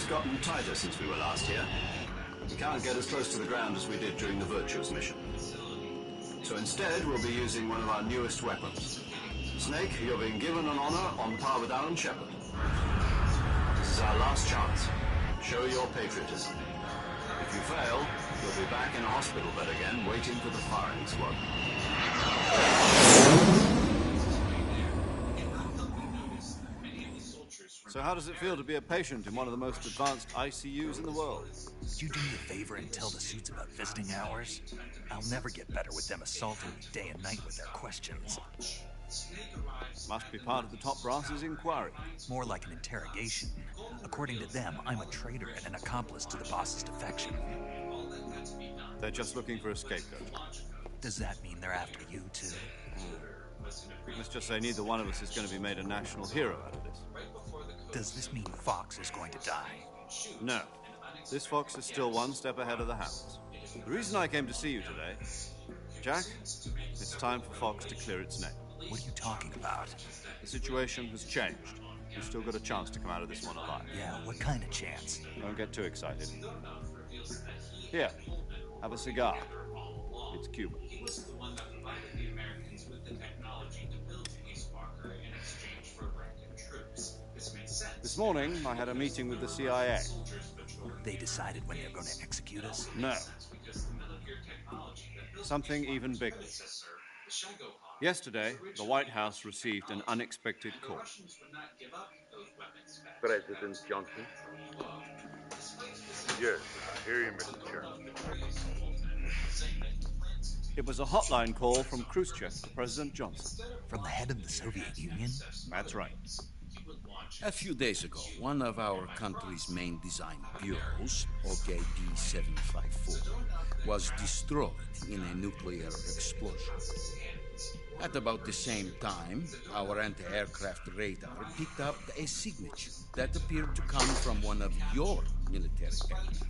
gotten tighter since we were last here. We can't get as close to the ground as we did during the Virtues mission. So instead, we'll be using one of our newest weapons. Snake, you're being given an honor on par with Alan Shepard. This is our last chance. Show your patriotism. If you fail, you'll be back in a hospital bed again, waiting for the firing squad. So how does it feel to be a patient in one of the most advanced ICUs in the world? Could you do me a favor and tell the suits about visiting hours? I'll never get better with them assaulting me day and night with their questions. Must be part of the top brass's inquiry. More like an interrogation. According to them, I'm a traitor and an accomplice to the boss's defection. They're just looking for a scapegoat. Does that mean they're after you, too? Let's just say neither one of us is going to be made a national hero out of this. Does this mean Fox is going to die? No. This Fox is still one step ahead of the hounds. The reason I came to see you today, Jack, it's time for Fox to clear its name. What are you talking about? The situation has changed. You've still got a chance to come out of this one alive. Yeah, what kind of chance? Don't get too excited. Here, have a cigar. It's Cuban. This morning, I had a meeting with the CIA. They decided when they're going to execute us? No. Something even bigger. Yesterday, the White House received an unexpected call. President Johnson? Yes, I hear you, Mr. Chairman. It was a hotline call from Khrushchev to President Johnson. From the head of the Soviet Union? That's right. A few days ago, one of our country's main design bureaus, OKD 754, was destroyed in a nuclear explosion. At about the same time, our anti-aircraft radar picked up a signature that appeared to come from one of your military aircraft.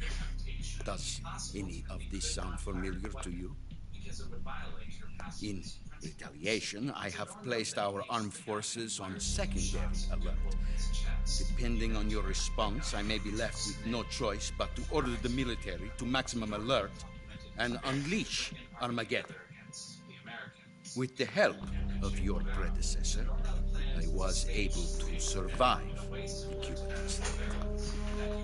Does any of this sound familiar to you? In retaliation, I have placed our armed forces on secondary alert. Depending on your response, I may be left with no choice but to order the military to maximum alert and unleash Armageddon. With the help of your predecessor, I was able to survive the Cuban mistake.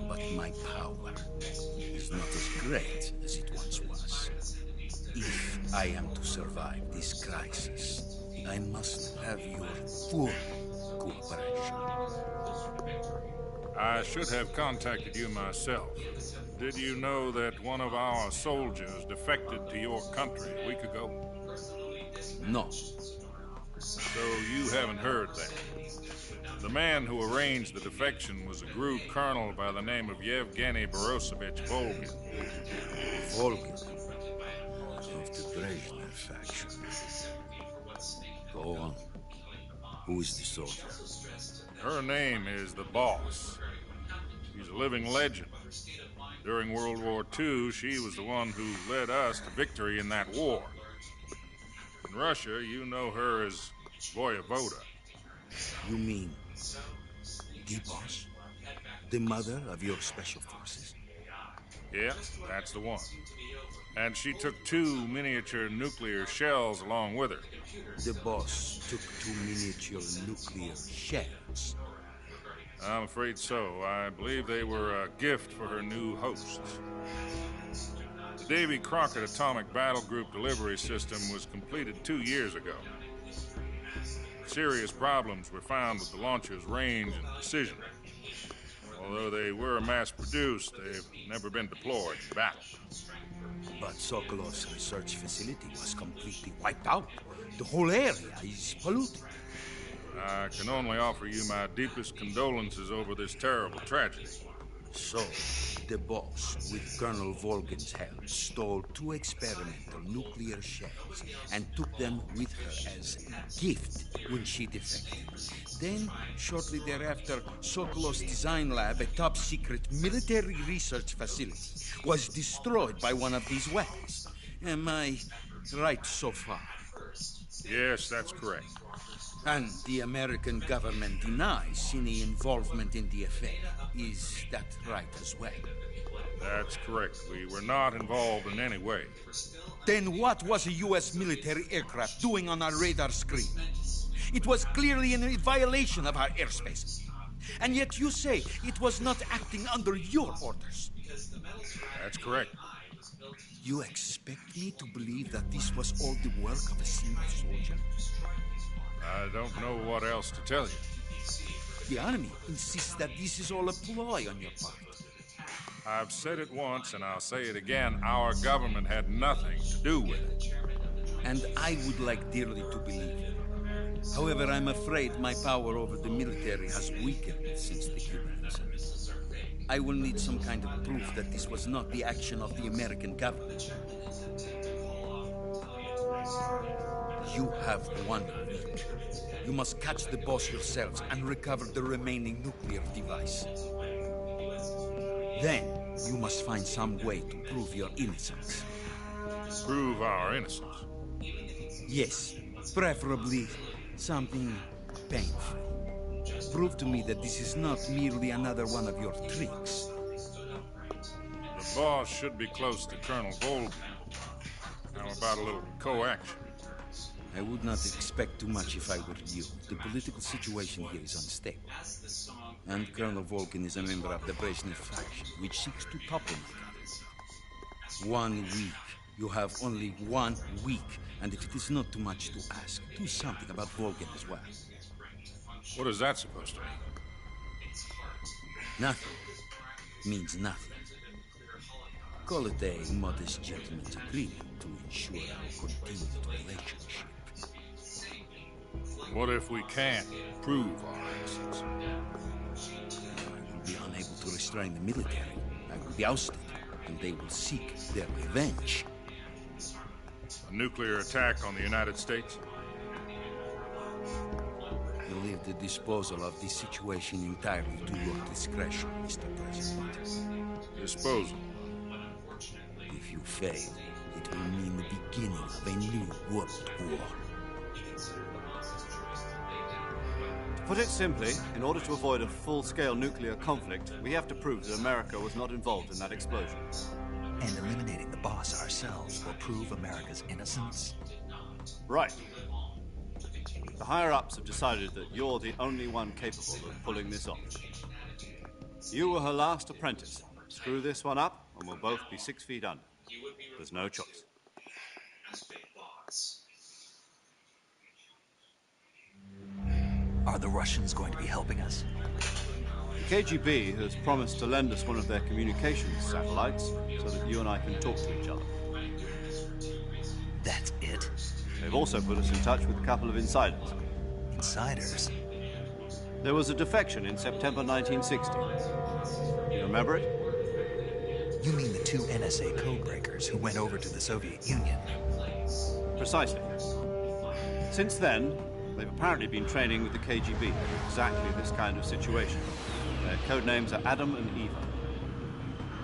But my power is not as great as it once was. If I am to survive this crisis, I must have your full cooperation. I should have contacted you myself. Did you know that one of our soldiers defected to your country a week ago? No. So you haven't heard that. The man who arranged the defection was a GRU colonel by the name of Yevgeny Borisovich Volgin. Volgin? Of the Brezhnev faction. Go on. Who is the soldier? Her name is the Boss. She's a living legend. During World War II, she was the one who led us to victory in that war. In Russia, you know her as Voyevoda. You mean the Boss? The mother of your special forces? Yeah, that's the one. And she took 2 miniature nuclear shells along with her. The Boss took 2 miniature nuclear shells. I'm afraid so. I believe they were a gift for her new hosts. The Davy Crockett Atomic Battle Group delivery system was completed 2 years ago. Serious problems were found with the launcher's range and precision. Although they were mass-produced, they've never been deployed in battle. But Sokolov's research facility was completely wiped out. The whole area is polluted. I can only offer you my deepest condolences over this terrible tragedy. So, the Boss, with Colonel Volgin's help, stole 2 experimental nuclear shells and took them with her as a gift when she defected. Then, shortly thereafter, Sokolov's design lab, a top-secret military research facility, was destroyed by one of these weapons. Am I right so far? Yes, that's correct. And the American government denies any involvement in the affair. Is that right as well? That's correct. We were not involved in any way. Then what was a U.S. military aircraft doing on our radar screen? It was clearly in violation of our airspace. And yet you say it was not acting under your orders. That's correct. You expect me to believe that this was all the work of a single soldier? I don't know what else to tell you. The army insists that this is all a ploy on your part. I've said it once and I'll say it again. Our government had nothing to do with it. And I would like dearly to believe you. However, I'm afraid my power over the military has weakened since the Cuban incident. I will need some kind of proof that this was not the action of the American government. You have 1 week. You must catch the boss yourselves and recover the remaining nuclear device. Then, you must find some way to prove your innocence. Prove our innocence. Yes, preferably something painful. Prove to me that this is not merely another one of your tricks. The boss should be close to Colonel Volgin. How about a little co-action? I would not expect too much if I were you. The political situation here is unstable. And Colonel Volgin is a member of the Brezhnev faction, which seeks to topple my government. 1 week. You have only 1 week. And if it is not too much to ask, do something about Volgin as well. What is that supposed to mean? Nothing means nothing. Call it a modest gentleman's agreement to ensure our continued relationship. What if we can't prove our innocence? I will be unable to restrain the military. I will be ousted, and they will seek their revenge. A nuclear attack on the United States? I leave the disposal of this situation entirely to your discretion, Mr. President. Disposal. If you fail, it will mean the beginning of a new world war. To put it simply, in order to avoid a full-scale nuclear conflict, we have to prove that America was not involved in that explosion. And eliminating the boss ourselves will prove America's innocence? Right. The higher-ups have decided that you're the only one capable of pulling this off. You were her last apprentice. Screw this one up, and we'll both be 6 feet under. There's no choice. Are the Russians going to be helping us? The KGB has promised to lend us one of their communications satellites so that you and I can talk to each other. That's it? They've also put us in touch with a couple of insiders. Insiders? There was a defection in September 1960. You remember it? You mean the 2 NSA codebreakers who went over to the Soviet Union? Precisely. Since then, they've apparently been training with the KGB for exactly this kind of situation. Their code names are Adam and Eva.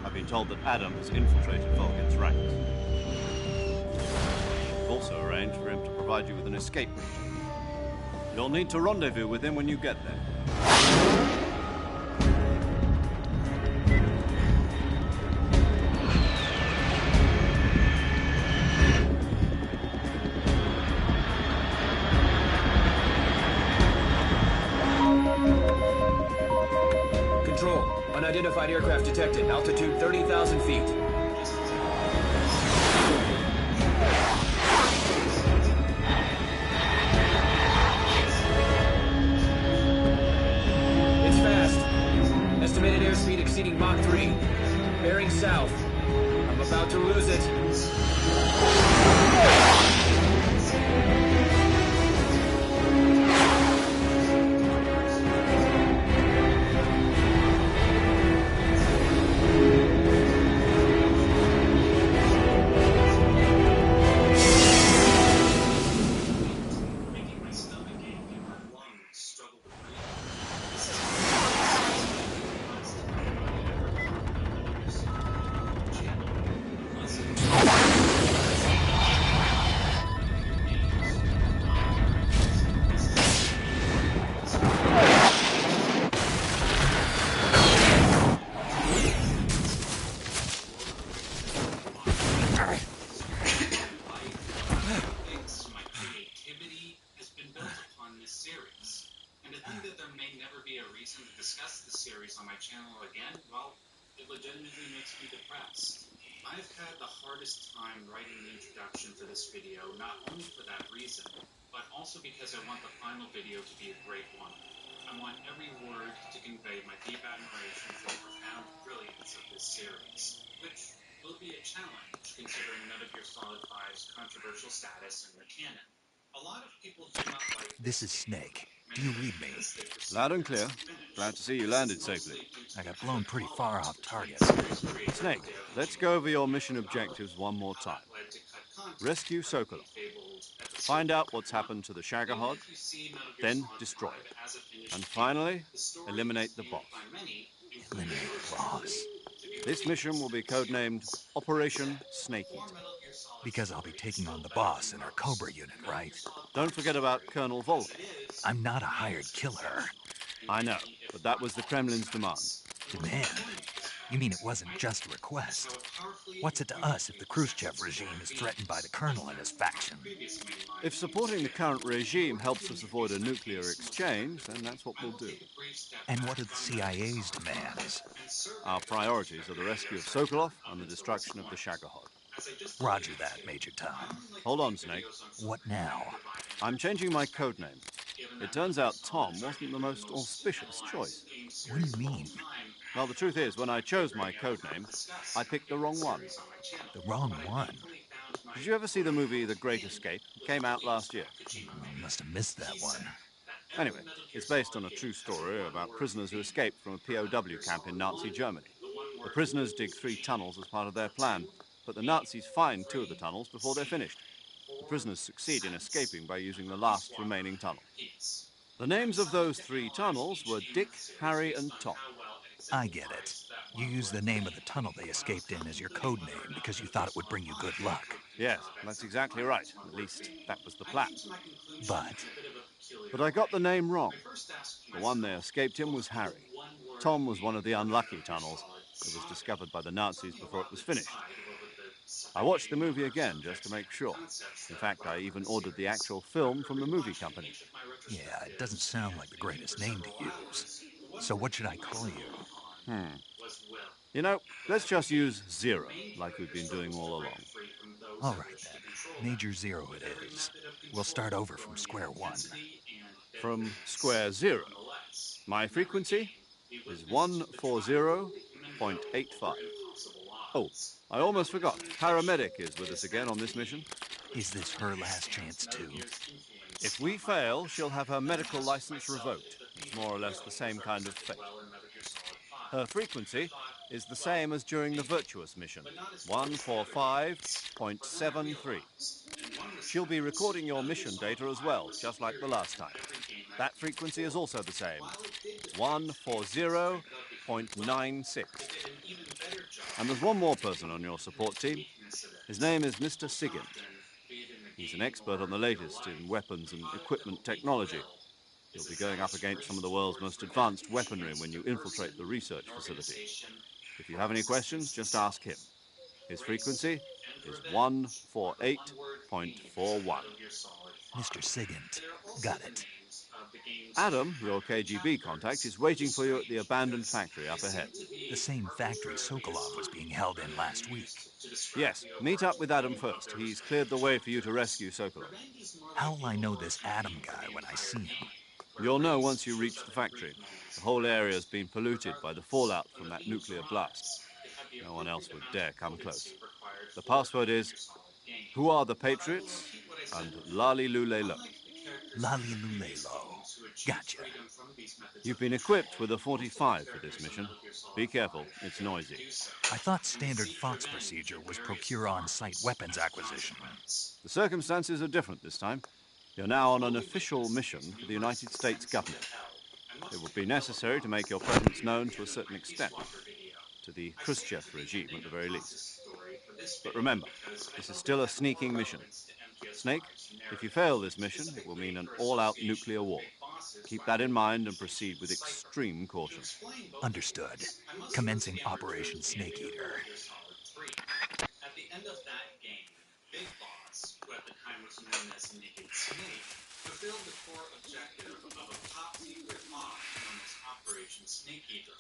I've been told that Adam has infiltrated Volgin's ranks. We've also arranged for him to provide you with an escape route. You'll need to rendezvous with him when you get there. Control. Unidentified aircraft detected. Altitude 30,000 feet. It's fast. Estimated airspeed exceeding Mach 3. Bearing south. I'm about to lose it. again, well, it legitimately makes me depressed. I've had the hardest time writing the introduction for this video, not only for that reason, but also because I want the final video to be a great one. I want every word to convey my deep admiration for the profound brilliance of this series, which will be a challenge considering Metal Gear Solid 5's controversial status in the canon. A lot of people do not like This is Snake. Do you read me? Loud and clear. Glad to see you landed safely. I got blown pretty far off target. Snake, let's go over your mission objectives one more time. Rescue Sokolov. Find out what's happened to the Shagohod, then destroy it. And finally, eliminate the boss. Eliminate the boss. This mission will be codenamed Operation Snake Eater. Because I'll be taking on the boss in our Cobra unit, right? Don't forget about Colonel Volkov. I'm not a hired killer. I know, but that was the Kremlin's demand. Demand? You mean it wasn't just a request? What's it to us if the Khrushchev regime is threatened by the Colonel and his faction? If supporting the current regime helps us avoid a nuclear exchange, then that's what we'll do. And what are the CIA's demands? Our priorities are the rescue of Sokolov and the destruction of the Shagohod. Roger that, Major Tom. Hold on, Snake. What now? I'm changing my codename. It turns out Tom wasn't the most auspicious choice. What do you mean? Well, the truth is, when I chose my codename, I picked the wrong one. The wrong one? Did you ever see the movie The Great Escape? It came out last year. I must have missed that one. Anyway, it's based on a true story about prisoners who escaped from a POW camp in Nazi Germany. The prisoners dig 3 tunnels as part of their plan, but the Nazis find 2 of the tunnels before they're finished. The prisoners succeed in escaping by using the last remaining tunnel. The names of those 3 tunnels were Dick, Harry, and Tom. I get it. You used the name of the tunnel they escaped in as your code name because you thought it would bring you good luck. Yes, that's exactly right. At least, that was the plan. But I got the name wrong. The one they escaped in was Harry. Tom was one of the unlucky tunnels that was discovered by the Nazis before it was finished. I watched the movie again just to make sure. In fact, I even ordered the actual film from the movie company. Yeah, it doesn't sound like the greatest name to use. So what should I call you? You know, let's just use Zero, like we've been doing all along. All right, then. Major Zero it is. We'll start over from square one. From square zero. My frequency is 140.85. Oh, I almost forgot. Paramedic is with us again on this mission. Is this her last chance, too? If we fail, she'll have her medical license revoked. It's more or less the same kind of fate. Her frequency is the same as during the Virtuous mission, 145.73. She'll be recording your mission data as well, just like the last time. That frequency is also the same, 140.96. And there's one more person on your support team. His name is Mr. Sigint. He's an expert on the latest in weapons and equipment technology. You'll be going up against some of the world's most advanced weaponry when you infiltrate the research facility. If you have any questions, just ask him. His frequency is 148.41. Mr. Sigint. Got it. Adam, your KGB contact, is waiting for you at the abandoned factory up ahead. The same factory Sokolov was being held in last week. Yes, meet up with Adam first. He's cleared the way for you to rescue Sokolov. How will I know this Adam guy when I see him? You'll know once you reach the factory. The whole area's been polluted by the fallout from that nuclear blast. No one else would dare come close. The password is, who are the Patriots? And Lali Lule Lo. Lali Lule Lo. Gotcha. You've been equipped with a 45 for this mission. Be careful, it's noisy. I thought standard Fox procedure was procure on-site weapons acquisition. The circumstances are different this time. You're now on an official mission for the United States government. It will be necessary to make your presence known to a certain extent, to the Khrushchev regime at the very least. But remember, this is still a sneaking mission. Snake, if you fail this mission, it will mean an all-out nuclear war. Keep that in mind and proceed with extreme caution. Understood. Commencing Operation Snake Eater. At the end of that game, Big Boss, who at the time was known as Naked Snake, fulfilled the core objective of a top-secret op known as Operation Snake Eater.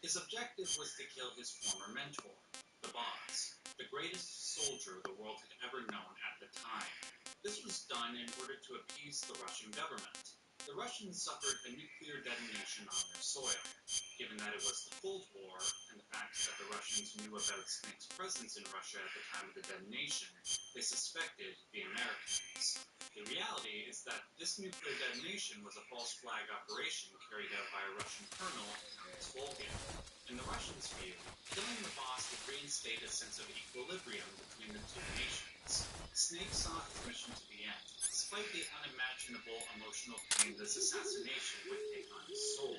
His objective was to kill his former mentor, the Boss, the greatest soldier the world had ever known at the time. This was done in order to appease the Russian government. The Russians suffered a nuclear detonation on their soil. Given that it was the Cold War, and the fact that the Russians knew about Snake's presence in Russia at the time of the detonation, they suspected the Americans. The reality is that this nuclear detonation was a false flag operation carried out by a Russian colonel, Ernst Volgin. In the Russians' view, killing the Boss would reinstate a sense of equilibrium between the two nations. Snake saw his mission to the end, despite the unimaginable emotional pain this assassination would take on his soul.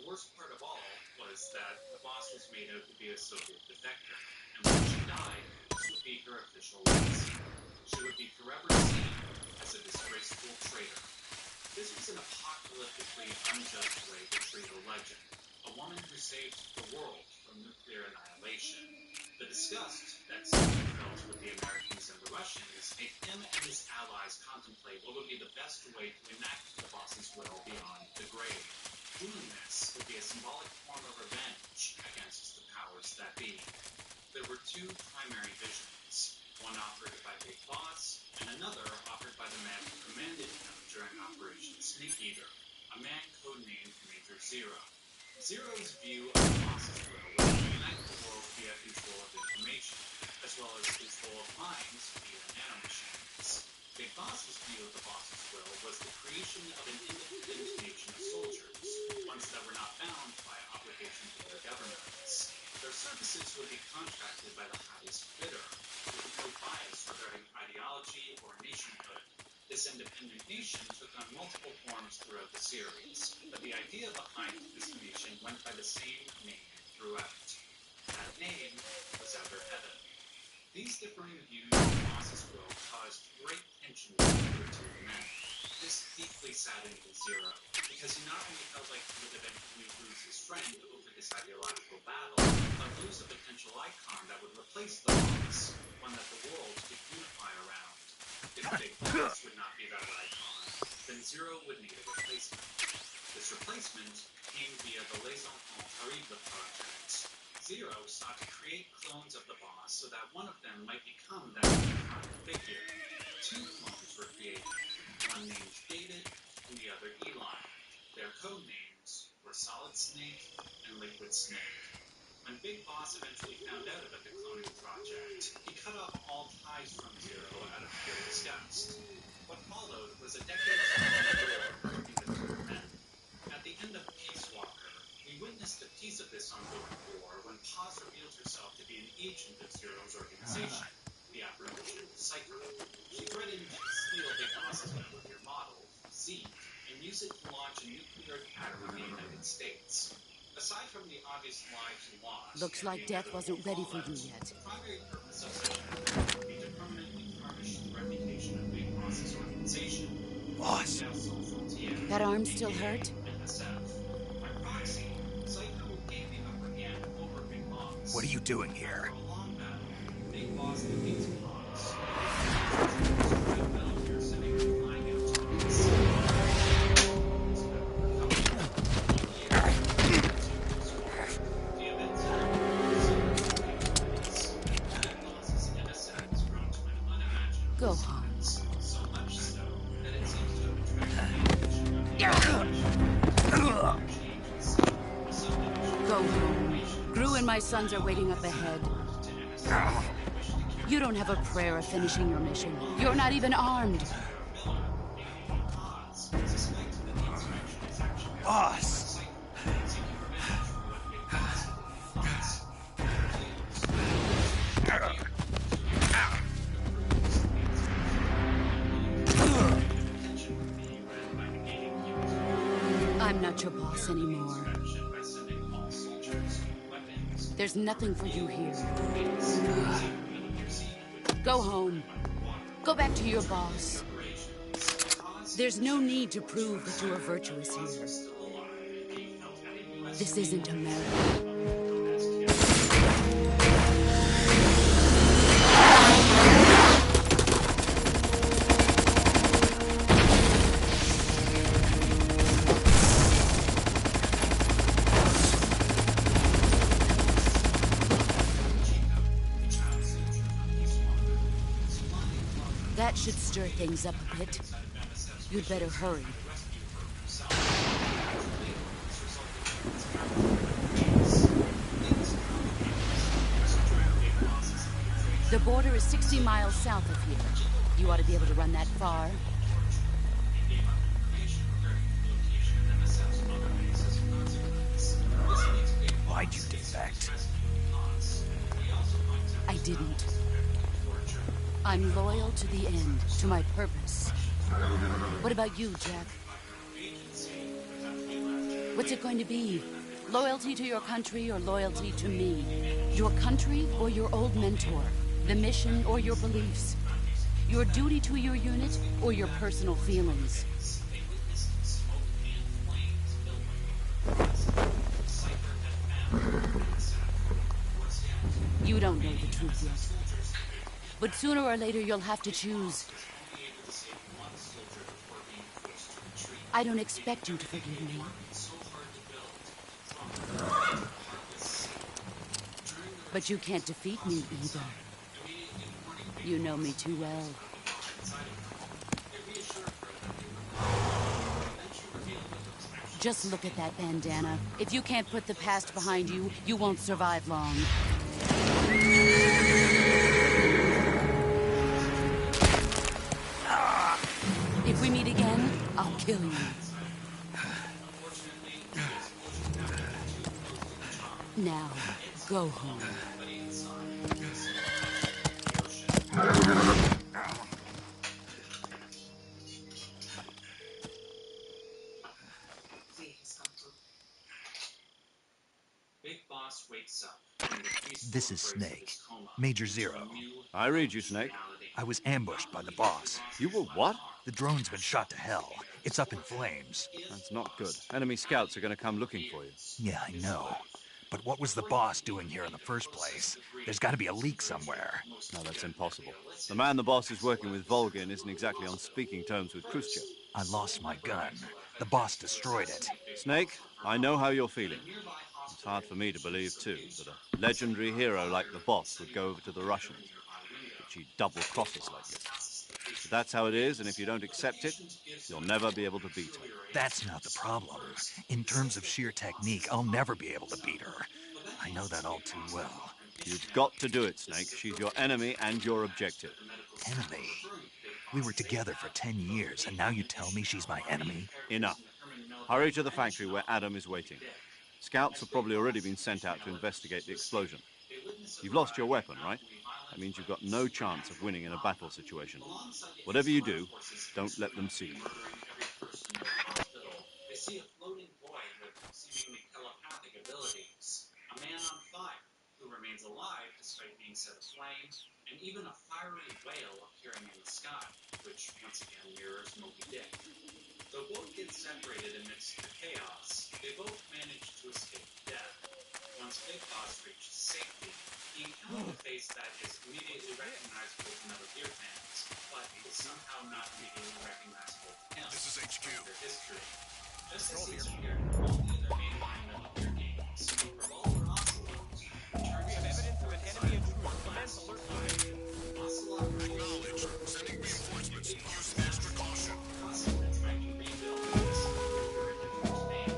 The worst part of all was that the Boss was made out to be a Soviet defector, and when she died, this would be her official legacy. She would be forever seen as a disgraceful traitor. This was an apocalyptically unjust way to treat a legend, a woman who saved the world from nuclear annihilation. The disgust that Snake felt with the Americans and the Russians made him and his allies contemplate what would be the best way to enact the Boss's will beyond the grave. Doing this would be a symbolic form of revenge against the powers that be. There were two primary visions, one offered by Big Boss, and another offered by the man who commanded him during Operation Snake Eater, a man codenamed Major Zero. Zero's view of the Boss's will was to unite the world via control of information, as well as control of minds via nanomachines. Big Boss's view of the Boss's will was the creation of an independent nation of soldiers, ones that were not bound by obligation to their governments. Their services would be contracted by the highest bidder, with no bias regarding ideology or nationhood. This independent nation took on multiple forms throughout the series, but the idea behind this nation went by the same name throughout. That name was Outer Heaven. These differing views of the Boss's will caused great tension between the two men. This deeply saddened Zero, because he not only felt like he would eventually lose his friend over this ideological battle, but lose a potential icon that would replace the Boss, one that the world could unify around. If Big Boss would not be that icon, then Zero would need a replacement. This replacement came via the Les Enfants Terribles project. Zero sought to create clones of the Boss so that one of them might become that iconic figure. Two clones were created, one named David and the other Eli. Their code names were Solid Snake and Liquid Snake. When Big Boss eventually found out about the cloning project, he cut off all ties from Zero out of pure disgust. What followed was a decade-long war between the two men. At the end of Peace Walker, we witnessed a piece of this ongoing war when Paz revealed herself to be an agent of Zero's organization, the aforementioned Cypher. She threatened to steal Big Boss's nuclear model, Z, and use it to launch a nuclear attack on the United States. Aside from the obvious lives lost, looks like death wasn't ready for you yet. The primary purpose of such an attack would be to permanently tarnish the reputation of Big Boss's organization. Boss! That arm still hurt? By proxy, Psycho will gain the upper hand over Big Boss. What are you doing here? For a long battle, Big Boss defeats Paz. Go home. So much so that it seems to have Go home. Gru and my sons are waiting up ahead. You don't have a prayer of finishing your mission. You're not even armed. Boss! I'm not your boss anymore. There's nothing for you here. Go home. Go back to your boss. There's no need to prove that you are virtuous here. This isn't America. That should stir things up a bit. You'd better hurry. The border is 60 miles south of here. You ought to be able to run that far. Why'd you defect? I didn't. I'm loyal to the end, to my purpose. What about you, Jack? What's it going to be? Loyalty to your country or loyalty to me? Your country or your old mentor? The mission or your beliefs? Your duty to your unit or your personal feelings? You don't know the truth yet. But sooner or later you'll have to choose. I don't expect you to forgive me. But you can't defeat me either. You know me too well. Just look at that bandana. If you can't put the past behind you, you won't survive long. If we meet again, I'll kill you. Now, go home. Big Boss wakes up. This is Snake. Major Zero. I read you, Snake. I was ambushed by the boss. You were what? The drone's been shot to hell. It's up in flames. That's not good. Enemy scouts are going to come looking for you. Yeah, I know. But what was the boss doing here in the first place? There's got to be a leak somewhere. No, that's impossible. The man the boss is working with, Volgin, isn't exactly on speaking terms with Khrushchev. I lost my gun. The boss destroyed it. Snake, I know how you're feeling. It's hard for me to believe, too, that a legendary hero like the boss would go over to the Russians. That she'd double-cross us like this. But that's how it is, and if you don't accept it, you'll never be able to beat her. That's not the problem. In terms of sheer technique, I'll never be able to beat her. I know that all too well. You've got to do it, Snake. She's your enemy and your objective. Enemy? We were together for 10 years, and now you tell me she's my enemy? Enough. Hurry to the factory where Adam is waiting. Scouts have probably already been sent out to investigate the explosion. You've lost your weapon, right? That means you've got no chance of winning in a battle situation. Whatever you do, don't let them see you. They see a floating boy with seemingly telepathic abilities, a man on fire who remains alive despite being set aflame, and even a fiery whale appearing in the sky, which once again mirrors Moby Dick. Though both get separated amidst the chaos, they both manage to escape death. Once Big Boss reaches safety, he encounters a face that is immediately recognizable to metal gear fans, but is somehow not immediately recognizable to him. This is HQ. Their history. Just as he's appeared in all the other mainline Metal Gear games, Revolver Ocelot returns to evidence of an enemy intruder. Commence alert operation. Ocelot Acknowledge. Sending reinforcements. Use extra caution. constantly trying to rebuild this original name,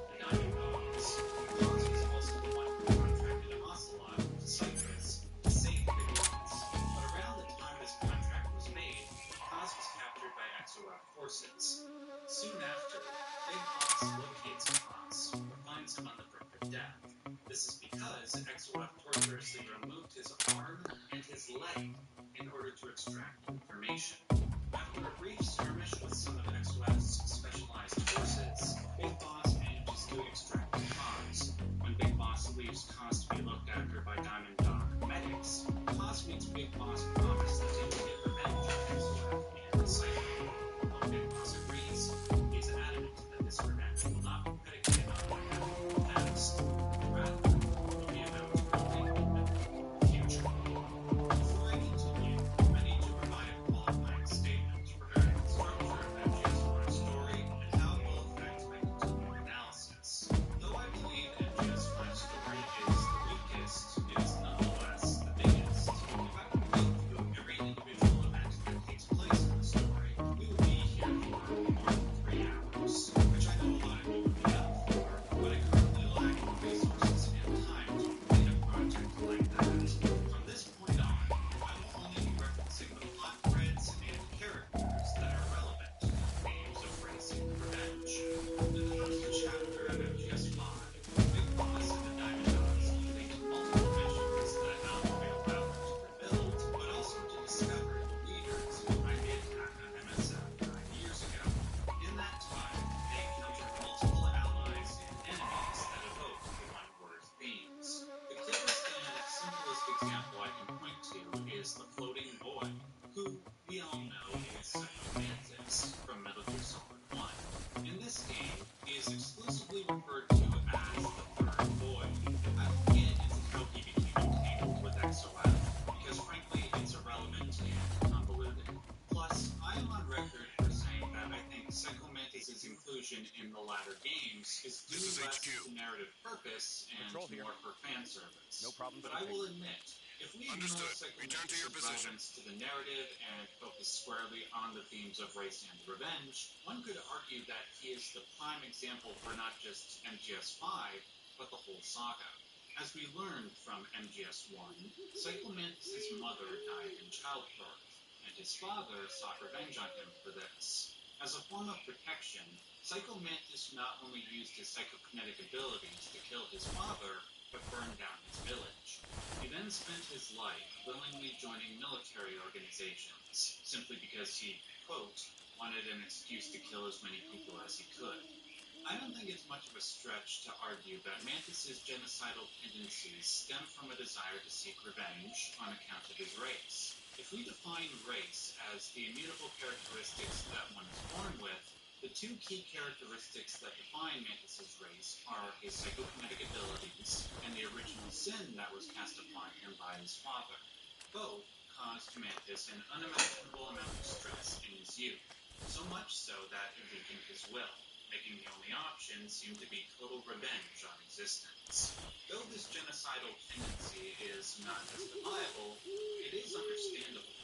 the Diamond Dogs. Dogs was also the one who contracted Ocelot to Cyprus to save the humans. But around the time this contract was made, Kaz was captured by Exarach forces. Soon after, Big Boss locates Kaz, but finds him on the brink of death. This is because Exarach torturously removed his arm and his leg in order to extract information. After a brief skirmish with some of Exarach's specialized forces, Big Boss manages to extract Kaz. When Big Boss leaves Kaz to be looked after by Diamond Dog medics, Kaz makes Big Boss promise that he will get revenge on Exarach and the Cypher. Although Big Boss agrees, he's adamant that this revenge will not be predicated on what happened in the past. Rather, it will be about building a better future. Before I continue, I need to provide a qualifying example I can point to is the floating boy, who we all know is Psycho Mantis from Metal Gear Solid 1. In this game, he is exclusively referred to as the third boy. I won't get into how he became entangled with XOF, because frankly, it's irrelevant and convoluted. Plus, I am on record for saying that I think Psycho Mantis' inclusion in the latter games is due less to narrative purpose and more for fan service. No problem. But I will admit, if we ignore Psycho Mantis' relevance to the narrative and focus squarely on the themes of race and revenge, one could argue that he is the prime example for not just MGS5, but the whole saga. As we learned from MGS1, Psycho Mantis' mother died in childbirth, and his father sought revenge on him for this. As a form of protection, Psycho Mantis not only used his psychokinetic abilities to kill his father, but burned down his village. He then spent his life willingly joining military organizations, simply because he, quote, wanted an excuse to kill as many people as he could. I don't think it's much of a stretch to argue that Mantis' genocidal tendencies stem from a desire to seek revenge on account of his race. If we define race as the immutable characteristics that one is born with, the two key characteristics that define Mantis' race are his psychokinetic abilities and the original sin that was cast upon him by his father. Both caused Mantis an unimaginable amount of stress in his youth, so much so that it weakened his will, making the only option seem to be total revenge on existence. Though this genocidal tendency is not justifiable, it is understandable.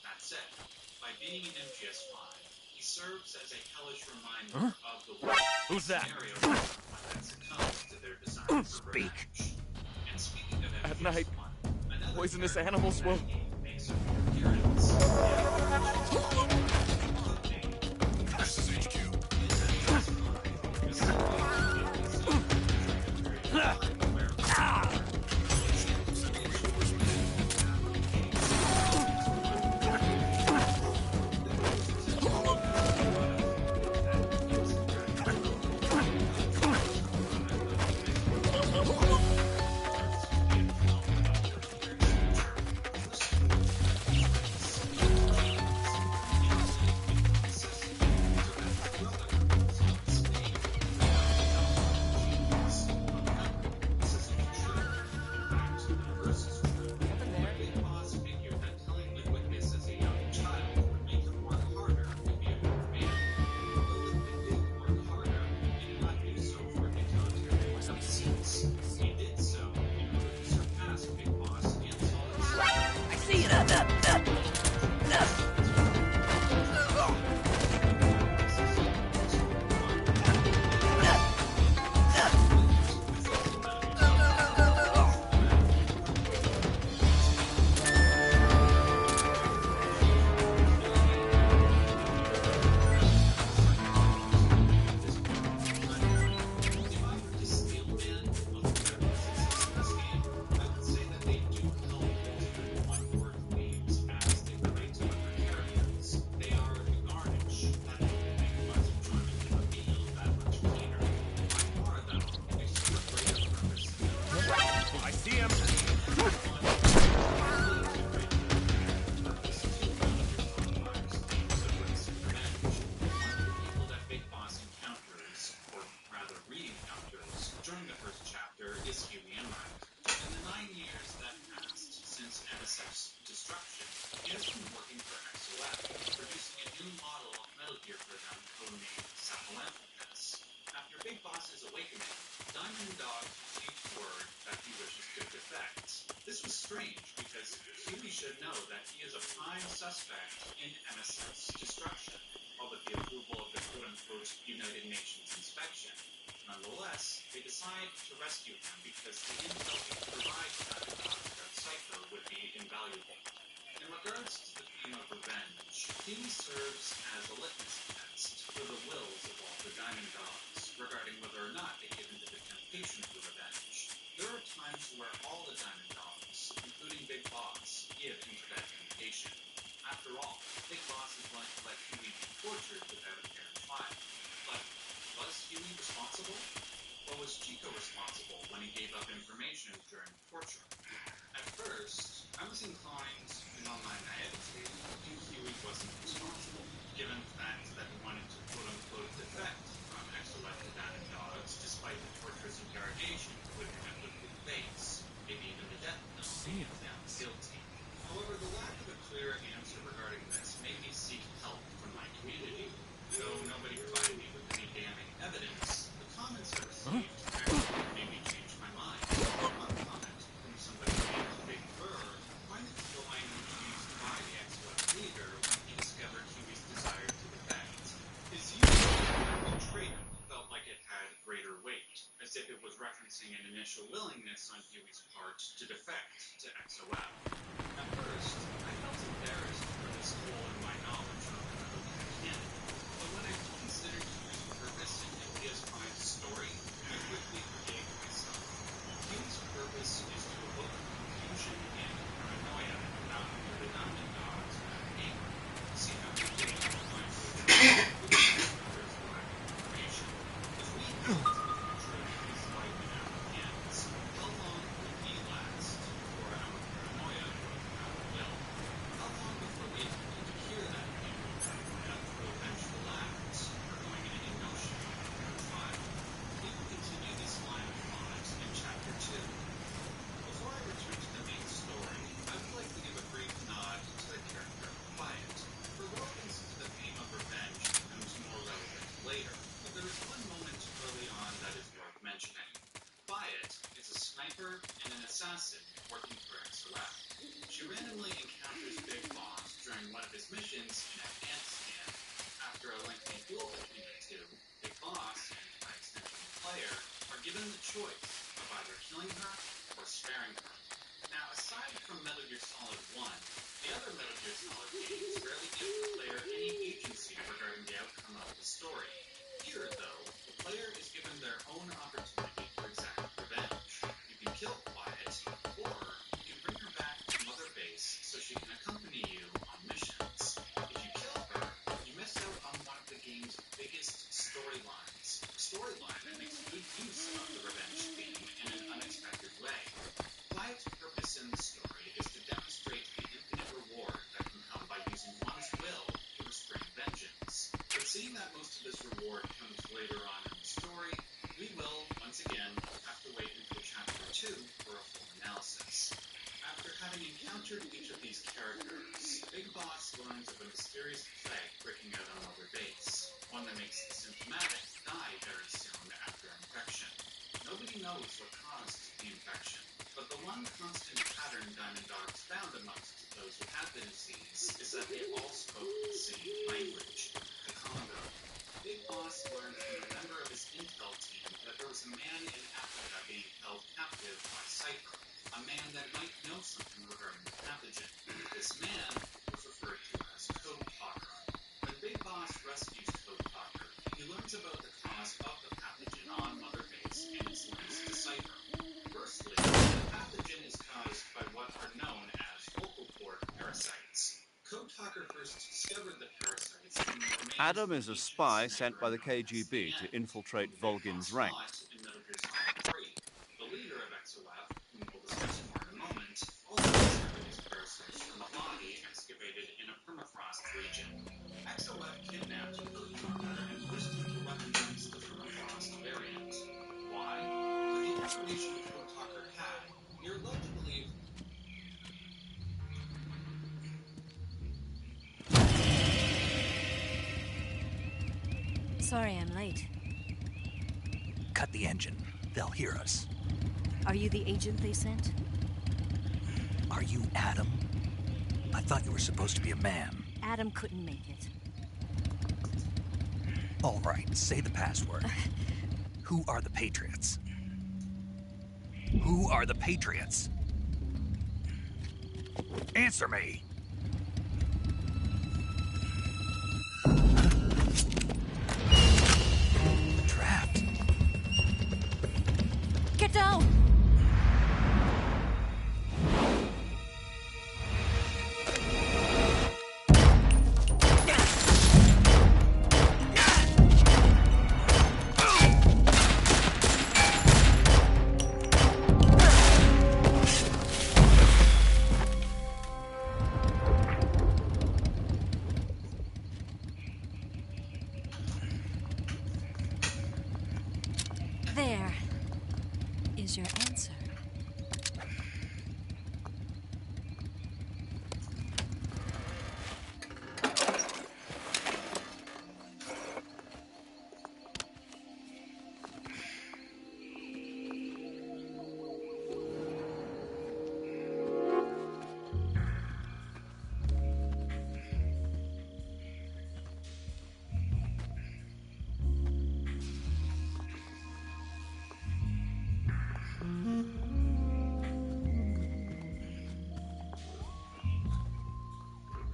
That said, by being in MGS5, he serves as a hellish reminder of the world scenario that succumbs to their desire for revenge. And speaking of MGS1, at night, poisonous animals will... makes an appearance. This is HQ. Or was Chico responsible when he gave up information during torture? At first, first, I was inclined, in all my naivety, to think Huey wasn't responsible, given the fact that he wanted to quote-unquote defect from XOF to Diamond Dogs, despite the torturous interrogation he would inevitably face, maybe even the death penalty if found guilty. However, the lack of a clear answer regarding this made me seek help from my community. Though nobody provided me with any damning evidence, the comments I received actually made me change my mind. One comment from somebody named Big Fur pointed to the language used by the XOF leader when he discovered Huey's desire to defect. His use of traitor felt like it had greater weight, as if it was referencing an initial willingness on Huey's part to defect to XOF. At first, I felt embarrassed for this hole in my knowledge of another canon, but when I considered Huey's purpose in MPS5's story, I quickly forgave myself. Huey's purpose is to evoke confusion and paranoia about who the Diamond Dogs have been. See how quickly I was going to address there's a lack of information. If we have to the future of his life in our hands, how long will he last before our paranoia will? How long before we need to hear that paranoia through a vengeful act, or going in any notion of our trial? We will continue this line of thought in Chapter 2. Before I return to the main story, I would like to give a brief nod to the character of Quiet. Her relevance to the theme of revenge becomes more relevant later, but there is one moment early on that is worth mentioning. Quiet is a sniper and an assassin working for XOF. She randomly encounters Big Boss during one of his missions in Afghanistan. After a lengthy duel between the two, Big Boss, and by extension the player, are given the choice of either killing her or sparing her. Now, aside from Metal Gear Solid 1, the other Metal Gear Solid games rarely give the player any agency regarding the outcome of the story. Here, though, the player is given their own opportunity to exact revenge. You can kill Quiet, or you can bring her back to Mother Base so she can accompany you on missions. If you kill her, you miss out on one of the game's biggest storylines. A storyline that makes good use of the revenge theme in an unexpected way. Quiet's purpose in the story is to demonstrate the infinite reward that can come by using one's will to restrain vengeance. But seeing that most of this reward comes later on in the story, we will, once again, have to wait until Chapter 2 for a full analysis. After having encountered each of these characters, Big Boss learns of a mysterious plague breaking out on Mother Base, one that makes the symptomatic die very soon after infection. Nobody knows what caused the infection, but the one constant pattern Diamond Dogs found amongst those who had the disease is that they all spoke the same language, the Congo. Big Boss learned from a member of his intel team that there was a man in Africa being held captive by Cypher, a man that might know something regarding the pathogen. This man was referred to as Code Talker. When Big Boss rescues Code Talker, he learns about the cause of the pathogen on Mother Base and its links to Cypher. Firstly, the pathogen is caused by what are known as vocal cord parasites. Code Talker first discovered the parasites in the remains Adam is a of the spy ancient sent by the sniper KGB to SCN, infiltrate whom Big Volgin's Boss ranks. fought in Metal Gear Solid 3. The leader of XOF, whom we'll discuss more in a moment, also discovered these parasites from a body excavated in a permafrost region. XOF kidnapped Code Talker and forced him to weaponize the permafrost variant. Why? With the information Code Talker had, you're led to believe Sorry I'm late. Cut the engine. They'll hear us. Are you the agent they sent? Are you Adam? I thought you were supposed to be a man. Adam couldn't make it. All right, say the password. Who are the Patriots? Who are the Patriots? Answer me! Trapped. Get down!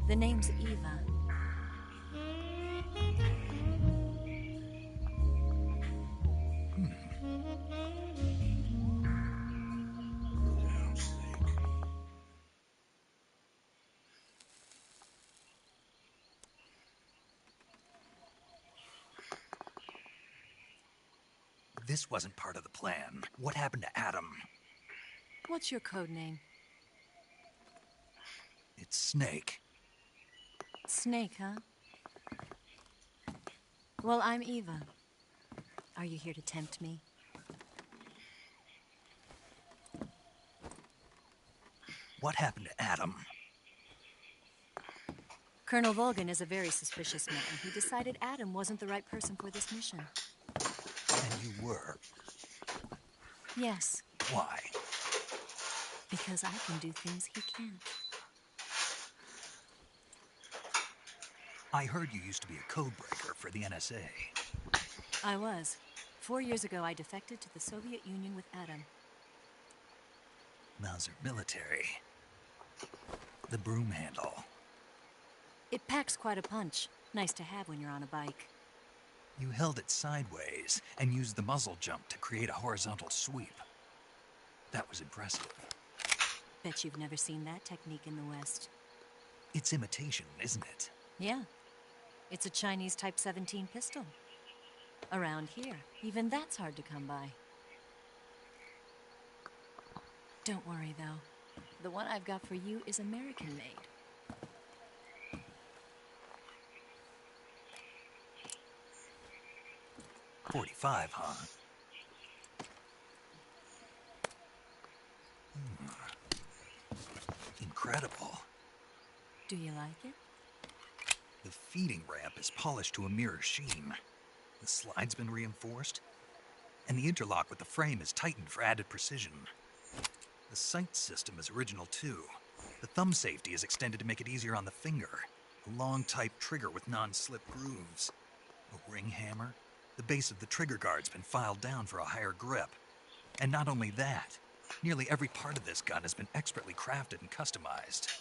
The name's Eva. This wasn't part of the plan. What happened to Adam? What's your code name? It's Snake. Snake, huh? Well, I'm Eva. Are you here to tempt me? What happened to Adam? Colonel Volgin is a very suspicious man. He decided Adam wasn't the right person for this mission. And you were? Yes. Why? Because I can do things he can't. I heard you used to be a codebreaker for the NSA. I was. 4 years ago, I defected to the Soviet Union with Adam. Mauser military. The broom handle. It packs quite a punch. Nice to have when you're on a bike. You held it sideways and used the muzzle jump to create a horizontal sweep. That was impressive. Bet you've never seen that technique in the West. It's imitation, isn't it? Yeah. It's a Chinese Type 17 pistol. Around here, even that's hard to come by. Don't worry, though. The one I've got for you is American-made. .45, huh? Incredible. Do you like it? The feeding ramp is polished to a mirror sheen. The slide's been reinforced, and the interlock with the frame is tightened for added precision. The sight system is original too. The thumb safety is extended to make it easier on the finger. A long type trigger with non-slip grooves. A ring hammer. The base of the trigger guard's been filed down for a higher grip. And not only that, nearly every part of this gun has been expertly crafted and customized.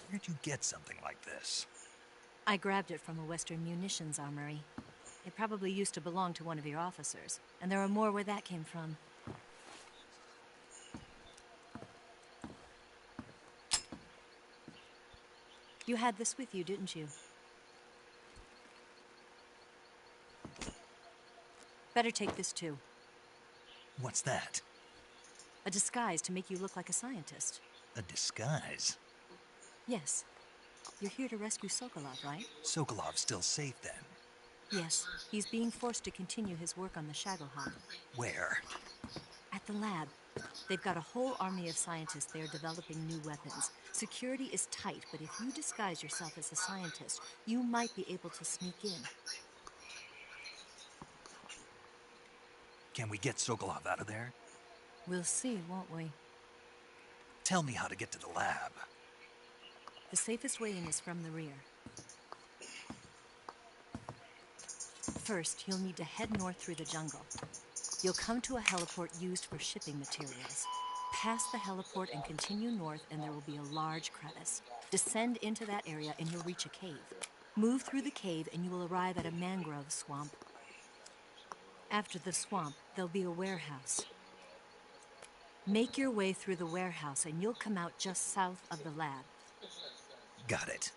Where'd you get something like this? I grabbed it from a Western munitions armory. It probably used to belong to one of your officers, and there are more where that came from. You had this with you, didn't you? Better take this too. What's that? A disguise to make you look like a scientist. A disguise? Yes. You're here to rescue Sokolov, right? Sokolov's still safe then? Yes. He's being forced to continue his work on the Shagohod. Where? At the lab. They've got a whole army of scientists there developing new weapons. Security is tight, but if you disguise yourself as a scientist, you might be able to sneak in. Can we get Sokolov out of there? We'll see, won't we? Tell me how to get to the lab. The safest way in is from the rear. First, you'll need to head north through the jungle. You'll come to a heliport used for shipping materials. Pass the heliport and continue north, and there will be a large crevice. Descend into that area and you'll reach a cave. Move through the cave and you will arrive at a mangrove swamp. After the swamp, there'll be a warehouse. Make your way through the warehouse and you'll come out just south of the lab. Got it.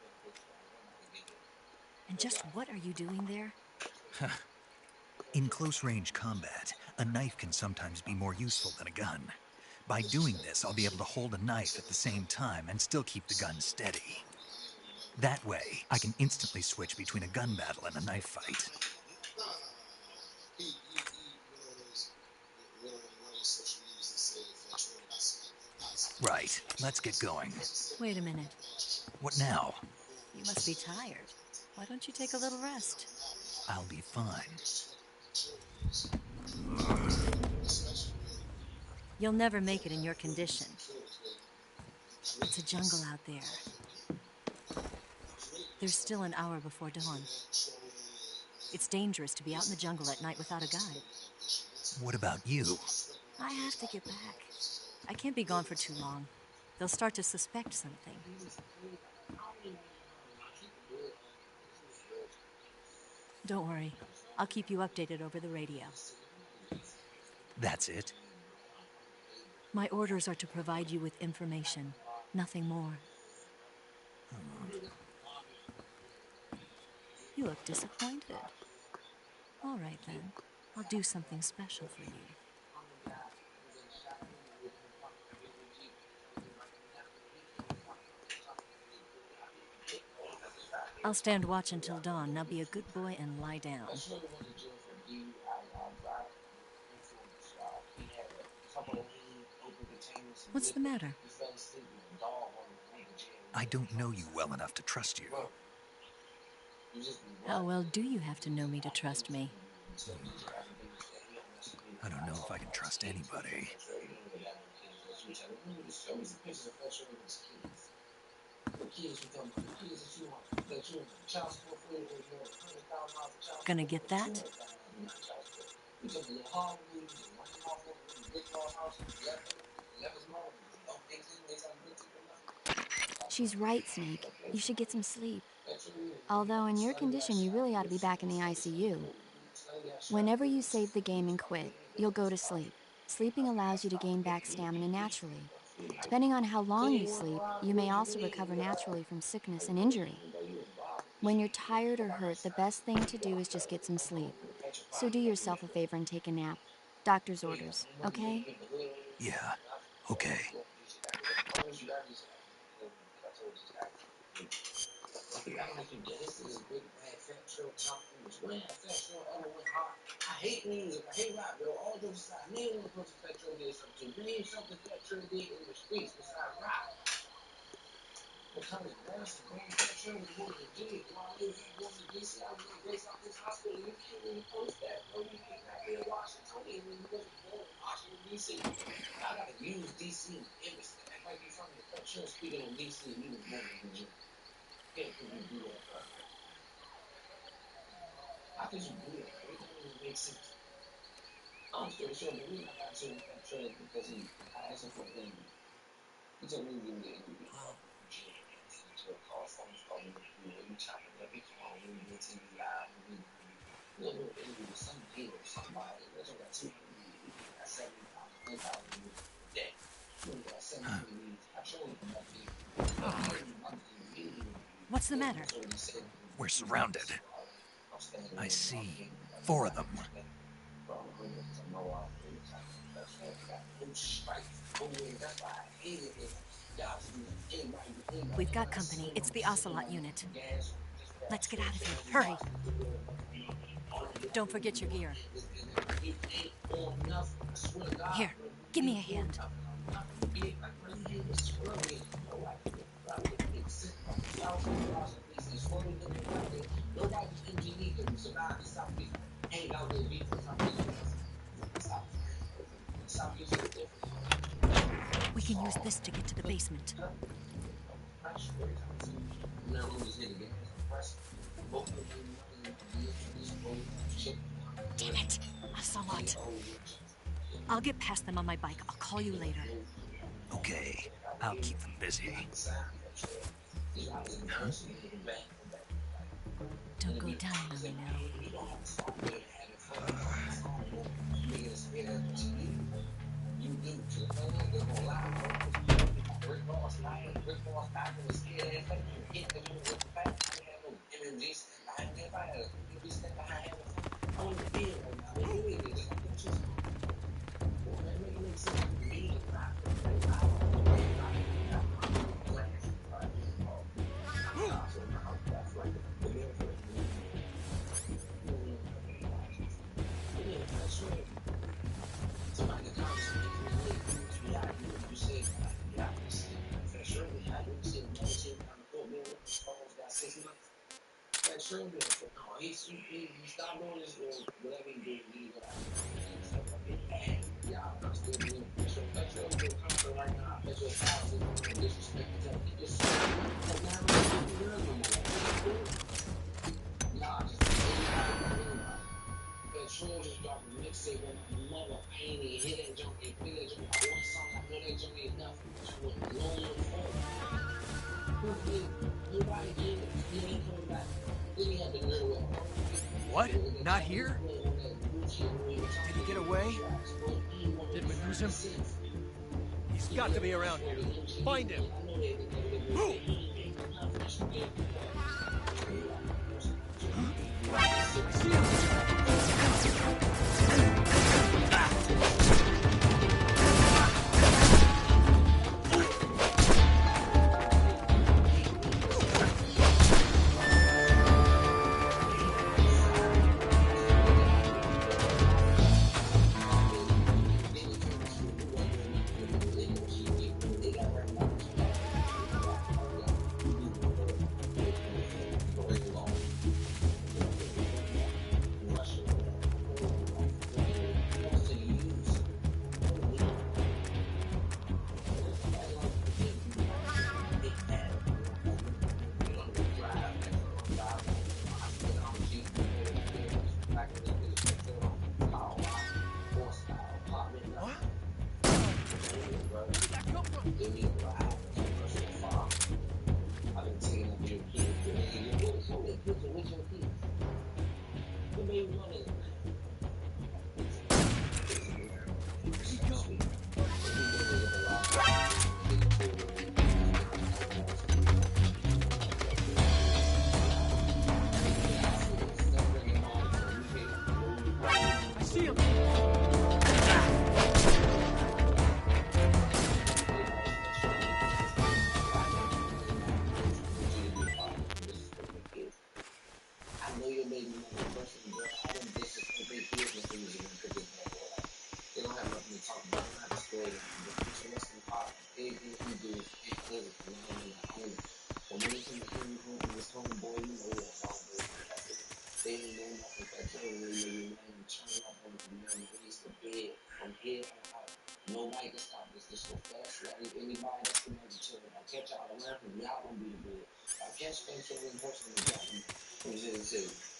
And just what are you doing there? In close-range combat, a knife can sometimes be more useful than a gun. By doing this, I'll be able to hold a knife at the same time and still keep the gun steady. That way, I can instantly switch between a gun battle and a knife fight. Right, let's get going. Wait a minute. What now? You must be tired. Why don't you take a little rest? I'll be fine. You'll never make it in your condition. It's a jungle out there. There's still an hour before dawn. It's dangerous to be out in the jungle at night without a guide. What about you? I have to get back. I can't be gone for too long. They'll start to suspect something. Don't worry. I'll keep you updated over the radio. That's it? My orders are to provide you with information, nothing more. You look disappointed. All right, then. I'll do something special for you. I'll stand watch until dawn. Now be a good boy and lie down. What's the matter? I don't know you well enough to trust you. How well do you have to know me to trust me? I don't know if I can trust anybody. Gonna get that? She's right, Snake. You should get some sleep. Although in your condition, you really ought to be back in the ICU. Whenever you save the game and quit, you'll go to sleep. Sleeping allows you to gain back stamina naturally. Depending on how long you sleep, you may also recover naturally from sickness and injury. When you're tired or hurt, the best thing to do is just get some sleep. So do yourself a favor and take a nap. Doctor's orders, okay? Yeah, okay. I hate music, I hate rap, yo. All jokes aside, name one person Fat Joe did something to. Name something Fat Joe did in the streets besides rap. Because that's the grand Fat Joe was born in D. While I was born in DC, I was raised out this hospital. You can't really post that, bro. You ain't back there in Washingtonian when you wasn't born in Washington, DC. I gotta use DC and image that. Act like you're from the Fat Joe speaking on DC and you was born in Virginia. Can't really do that, bro. How could you do that? Everything doesn't make sense. I'm still sure the reason I got so much trade because I asked him for a baby. He told me to give me the interview. To a call phone call me, you chopping up, you come on, we get TV live, we do an interview with some deal or somebody. That's what I got 200 leads. I got 70,000, 10,000 leads a day. You got 70 leads. I showed him that lead. What's the matter? We're surrounded. I see 4 of them. We've got company. It's the Ocelot unit. Let's get out of here. Hurry. Don't forget your gear. Here, give me a hand. We can use this to get to the basement. Damn it! Ocelot. I'll get past them on my bike. I'll call you later. Okay, I'll keep them busy. Huh? Don't go down, Louie, now. He stopped doing this or whatever he did, he I'm still doing it. So that's your comfort right now. That's your house and disrespect to just now, nah, just What? Not here? Did he get away? Did we lose him? He's got to be around here. Find him. Move!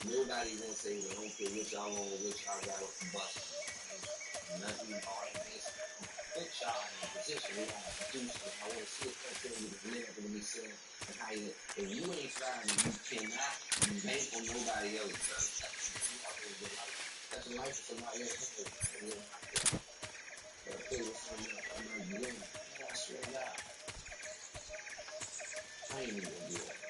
Nobody gonna say, well, I don't care what y'all want, what y'all got off the bus. Nothing all that this. Put y'all in a position where y'all produce it. I want to see if that's going to be the minute going to be saying, and how you, if you ain't trying, you cannot bank on nobody else. That's a life for somebody else. But I tell you something, I'm not doing it. I swear to God. I ain't even gonna do that.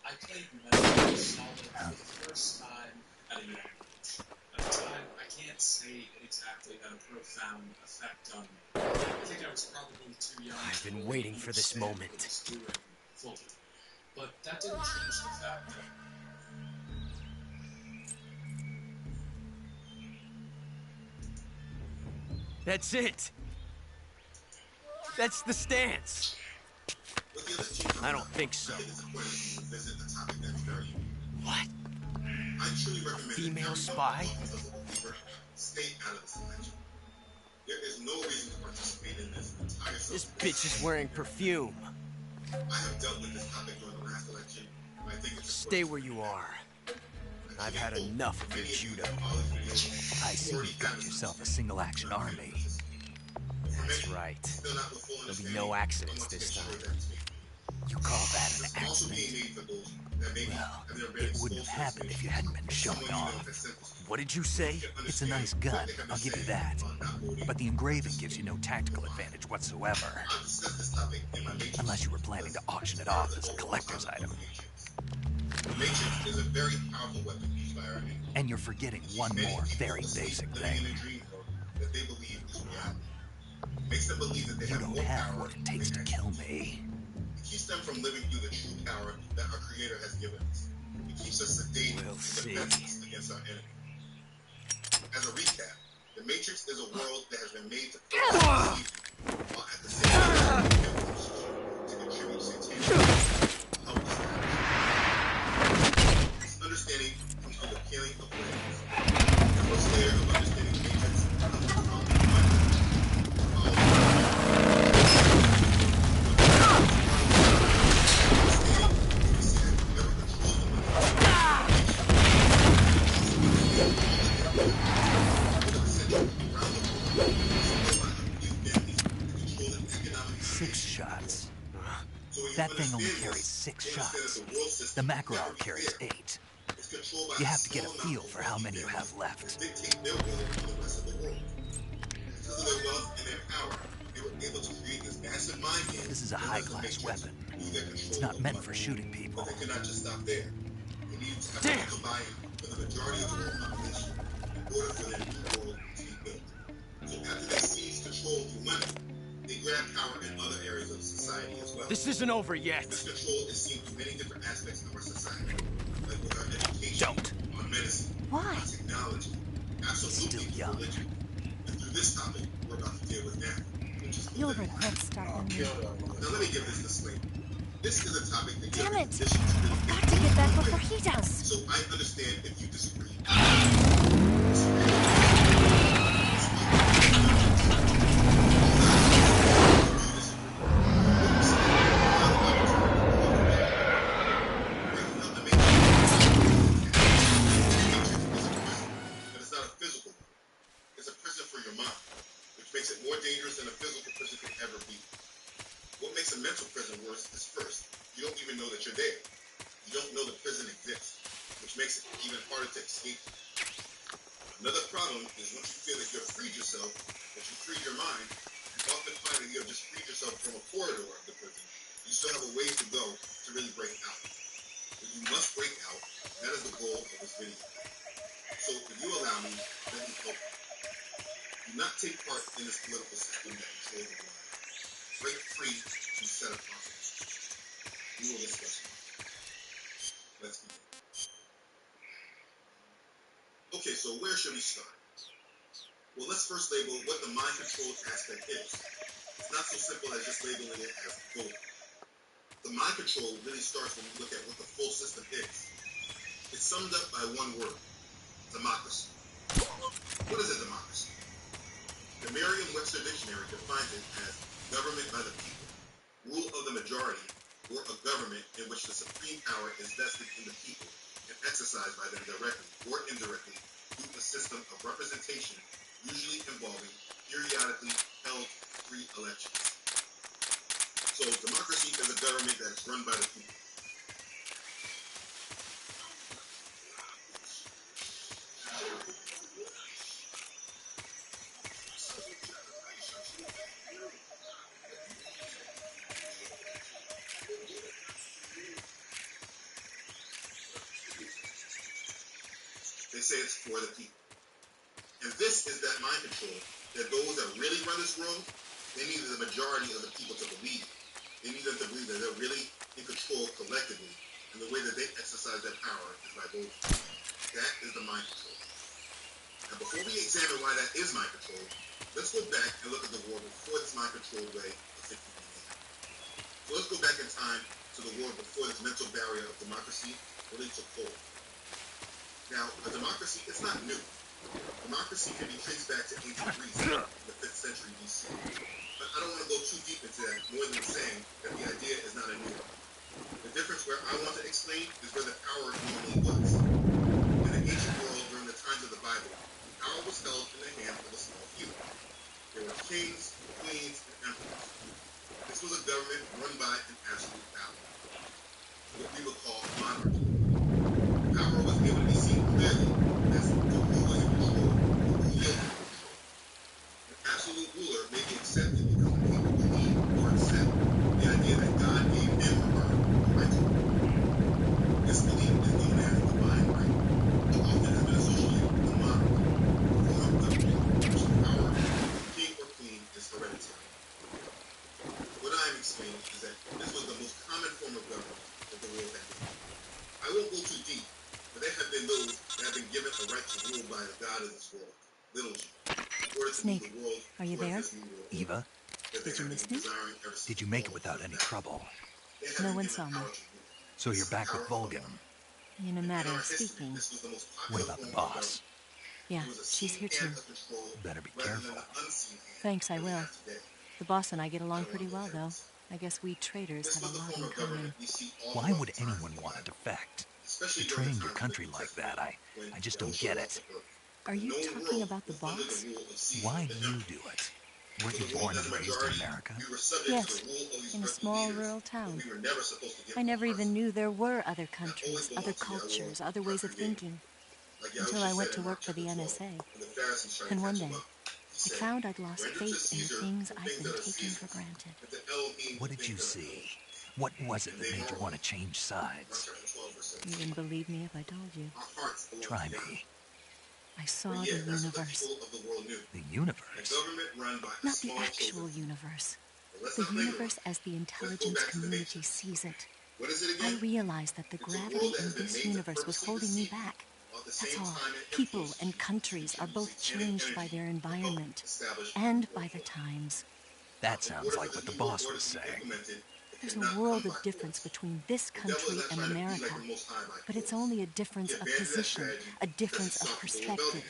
I played Metal Gear Solid for the first time at a young age. At the time, I can't say it exactly had a profound effect on me. I think I was probably too young. I've been waiting for this moment. Fully. But that didn't change the fact that That's it. That's the stance. I don't think so. What? A female spy? Stay out of the selection. There is no reason to participate in this entire This bitch is wearing perfume. I have dealt with this topic during the last election. I think it's Stay where you are. I've had enough of your judo. I see you've got yourself a single-action army. That's right. There'll be no accidents this time. You call that an accident? Well, it wouldn't have happened if you hadn't been showing off. What did you say? It's a nice gun, I'll give you that. But the engraving gives you no tactical advantage whatsoever. Unless you were planning to auction it off as a collector's item. The Matrix is a very powerful weapon used by our enemies. And you're forgetting one more very basic thing. That they believe is reality. Makes them believe that they You have don't more have power what it takes to kill me. It keeps them from living through the true power that our Creator has given us. It keeps us sedated We'll and see. defenseless against our enemy. As a recap, the Matrix is a world that has been made to purposely deceive you, while at the same time to contribute satanic help us. This understanding comes through the peeling of layers. The first layer of understanding the Matrix comes from That thing only carries 6 shots. The Makarov carries 8. You have to get a feel for how many you have left. Dictate their will to the rest of the world. Because of their wealth and their power, they were able to create this massive mind game. This is a high-class weapon. It's not meant for shooting people. But they could not just stop there. They needed to have a buy-in for the majority of the world population in order for their new world to be built. So after they seized control through money, they grab power in other areas of society as well. This isn't over yet. This control is seen through many different aspects of our society, like with our education, our medicine, our technology, absolutely religion. And through this topic we're about to deal with now, which is You'll regret starting me. Now let me give this disclaimer. This is a topic that Damn it! conditions really I've got to get back before he does. So I understand if you disagree. Makes it more dangerous than a physical prison could ever be. What makes a mental prison worse is first, you don't even know that you're there. You don't know the prison exists, which makes it even harder to escape. Another problem is once you feel that you have freed yourself, that you freed your mind, you often find that you have just freed yourself from a corridor of the prison. You still have a ways to go to really break out. But you must break out, and that is the goal of this video. So if you allow me, let me help you. Do not take part in this political system that controls the world. Break free and set a process. We will discuss more. Let's begin. Okay, so where should we start? Well, let's first label what the mind-controlled aspect is. It's not so simple as just labeling it as goal. The mind control really starts when we look at what the full system is. It's summed up by one word: democracy. What is a democracy? The Merriam-Webster Dictionary defines it as government by the people, rule of the majority, or a government in which the supreme power is vested in the people and exercised by them directly or indirectly through a system of representation, usually involving periodically held free elections. So democracy is a government that is run by the people. They say it's for the people. And this is that mind control that those that really run this world, they need the majority of the people to believe. They need them to believe that they're really in control collectively, and the way that they exercise that power is by voting. That is the mind control. Now before we examine why that is mind control, let's go back and look at the world before this mind control way of thinking began. So let's go back in time to the world before this mental barrier of democracy really took hold. Now, a democracy, it's not new. Democracy can be traced back to ancient Greece in the 5th century BC. But I don't want to go too deep into that, more than saying that the idea is not a new one. The difference where I want to explain is where the power normally was. In the ancient world during the times of the Bible, power was held in the hands of a small few. There were kings, queens, and emperors. This was a government run by an absolute power, what we would call monarchy. Power was able to be seen clearly as the who was in control, who yielded control. An absolute ruler may be accepted because the people believe or accept the idea that God gave him or her the right to rule. This belief is known as divine right, which often has been associated with the monarchy, a form of government in which the power of the king or queen is hereditary. What I am explaining is that this was the most common form of government that the world had before. I won't go too deep, but there have been those that have been given a right to rule by the god of this world, Little G. Snake, are you there? Eva, Did you miss me? did you make it without any trouble? No one saw me. So you're back with Vulcan. In a matter of speaking. What about the boss? Yeah, she's here too. Better be careful. Thanks, I will. The boss and I get along pretty well, though. I guess we traitors have a lot in common. Why would anyone want to defect? Betraying your country like that, I just don't get it. Are you talking about the boss? Why do you do it? Weren't you born and raised in America? Yes, in a small rural town. I never even knew there were other countries, other cultures, other ways of thinking, until I went to work for the NSA. And one day, I found I'd lost faith in the things I'd been taking for granted. What did you see? What was it that made you want to change sides? You wouldn't believe me if I told you. Try me. I saw the universe. The universe? Not the actual universe. The universe as the intelligence community sees it. I realized that the gravity in this universe was holding me back. That's all. People and countries are both changed by their environment and by the times. That sounds like what the boss was saying. There's a world of difference between this country and America, but it's only a difference of position, a difference of perspective.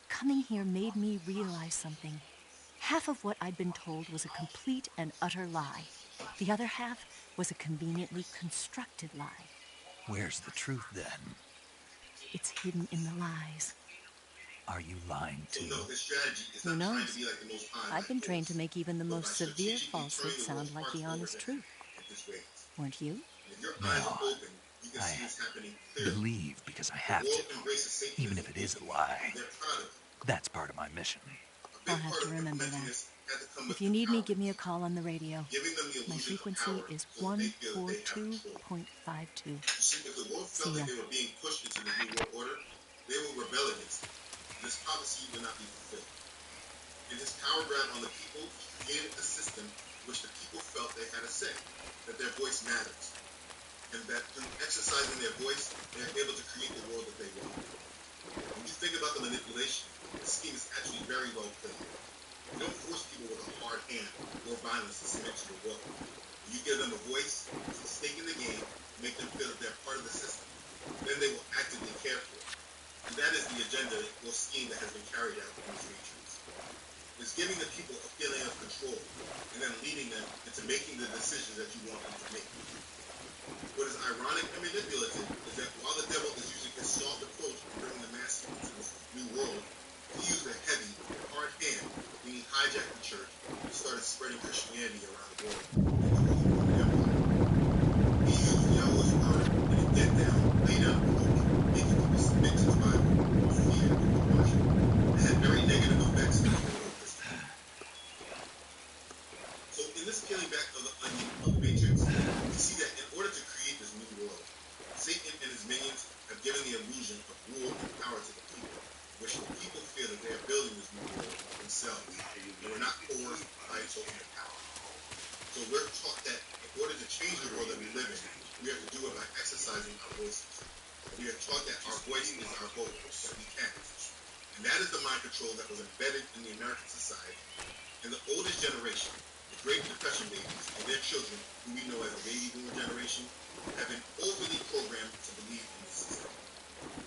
Coming here made me realize something. Half of what I'd been told was a complete and utter lie. The other half was a conveniently constructed lie. Where's the truth, then? It's hidden in the lies. Are you lying too? Who knows? I've been trained to make even the most severe falsehood sound like the honest truth. Weren't you? No. I believe because I have to, even if it is a lie. That's part of my mission. I'll have to remember that. If you need me, give me a call on the radio. My frequency is 142.52. See ya. They will rebel against it. This prophecy will not be fulfilled. In his power grab on the people, he created a system in which the people felt they had a say, that their voice matters, and that through exercising their voice, they are able to create the world that they want. When you think about the manipulation, the scheme is actually very well played. You don't force people with a hard hand or violence to submit to the will. When you give them a voice, it's a stake in the game, make them feel that they're part of the system. Then they will actively care for it. And that is the agenda or scheme that has been carried out in these regions. It's giving the people a feeling of control and then leading them into making the decisions that you want them to make. What is ironic and manipulative is that while the devil is using his soft approach to bring the masses into this new world, he used a heavy, hard hand, meaning he hijacked the church and started spreading Christianity around the world. He used Yahweh's word and a get down, lay down approach, making people submit to the Bible, fear, and worship. It had very negative effects on the world at this time. So in this peeling back of the onion of the Matrix, we see that in order to create this new world, Satan and his minions have given the illusion of rule and power to the people, which the people feel that they are building this new world themselves, and we're not coerced by its ultimate power. So we're taught that in order to change the world that we live in, we have to do it by exercising our voices. We are taught that our voice is our vote, that we cast. And that is the mind control that was embedded in the American society. And the oldest generation, the Great Depression babies and their children, who we know as the baby boomer generation, have been overly programmed to believe in the system.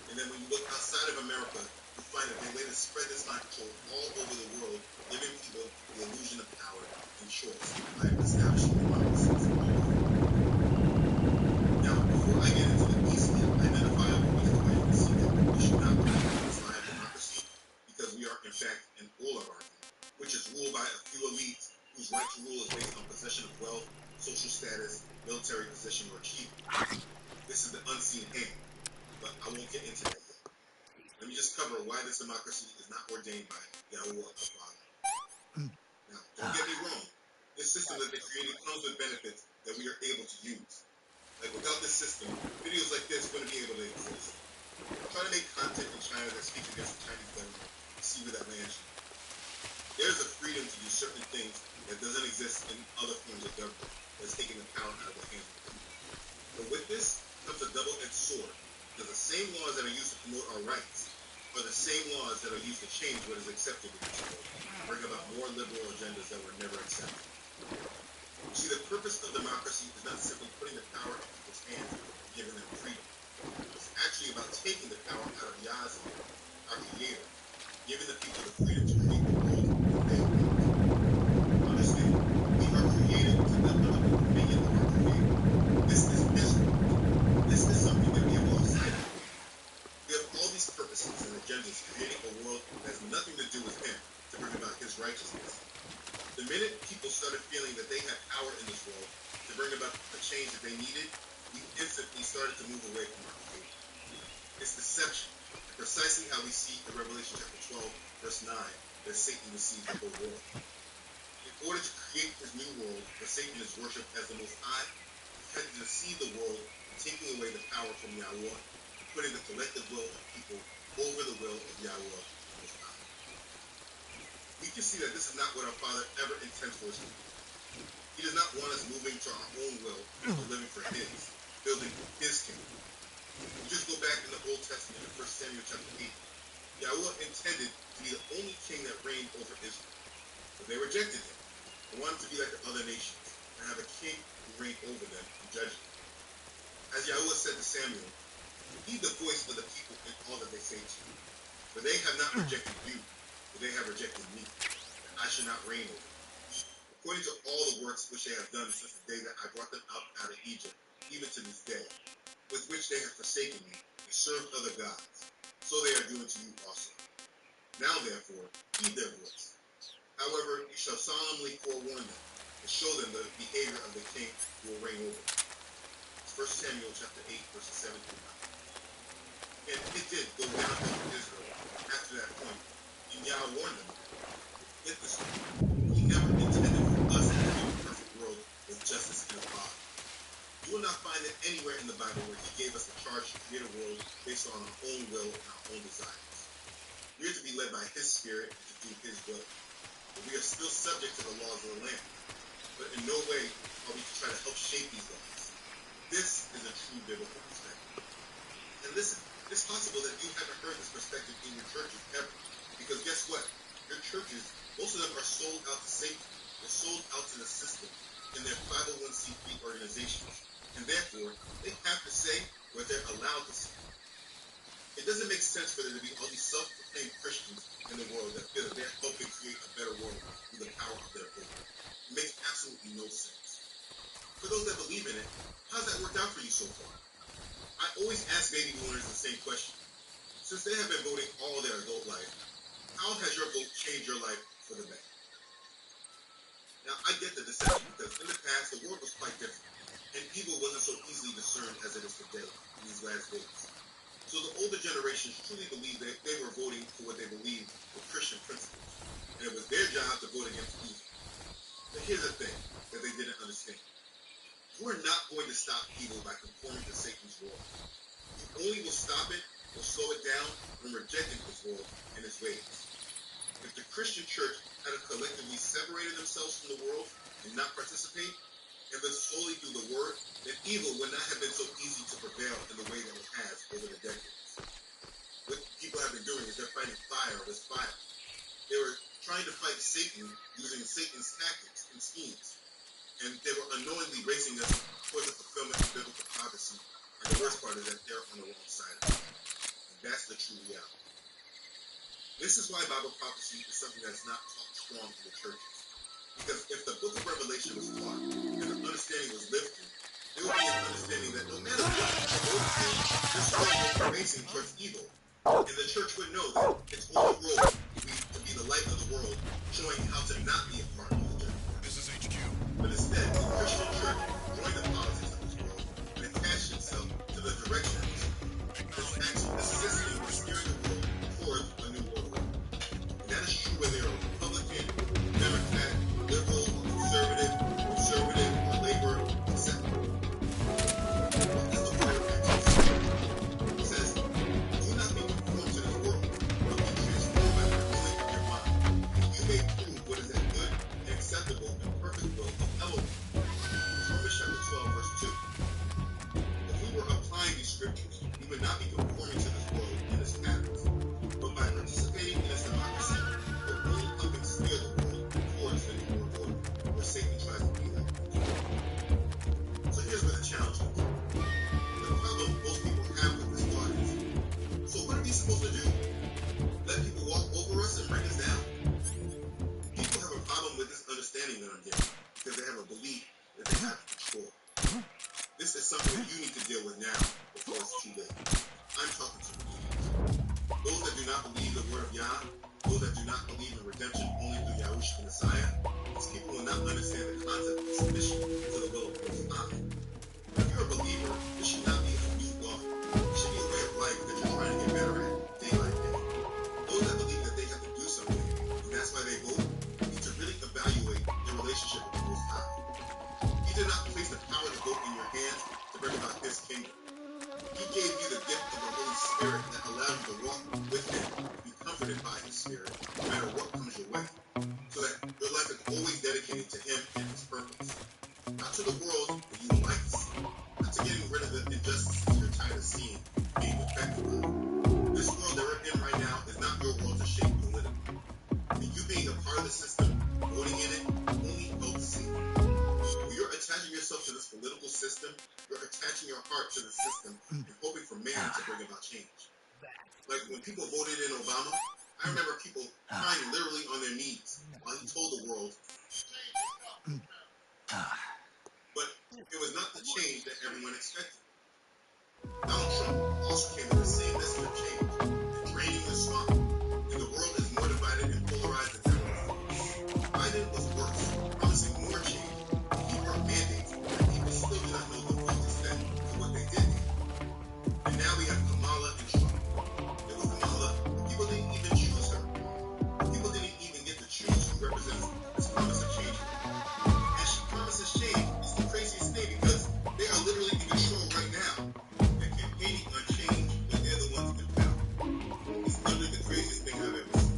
And then when you look outside of America, you find that they way to spread this mind control all over the world, giving people the illusion of power and choice by establishing democracies. Now, before I get into the easily identifiable reasons why you can see that we should not believe in this lie of democracy, because we are, in fact, an oligarchy, which is ruled by a few elites whose right to rule is based on possession of wealth, social status, military position, or achievement. This is the unseen hand, but I won't get into that yet. Let me just cover why this democracy is not ordained by Yahuwah our Father. Now, don't get me wrong. This system that they created comes with benefits that we are able to use. Like, without this system, videos like this wouldn't be able to exist. Try to make content in China that speaks against the Chinese government and see where that lands you. There's a freedom to do certain things that doesn't exist in other forms of government that's taking the power out of the hands of the people. But with this, becomes a double-edged sword, because the same laws that are used to promote our rights are the same laws that are used to change what is accepted in this world, bring about more liberal agendas that were never accepted. You see, the purpose of democracy is not simply putting the power in people's hands and giving them freedom. It's actually about taking the power out of Yazoo, our creator, giving the people the freedom to create the world they want. Understand, we are created to live under the dominion of our creator. This is his world. This is something that we have lost sight of. We have all these purposes and agendas creating a world that has nothing to do with him to bring about his righteousness. The minute people started feeling that they had power in this world to bring about the change that they needed, we instantly started to move away from our creator. It's deception, and precisely how we see in Revelation chapter 12, verse 9, that Satan deceives the whole world. In order to create his new world, where Satan is worshipped as the Most High, he had to deceive the world, taking away the power from Yahweh, putting the collective will of people over the will of Yahweh Most High. We can see that this is not what our Father ever intends for us to do. He does not want us moving to our own will, but living for his, building his kingdom. We just go back in the Old Testament in 1 Samuel chapter 8. Yahweh intended to be the only king that reigned over Israel, but they rejected him and wanted to be like the other nations and have a king who reigned over them and judged them. As Yahweh said to Samuel, "Heed the voice of the people in all that they say to you, for they have not rejected you, but they have rejected me, and I shall not reign over them. According to all the works which they have done since the day that I brought them out of Egypt, even to this day, with which they have forsaken me and served other gods, so they are doing to you also. Now therefore, heed their voice. However, you shall solemnly forewarn them, and show them the behavior of the king who will reign over them." It's 1 Samuel chapter 8, verses 7 through 9. And it did go down to Israel after that point, and Yah warned them, "Get this one. He never intended for us to create a perfect world with justice and equality. You will not find it anywhere in the Bible where he gave us the charge to create a world based on our own will and our own desires. We are to be led by his spirit and to do his will. But we are still subject to the laws of the land. But in no way are we to try to help shape these laws. This is a true biblical perspective. And listen, it's possible that you haven't heard this perspective in your churches ever. Because guess what? Your churches, most of them are sold out to Satan. They're sold out to the system in their 501c3 organizations. And therefore, they have to say what they're allowed to say. It doesn't make sense for there to be all these self-proclaimed Christians in the world that feel that they're helping create a better world through the power of their vote. It makes absolutely no sense. For those that believe in it, how's that worked out for you so far? I always ask baby boomers the same question. Since they have been voting all their adult life, how has your vote changed your life for the better? Now, I get the deception because in the past, the world was quite different, and evil wasn't so easily discerned as it is today in these last days. So the older generations truly believed that they were voting for what they believed were Christian principles, and it was their job to vote against evil. But here's the thing that they didn't understand. You are not going to stop evil by conforming to Satan's world. You only will stop it or slow it down when rejecting his world and his ways. If the Christian church had collectively separated themselves from the world and not participate, and lived solely through the word, then evil would not have been so easy to prevail in the way that it has over the decades. What people have been doing is they're fighting fire with fire. They were trying to fight Satan using Satan's tactics and schemes, and they were unknowingly racing us towards the fulfillment of biblical prophecy, and the worst part is that they're on the wrong side of it. And that's the true reality. This is why Bible prophecy is something that's not taught strong in the churches. Because if the book of Revelation was taught and the understanding was lived through, there would be an understanding that no matter what this world will be racing towards evil, and the church would know that its only role would be to be the light of the world, showing how to not be a part of the journey. This is HQ. But instead, the Christian church joined the politics of this world and attached itself to the direction of this world. It's actually assisting in steering the world towards a new world order. And that is true whether you're a Republican, Democrat, liberal, conservative, or labor, etc. What does the word actually say? It says, "Do not be conformed to this world, but be transformed because they have a belief that they have control. This is something that you need to deal with now before it's too late. I'm talking to believers. Those that do not believe the word of Yah, those that do not believe in redemption only through Yahushua the Messiah, these people will not understand the concept of submission to the will of the Most High. If you're a believer, this should not be a new law. It should be a way of life that you're trying to get better at day by day. Those that believe that they have to do something, and that's why they vote, need to really evaluate their relationship with the Most High. He did not place the power to vote in your hands to bring about His kingdom. He gave you the gift of the Holy Spirit that allows you to walk with Him, be comforted by His Spirit, no matter what comes your way, so that your life is always dedicated to Him and His purpose. Not to the world that you would like to see, not to getting rid of the injustices you're tired of seeing being affected by. This world that we're in right now is not your world to shape politically. And you being a part of the system, voting in it, only helps see. When you're attaching yourself to this political system, you're attaching your heart to the system and hoping for man to bring about change. Like when people voted in Obama, I remember people crying literally on their knees while he told the world. But it was not the change that everyone expected. Donald Trump also came with the same message of change, and draining the swamp, and the world is more divided and polarized than ever before. Biden was worse, promising more change, and he brought mandates that people still do not know the full extent of what they did. And now we have Kamala and Trump. It was Kamala, people didn't even choose her. People didn't even get to choose who represents this promise of change. And she promises change. It's the craziest thing because they are literally in control right now. They're campaigning on change, but they're the ones in power. It's literally the craziest thing I've ever seen.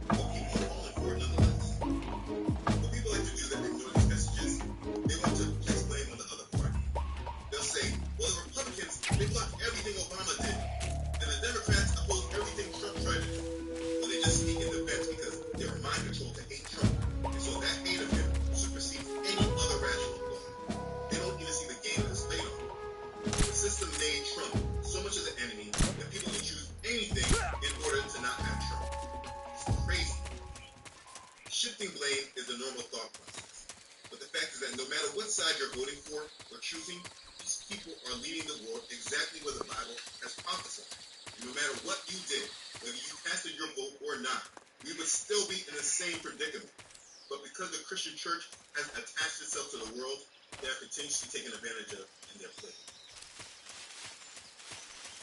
But people are falling for it nonetheless. But people like to do that, ignore these messages. They want to place blame on the other party. They'll say, well, the Republicans, they blocked everything Obama did. And the Democrats opposed everything Trump tried to do. Well, they just speak in defense because they were mind controlled to hate Trump. And so that hate of him supersedes any other rational thought. They don't even see the game that is played on. The system made Trump so much of the enemy that people can choose anything in order to not have Trump. It's crazy. Shifting blame is the normal thought process. But the fact is that no matter what side you're voting for or choosing, these people are leading the world exactly where the Bible has prophesied. And no matter what you did, whether you casted your vote or not, we would still be in the same predicament. But because the Christian church has attached itself to the world, they are continuously taken advantage of in their play.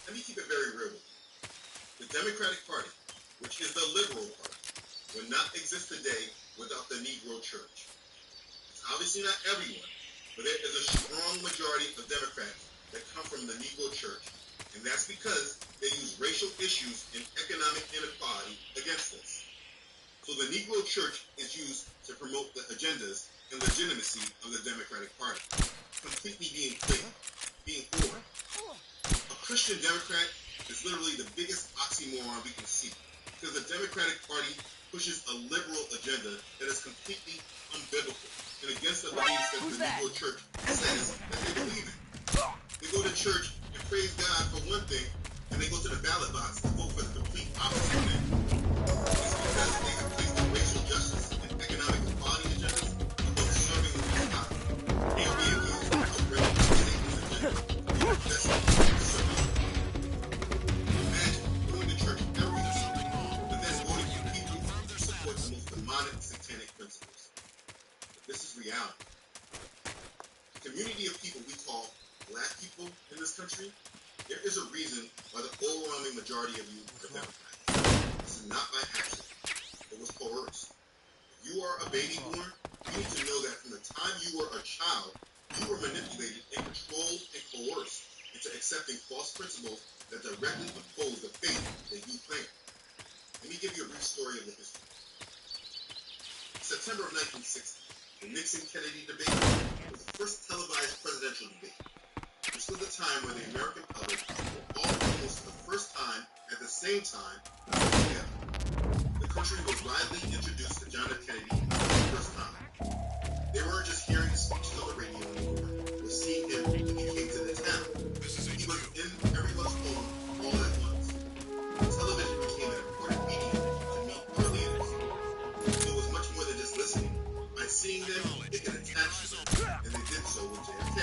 Let me keep it very real with you. The Democratic Party, which is the liberal party, would not exist today without the Negro Church. It's obviously not everyone, but there is a strong majority of Democrats that come from the Negro Church, and that's because they use racial issues and economic inequality against us. So the Negro Church is used to promote the agendas and legitimacy of the Democratic Party, completely being played, being forward. A Christian Democrat is literally the biggest oxymoron we can see, because the Democratic Party pushes a liberal agenda that is completely unbiblical and against the beliefs that the Negro Church says that they believe in. They go to church and praise God for one thing, and they go to the ballot box to vote for the complete opposite thing. It's because they have placed the racial justice and economic equality agendas above serving the Most High. They are being used to outbreak Satan's agenda. That's serving. Imagine going to church every Sunday, but then voting for people who support the most demonic satanic principles. But this is reality. The community of people we call Black people in this country, there is a reason why the overwhelming majority of you are Democrats. This is not by accident. It was coerced. If you are a baby born, you need to know that from the time you were a child, you were manipulated and controlled and coerced into accepting false principles that directly oppose the faith that you claim. Let me give you a brief story of the history. In September of 1960, the Nixon-Kennedy debate was the first televised presidential debate. This was the time where the American public were all almost for the first time at the same time together. The country was widely introduced to John F. Kennedy for the first time. They weren't just hearing his speeches on the radio anymore, but seeing him when he came to the town. He was in everyone's home all at once. Television became an important medium to meet our leaders. It was much more than just listening. By seeing them, they can attach to them, and they did so with JFK.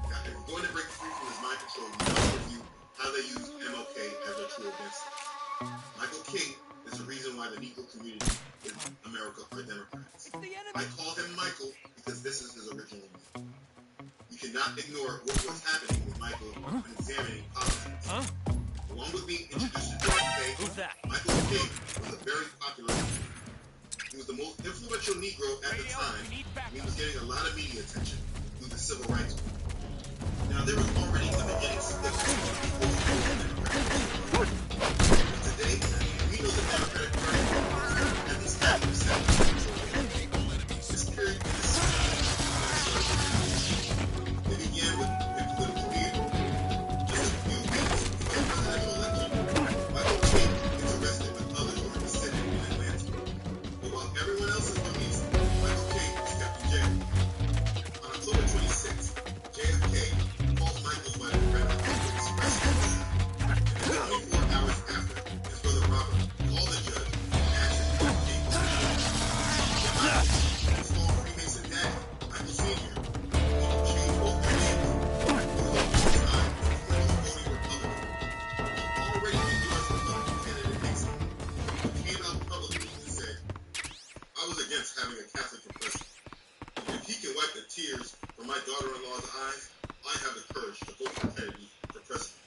Now, if we're going to break free from his mind control, we must review how they use MLK as their tool against him. Michael King is the reason why the Negro community in America are Democrats. I call him Michael because this is his original name. You cannot ignore what was happening with Michael when examining politics. Along with being introduced to JFK, Michael King was a very popular figure. He was the most influential Negro at the time, and he was getting a lot of media attention through the Civil Rights Movement. Now, there was already a beginning split between Negro and Democrats. But today, we know the Democratic Party has at least 50%. This period is they began with a political vehicle. Just a few weeks before the presidential election, Michael King gets arrested with others over the Senate in Atlanta. But while everyone else is released, Michael King is kept in jail. On October 26th, JFK calls Michael's wife Greta to express his concern. And then 24 hours after, his brother Robert called the judge and asked if King was in jail. His former Freemason daddy, Michael Sr., changed both their names. He was a long-time influential voting Republican. He already endorsed Republican candidate Nixon. He came out publicly and said, I was against having a Catholic for president. If he can wipe the tears from my daughter-in-law's eyes, I have the courage to vote for Kennedy for president.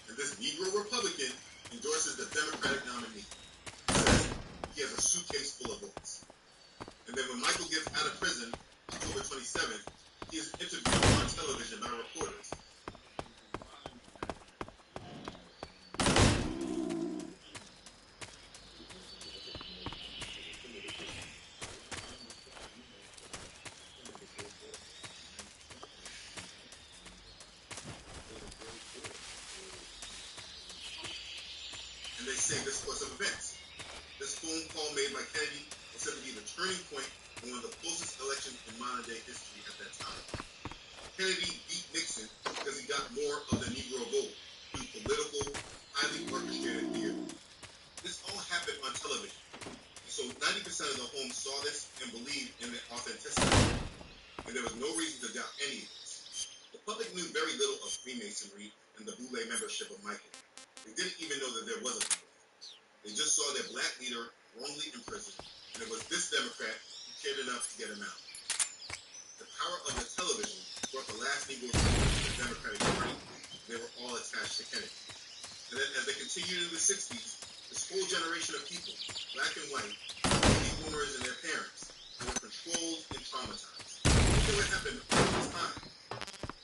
And this Negro Republican endorses the Democratic nominee. He says he has a suitcase full of votes. And then when Michael gets out of prison, October 27th, he is interviewed on television by reporters. And they say this course of events. This phone call made by Kennedy was said to be the turning point in one of the closest elections in modern-day history at that time. Kennedy beat Nixon because he got more of the Negro vote through political, highly orchestrated theater. This all happened on television, and so 90% of the homes saw this and believed in the authenticity, and there was no reason to doubt any of this. The public knew very little of Freemasonry and the Boule membership of Michael. They didn't even know that there was a Boule. They just saw their black leader wrongly imprisoned, and it was this Democrat who cared enough to get him out. The power of the television brought the last Negro to the Democratic Party. They were all attached to Kennedy. And then as they continued in the 60s, this whole generation of people, black and white, baby boomers and their parents, were controlled and traumatized. Look at what happened all this time.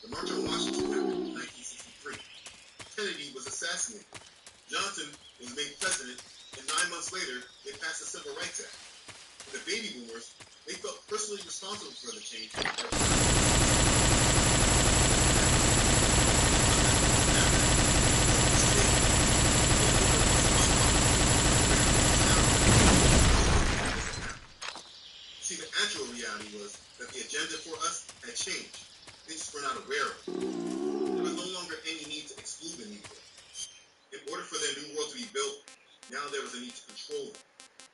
The March on Washington happened in 1963. Kennedy was assassinated. Johnson was made president, and 9 months later, they passed the Civil Rights Act. And the baby boomers, they felt personally responsible for the change. See, the actual reality was that the agenda for us had changed. They just were not aware of it. There was no longer any need to exclude the Negro. In order for their new world to be built, now there was a need to control them.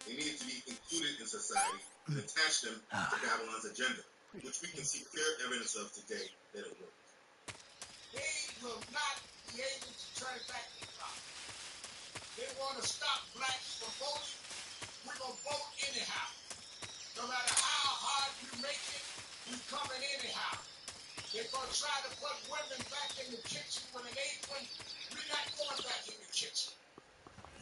They needed to be included in society and attach them to Babylon's agenda, which we can see clear evidence of today that it worked. They will not be able to turn back the clock. They want to stop blacks from voting. We're going to vote anyhow. No matter how hard you make it, you're coming anyhow. They're going to try to put women back in the kitchen with an apron. We're not going back in the kitchen.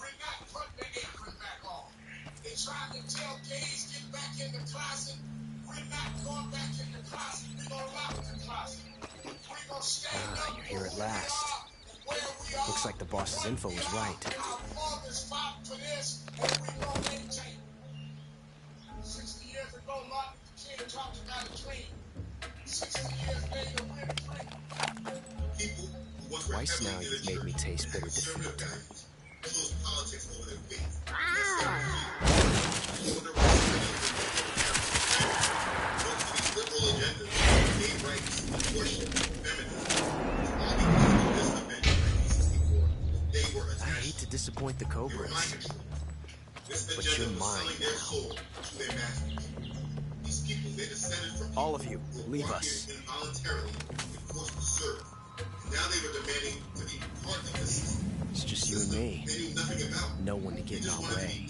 We're not putting the apron back on. They trying to tell gays get back in the closet. We're not going back in the closet. We're going to lock the closet. We're going to stand up. You're here at last. Looks like the boss's info was right. Our fathers fought for this, and we going to maintain it. 60 years ago, Martin Luther King talked about a dream. 60 years later, we're free. People who once Twice now you've made me taste bitter defeat. chose politics over their faith. Liberal agendas, gay rights, abortion, feminism, all because of this event in 1964, they were attached. I hate to disappoint the Cobras, This but agenda you're was mine selling their now. soul to their masters. All of you, leave us. Involuntarily and forced to serve. And now they were demanding to be part of this system. It's just you and me. They knew nothing about. No one to get in our way.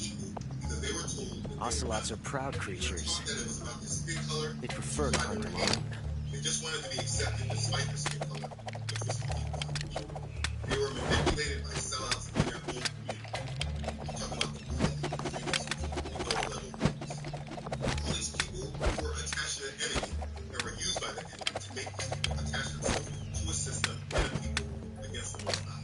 Because they were told that Ocelots are proud creatures. that it was about their skin color. They prefer to hunt alone. They just wanted to be accepted despite their skin color, which was complete garbage. They were manipulated by sellouts in their own community. I'm talking about the lower level groups. All these people who were attached to the enemy and were used by the enemy to make these people attach themselves to a system and a people against the Most High.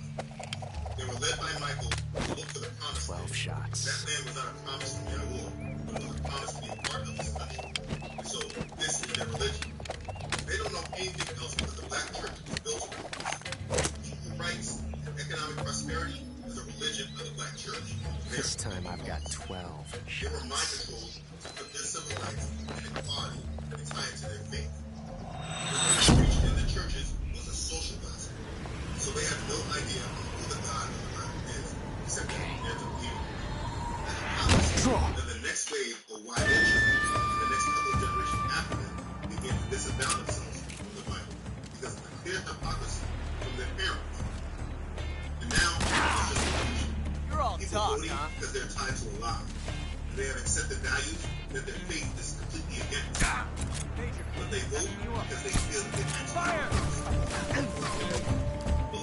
They were led by Michael to look for the promised 12 land. shots. That land was not a promise to be at war, but it was a promise to be a part of this country. And so this is their religion. They don't know anything else because the black church was built around this. Equal rights and economic prosperity is a religion of the black church. This time I've got 12 They were mind shots. controlled to put their civil rights and equality and tie it to their faith. What they preached in the churches was a social gospel. So they had no idea who the God of the Bible is, except that they're to believe it. Then the next wave of YN children, and the next couple of generations after them, began to disavow themselves from the Bible because of the clear hypocrisy from their parents. And now, it's just confusion. You're all People talk, voting huh? because they're tied to a lie. And they have accepted values that their faith is completely against. But they vote because they feel that they can fire.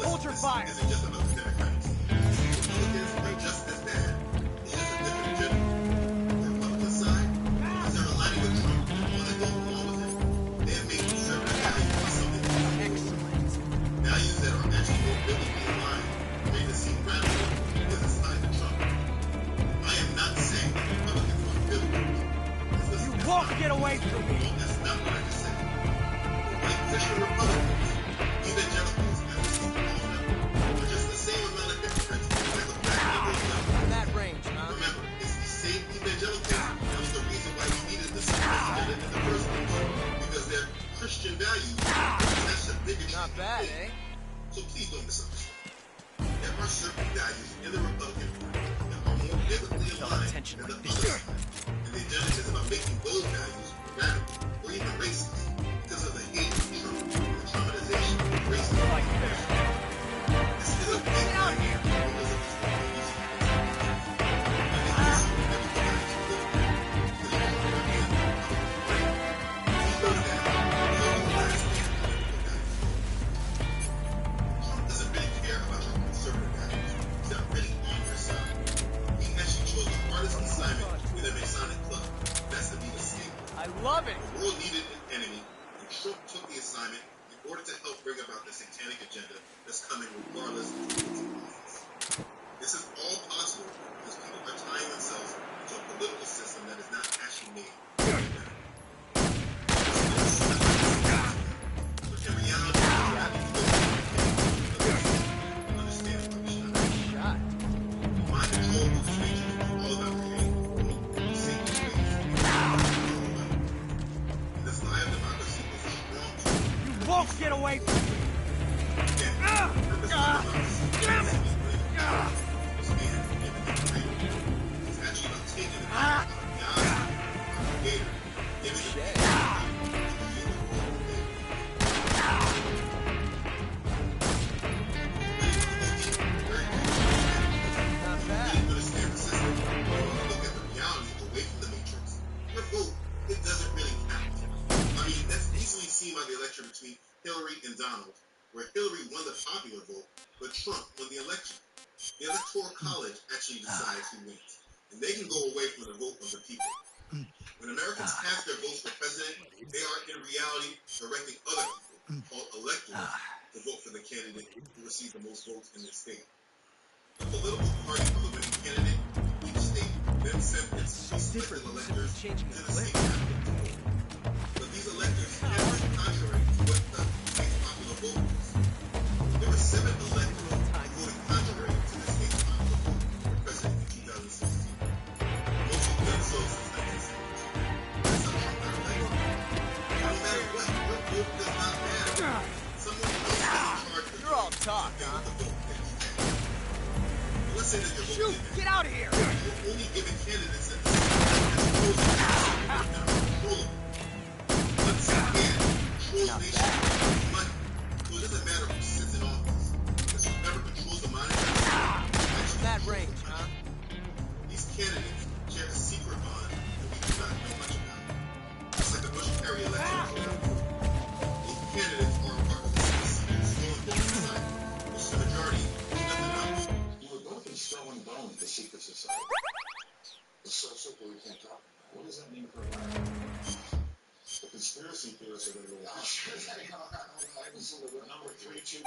Hold your fire. Isn't just about the Democrats. Republicans are just as bad. It's just a different agenda. The Republican side, because they're aligning with Trump and want to go along with him, they have made conservative values something excellent. Values that are actually more biblically aligned, made it seem radical because it's tied to Trump. I am not saying that Republicans are biblical. You won't get away from me. That's not what I just said. The white Christian Republicans, evangelicals, as we see calling them, are just the same amount of hypocrites as the black liberals left. In that range, huh? Remember, it's the same evangelicals that was the reason why we needed the Second Agenda in the first place. Because their Christian values attach to bigotry. Not bad, eh? So please don't misunderstand. There are certain values in the Republican Party that are more biblically aligned than the other side. And the agenda is about making those values radical or even racist because of the hate of Trump and the traumatization of racism. This is a big idea because of these values. And they also remember the values of the Trump doesn't really care about your conservative values. He's not really on your side. He actually chose the hardest assignment with a Masonic club. That's to be the scapegoat. I love it. The world needed an enemy, and Trump took the assignment in order to help bring about the satanic agenda that's coming regardless of who's in office. This is all possible because people are tying themselves to a political system that is not actually made for them. But in reality, understand why we should not Shot. mind control of the region is all about creating safety ways. And this lie of democracy is a strong tool. You won't get away from me. Again, the purpose of democracy Damn it. was man given him freedom. It's actually about taking the power of God, our creator, giving the people freedom to create the world they Not bad. really understand the system. You look at the reality away from the matrix. Your vote, it doesn't really count. I mean, that's easily seen by the election between Hillary and Donald, where Hillary won the popular vote, but Trump won the election. The Electoral College actually decides who wins, and they can go away from the vote of the people. When Americans cast their votes for president, they are in reality directing other people, called electors, to vote for the candidate who receives the most votes in the state. The political party of the winning candidate in each state then sends its selected electors to the state capital to vote. But these electors can't vote contrary to what the state's popular vote was. There were 7 electors who voted contrary to the state's popular vote for president in 2016. Most have done so since 1972. That's how Trump got elected. No matter what, your vote does not matter. Someone else is in charge of You're all talk, the huh? vote that you cast. Let's say that your vote Shoot! didn't Get out of here! You're only giving candidates that the system has chosen as opposed to control. Let's say It's so simple we can't talk about it. What does that mean for America? The conspiracy theorists are going to go out. Number 322.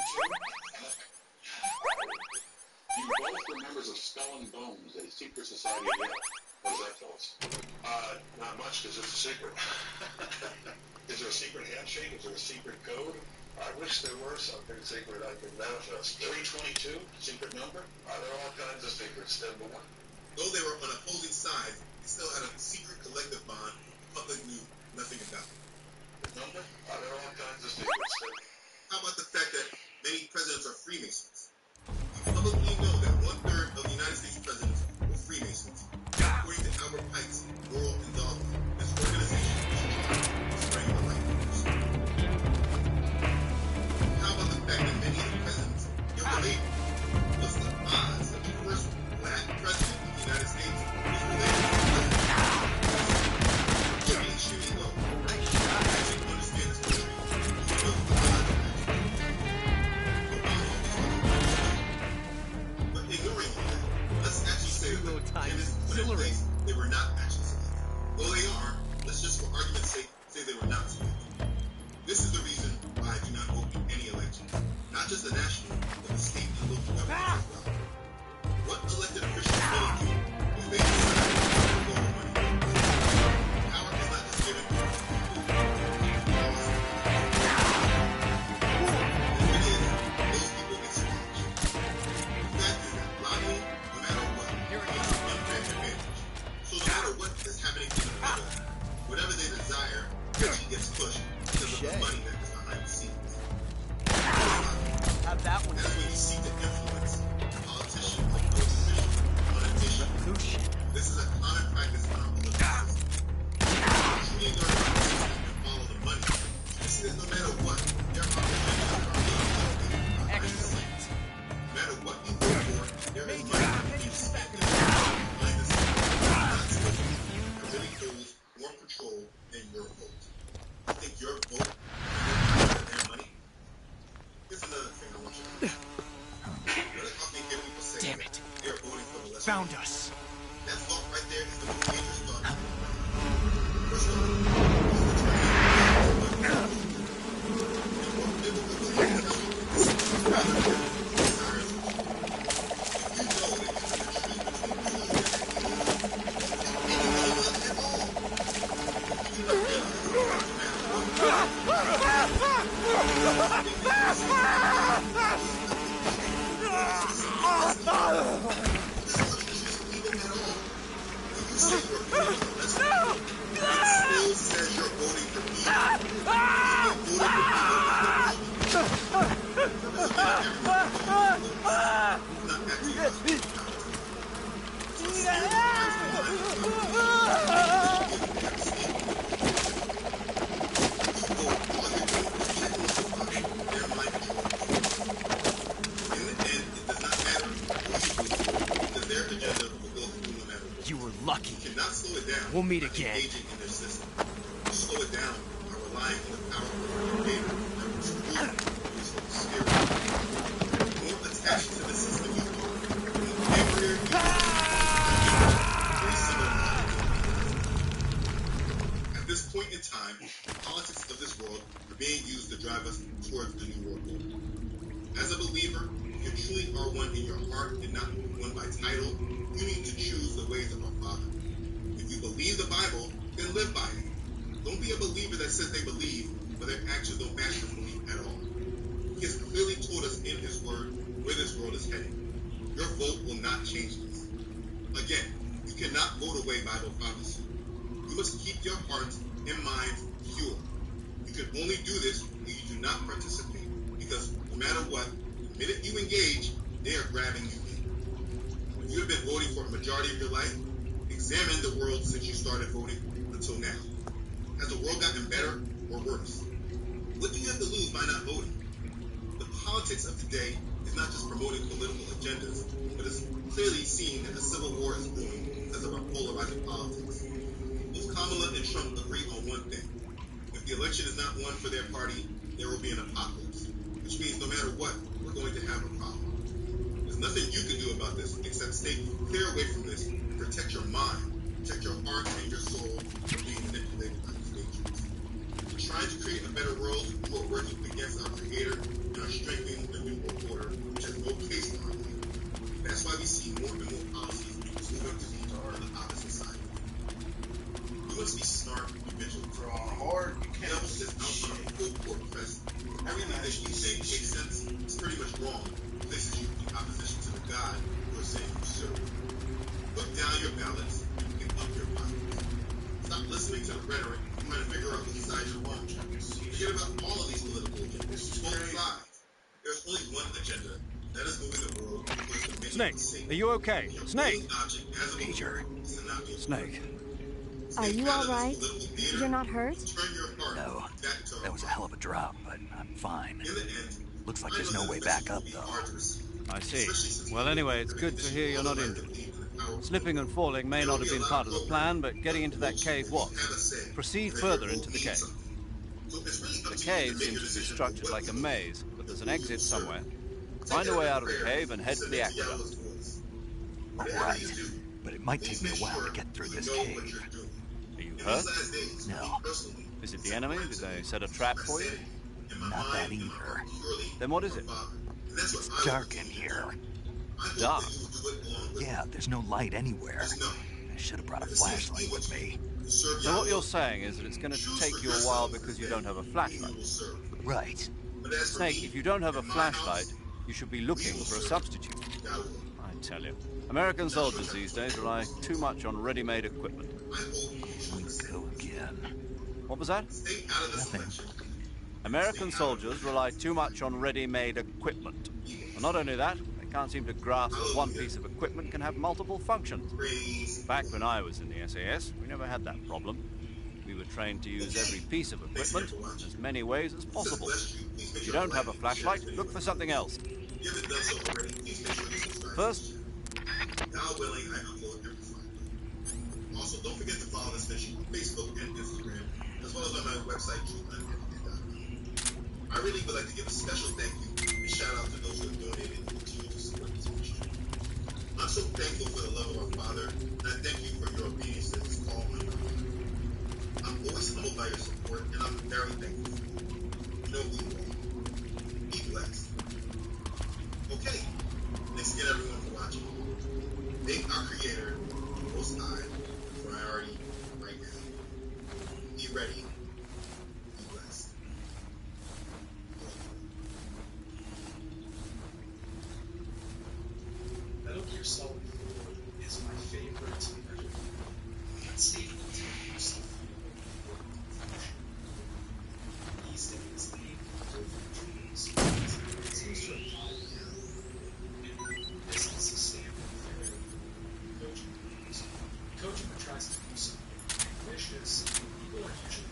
You both were members of Skull and Bones, a secret society of Yale. What does that tell us? Not much, because it's a secret. Is there a secret handshake? Is there a secret code? I wish there were something secret I could manifest. 322, secret number? There are all kinds of secrets, number one. Though they were on opposing sides, they still had a secret collective bond the public knew nothing about. The number? There are all kinds of secrets. How about the fact that many presidents are Freemasons? You publicly know that 1/3 of the United States presidents were Freemasons. According to Albert Pike's Moral and Dogma, this organization is spreading the light force. How about the fact that many of the presidents are related? What's the odds that the first black president of the United States was related to extremely low. As you understand this country, you know the odds are but ignoring all that, let's actually say that they were not actually selected. Though they are, let's just for argument's sake say they were not selected. This is the reason why I do not vote in any election. Not just the national, but the state and local government as well. What elected officials really do is they decide to go with money. Power is not just given to the people. The thing is, those people get squashed. The fact is that lobbying, no matter what, is an unfair advantage. So no matter what is happening in the middle, whatever they desire actually gets pushed because of the money that is behind the scenes. Have that one. That's when you seek to influence politicians and those officials on an issue. This is a common practice in our political system. Truly learn about the system and follow the money. You see that no matter what, there are opportunities that are being elevated behind the scenes. No matter what you vote for, there is money being spent behind the scenes. Not supposed to really holds more control than your vote. You think your vote is their money? Here's another thing I want you to know. What if often hear people say Damn it. they're voting for the less Found us. That thought right there is the most dangerous thought. First of all, this is the training. And what biblical belief tells you that this is the desires of you. If you know that you can choose between good and evil, and any evil at all, you do not realize that no You were lucky. You cannot slow it down. We'll meet again. Engaging in their system. You slow it down by relying on the power of your creator that was true in his Holy Spirit. The more attached to the system you are, the angrier you are. Very similar to at this point in time, the politics of this world are being used to drive us towards the New World Order. As a believer, if you truly are one in your heart and not one by title, you need to choose the ways of our Father. If you believe the Bible, then live by it. Don't be a believer that says they believe, but their actions don't match their belief at all. He has clearly told us in His Word where this world is heading. Your vote will not change this. Again, you cannot vote away Bible prophecy. You must keep your hearts and minds pure. You can only do this when you do not participate, because no matter what, the minute you engage, they are grabbing you in. If you have been voting for a majority of your life, examine the world since you started voting until now. Has the world gotten better or worse? What do you have to lose by not voting? The politics of today is not just promoting political agendas, but it's clearly seen that a civil war is brewing because of our polarizing politics. Both Kamala and Trump agree on one thing. If the election is not won for their party, there will be an apocalypse, which means no matter what, we're going to have a problem. The There's nothing you can do about this except stay clear away from this and protect your mind, protect your heart and your soul from being manipulated by these nations. We're trying to create a better world. We are working against our Creator and are strengthening the New World Order, which has no place in our life. That's why we see more and more policies moving to be on the opposite side. You must be smart and vigilant. Hard, you can't help this outcome of full court press. Everything that you say makes sense. It's pretty much wrong. Places you in opposition to the God who are saying you serve. Put down your balance and pick up your violence. Stop listening to the rhetoric and trying to figure out which side you're on. Forget about all of these political agendas. Both sides. There's only one agenda. That is moving the world towards the mission. Snake, are you okay? Snake! Major. Snake. Are you all right? You're not hurt? No. That was a hell of a drop, but I'm fine. Looks like there's no way back up, though. I see. Well, anyway, it's good to hear you're not injured. Slipping and falling may not have been part of the plan, but getting into that cave was. Proceed further into the cave. The cave seems to be structured like a maze, but there's an exit somewhere. Find a way out of the cave and head for the aqueduct. All right, but it might take me a while to get through this cave. Are you hurt? No. Is it the enemy? Did they set a trap for you? Not that either. Then what is it? It's dark in here. Dark? Yeah, there's no light anywhere. I should have brought a flashlight with me. So what you're saying is that it's going to take you a while because you don't have a flashlight? Right. Snake, if you don't have a flashlight, you should be looking for a substitute. I tell you, American soldiers these days rely too much on ready-made equipment. Go again. What was that? Nothing. American soldiers rely too much on ready-made equipment. And not only that, they can't seem to grasp that one piece of equipment can have multiple functions. Back when I was in the SAS, we never had that problem. We were trained to use every piece of equipment in as many ways as possible. If you don't have a flashlight, look for something else. First, also, don't forget to follow this mission on Facebook and Instagram, as well as on my website, I really would like to give a special thank you and shout out to those who have donated and continue to support this mission. I'm so thankful for the love of our Father, and I thank you for your obedience to this call on your life. I'm always humbled by your support, and I'm very thankful for you. You know who you are. Be blessed. Okay, thanks again everyone for watching. Make our Creator, Most High, a priority right now. Be ready. Be blessed. Metal Gear Solid 4 is my favorite ever. It's safe to take yourself. These days, the dreams seems to apply now. And this is a standard theory. Kojima tries to do something ambitious. People are usually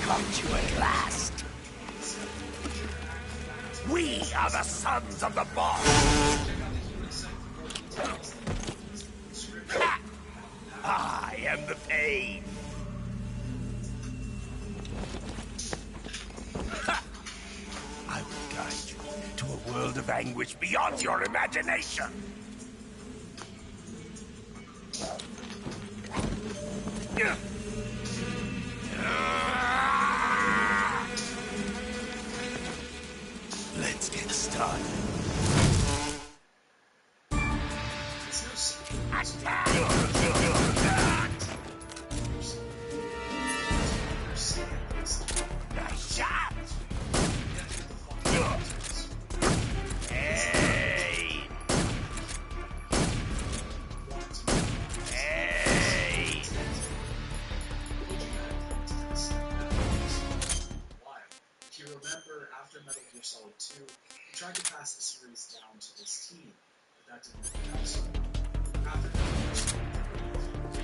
come to you at last. We are the sons of the boss. I am the pain. I will guide you to a world of anguish beyond your imagination. Let's get started. Nice shot! Hey! Hey! If you remember, after Metal Gear Solid 2, we tried to pass the series down to this team, but that didn't work out so well. After Metal Gear Solid 3,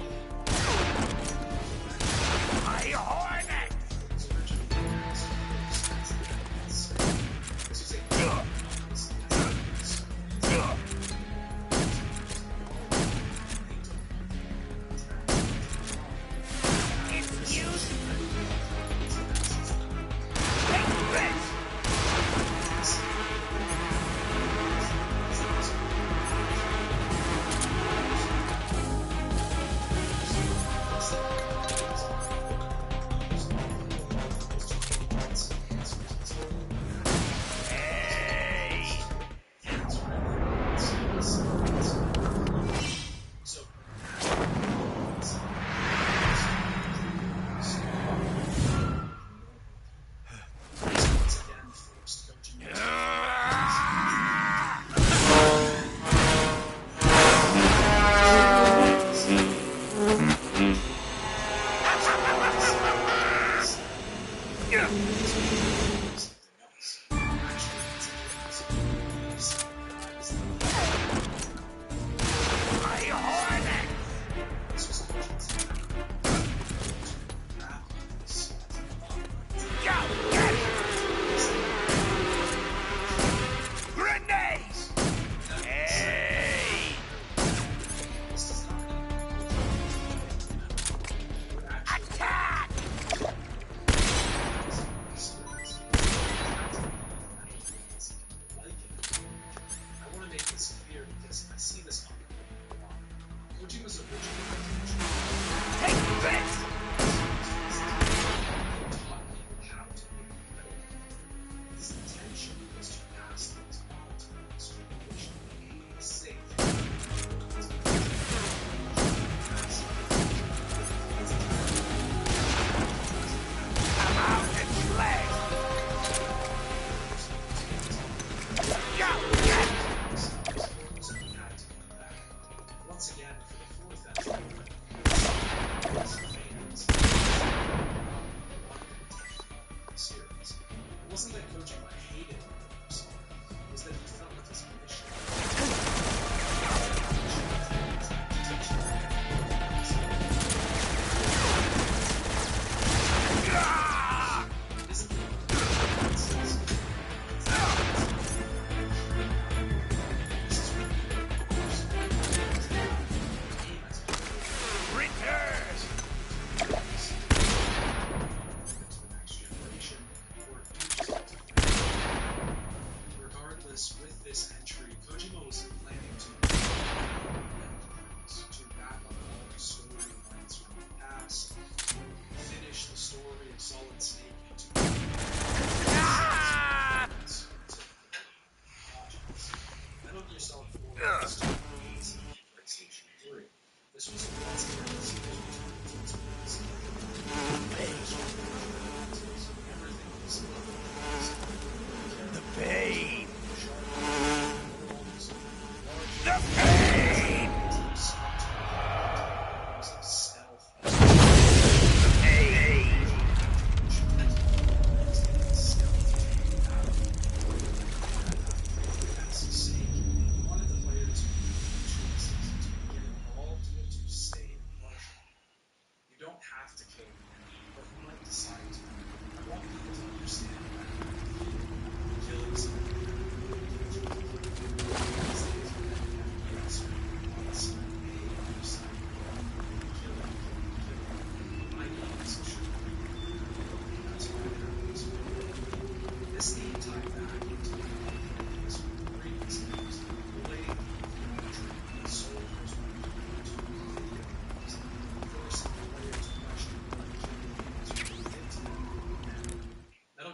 My Hornet!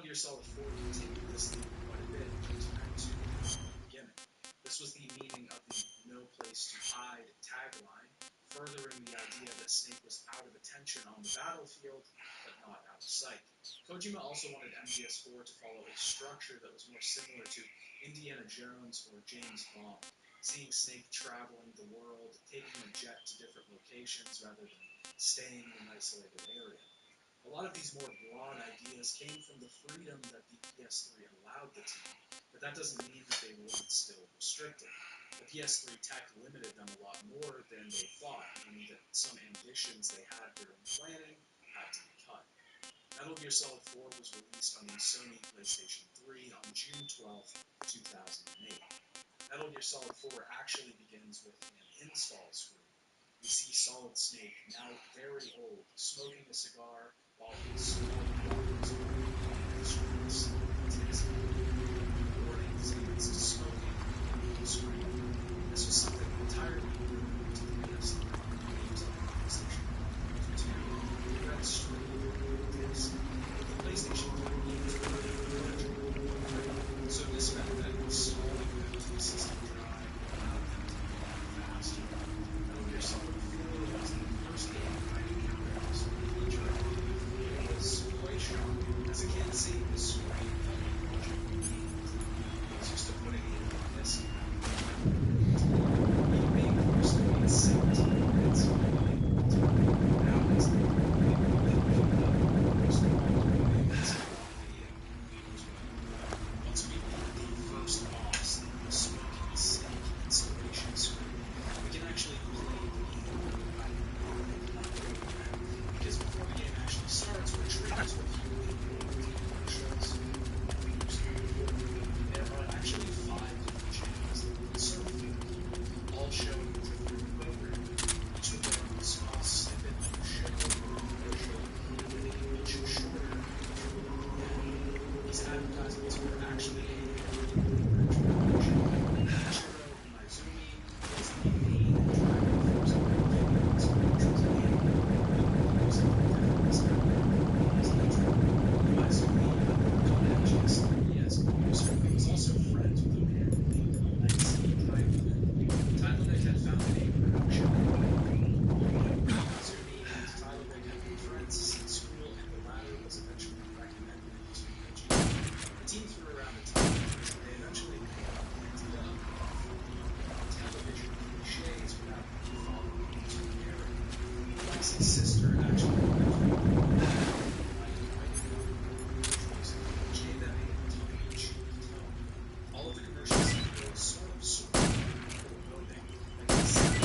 Gear Solid 4 continued this theme quite a bit compared to the beginning. This was the meaning of the "no place to hide" tagline, furthering the idea that Snake was out of attention on the battlefield, but not out of sight. Kojima also wanted MGS4 to follow a structure that was more similar to Indiana Jones or James Bond, seeing Snake traveling the world, taking a jet to different locations rather than staying in an isolated area. A lot of these more broad ideas came from the freedom that the PS3 allowed the team, but that doesn't mean that they weren't still restricted. The PS3 tech limited them a lot more than they thought, meaning that some ambitions they had during planning had to be cut. Metal Gear Solid 4 was released on the Sony PlayStation 3 on June 12, 2008. Metal Gear Solid 4 actually begins with an install screen. We see Solid Snake, now very old, smoking a cigar while his small brothers are screens. Warnings against smoking on the screen. This was something entirely new to the PS3 games on the PlayStation 1 2, Red Stream disc. The PlayStation 3 games were larger, so this meant that installing them to the system drive allowed them to be faster. Metal Gear Solid 4 was the first game I encountered featuring it was quite shocking. As a kid, seeing the screen felt like watching a movie. I was used to putting it on this. Being forced to wait 17 minutes for the now it's the once we beat the first boss, the Smoking Snake installation screen, we can actually play the game because before the game actually starts, we're treated to a few commercials. There are actually 5 different channels that we can surf through, all showing a different program, each with their own small snippet of the show or commercial, each shorter than these advertisements were actually a introduction. Ichiro Maizumi is the main driving force behind getting these commercials in. Using different style Maizumi on MGS3 as a producer, but was also friends with a man named Alexei Tyler. Tyler had founded a production company. Maizumi and Tyler had been friends since school, and the latter was eventually recommended to Kojima. The team threw around a ton, and they eventually ended up television cliches without following to narrative. Alexei's sister actually all of the commercials feel sort of foreboding, like the sound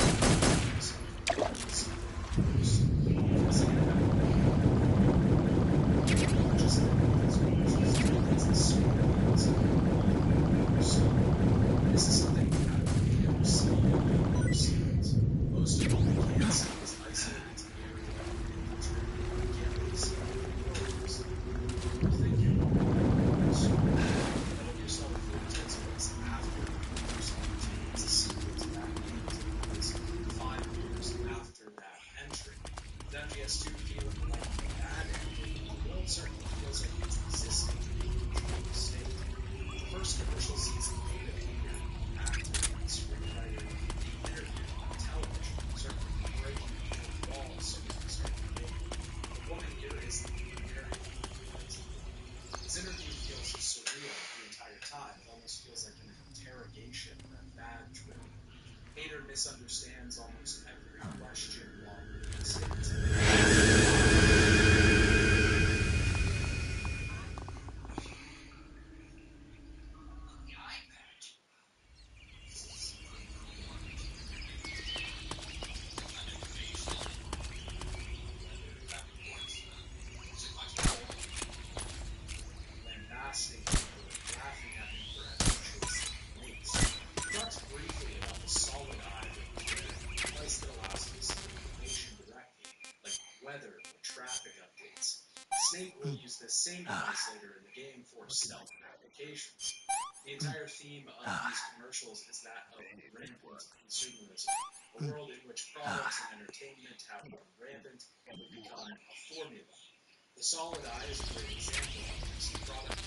this is something we haven't ever seen in other series. Most of what we can see is isolated to the area and we can't really see all the worlds. Thank you. Metal Gear Solid 4 takes place after Metal Gear Solid 2. It's a sequel to that game taking place 5 years after that entry. With MGS2 feeling like a bad ending, the world certainly feels like it's existing in a controlled state. The first commercial sees the data Peter, actor and screenwriter, being interviewed on television, certainly breaking the fourth wall as soon as we start the game. The woman here is the American This interview feels surreal the entire time. It almost feels like an interrogation or a bad trip. Hader misunderstands almost every question while being states. Lambasting or laughing at him for every choice that he makes. He talks briefly about the solid eye that he's wearing, a device that allows him to see information directly, like weather or traffic updates. Snake will use this same device later in the game for stealth applications. The entire theme of these commercials is that of rampant consumerism, a world in which products and entertainment have gone rampant and become a formula. The solid eye is a great example of this. The product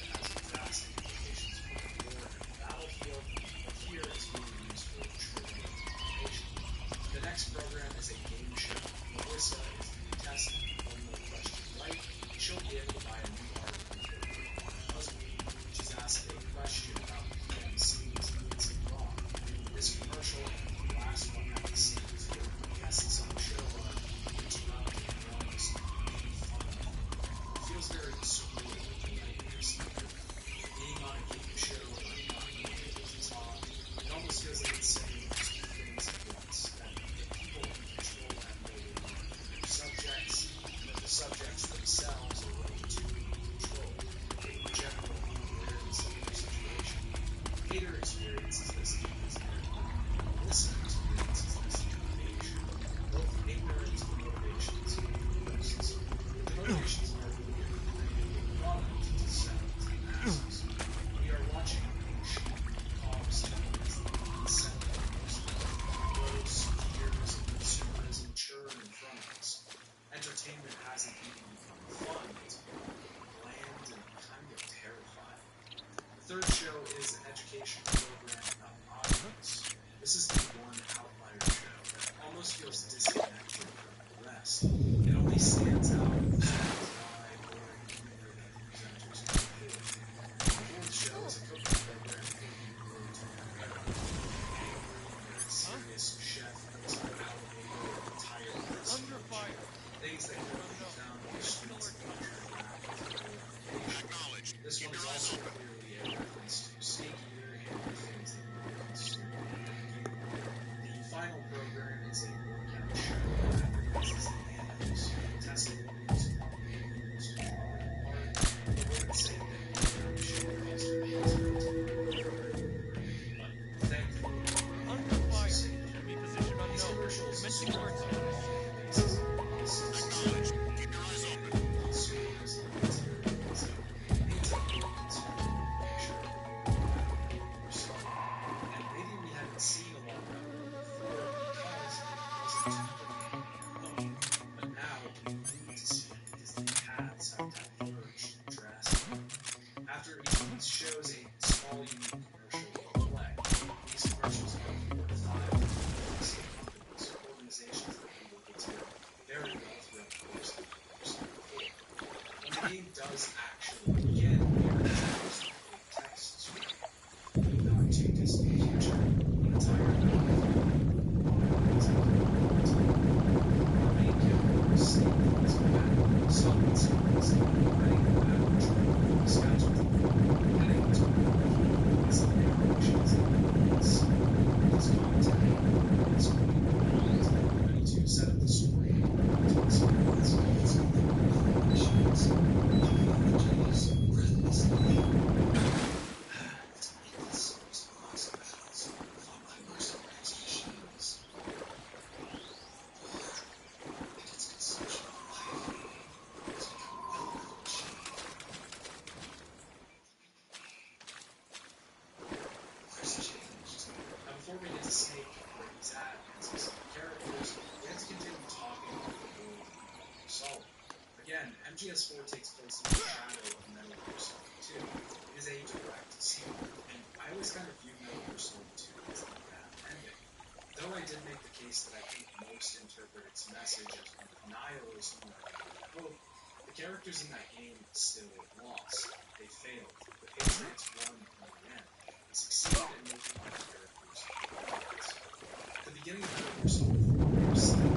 third show is an education program about audience. This is the one outlier show that almost feels disconnected from the rest. It only stands out for dry, boring humor that the presenters can afford. The fourth show is a cooking program aiming more toward America. Angry, serious chef who's elevated an entire prestige. Things that could have been found on the streets of country rap with no recommendation. This one is also clearly a reference to Snake Eater and the things that we consume. The final program is a workout show that advertises the animals. Tessa Williams probably used to call it art, but wouldn't say that anytime the show calls her husband to but thankfully, Under fire. Enemy position unknown. these commercials Commencing sort arts. of fall off the basis of consumers and materials. So it needs a more conservative picture of the world that we're selling. And maybe we hadn't seen a lot of it before because it wasn't too known. But now we need to see it because the paths have diverged drastically. After each of these shows, a small unique commercial will play. These commercials are for 5 companies, organizations that we will get to know very well throughout the course of episode 4. When the game does actually begin, there is a big text screen. In the not too distant future, an entire our main character is Snake, is back, solid series, running a battle train, scouts with heading to his operations and his content, his ready to set up the story to experience Now, before we get to Snake, where he's at, and some characters, we have to continue talking about the world of Metal Gear Solid. Again, MGS4 takes place in the shadow of Metal Gear Solid 2. It is a direct sequel, and I always kind of view Metal Gear Solid 2 as the bad ending. Though I did make the case that I think most interpret its message as one of nihilism rather than hope, the characters in that game still lost. They failed. The Patriots won in the end. They succeeded in making our characters villains. At the beginning of Metal Gear Solid 4, we're seeing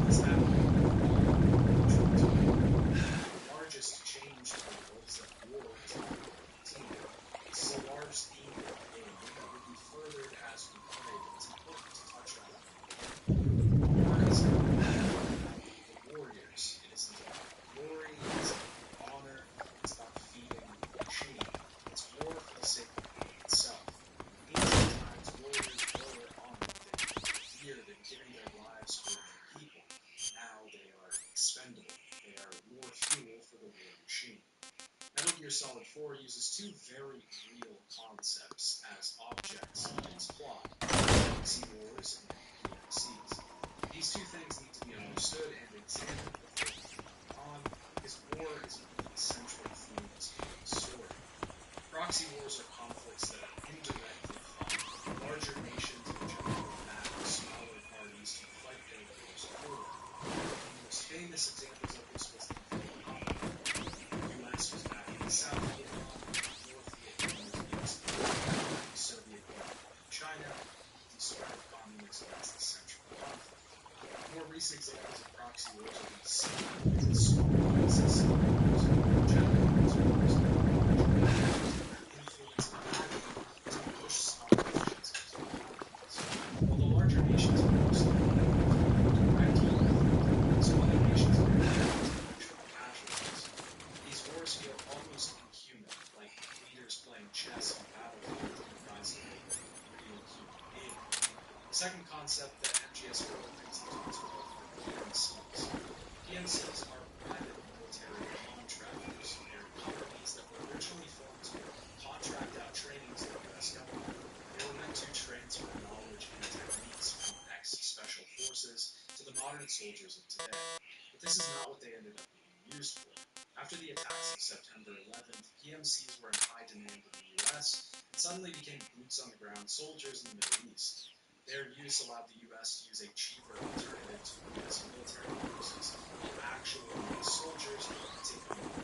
what's happening the largest change to the world is that war is not continuing. This is a large theme of the game that will be furthered as we play, but it's important to touch on it. War is not about the warriors. It isn't about glory, it's about honor, it's about feeding the machine. It's war for the sake of the game itself. Ancient times, warriors were honored, they were revered and giving their lives for their people. Now they are expendable. They are war fuel for the war machine. Metal Gear Solid 4 uses two very real concepts as objects in its plot: proxy wars and PMCs. These two things need to be understood and examined before moving on, because war is one of the central themes of the story. Proxy wars are conflicts that are indirectly fought. Larger nations which are mad at smaller parties to fight their wars for them. The most famous examples of this was the Vietnam War. The US was backing South Vietnam, North Vietnam was against the Soviet Union and China, the spread of communism as the central conflict. More recent examples of proxy wars are the Civil Wars, Civil Wars, Japanese wars, influence and to push small nations into conflicts. While the larger nations are mostly directly influenced, smaller nations are actual casualties. These wars feel almost inhuman, like leaders playing chess on a battlefield in the guise of a real human being. The second concept that MGS4 brings into its world are PMCs. PMCs are private military contractors. They are companies that were originally formed to contract out training to the US government. They were meant to transfer knowledge and techniques from ex-special forces to the modern soldiers of today. But this is not what they ended up being used for. After After the attacks of September 11th, PMCs were in high demand in the U.S. and suddenly became boots-on-the-ground soldiers in the Middle East. Their use allowed the U.S. to use a cheaper alternative to U.S. military forces, actual U.S. soldiers taking on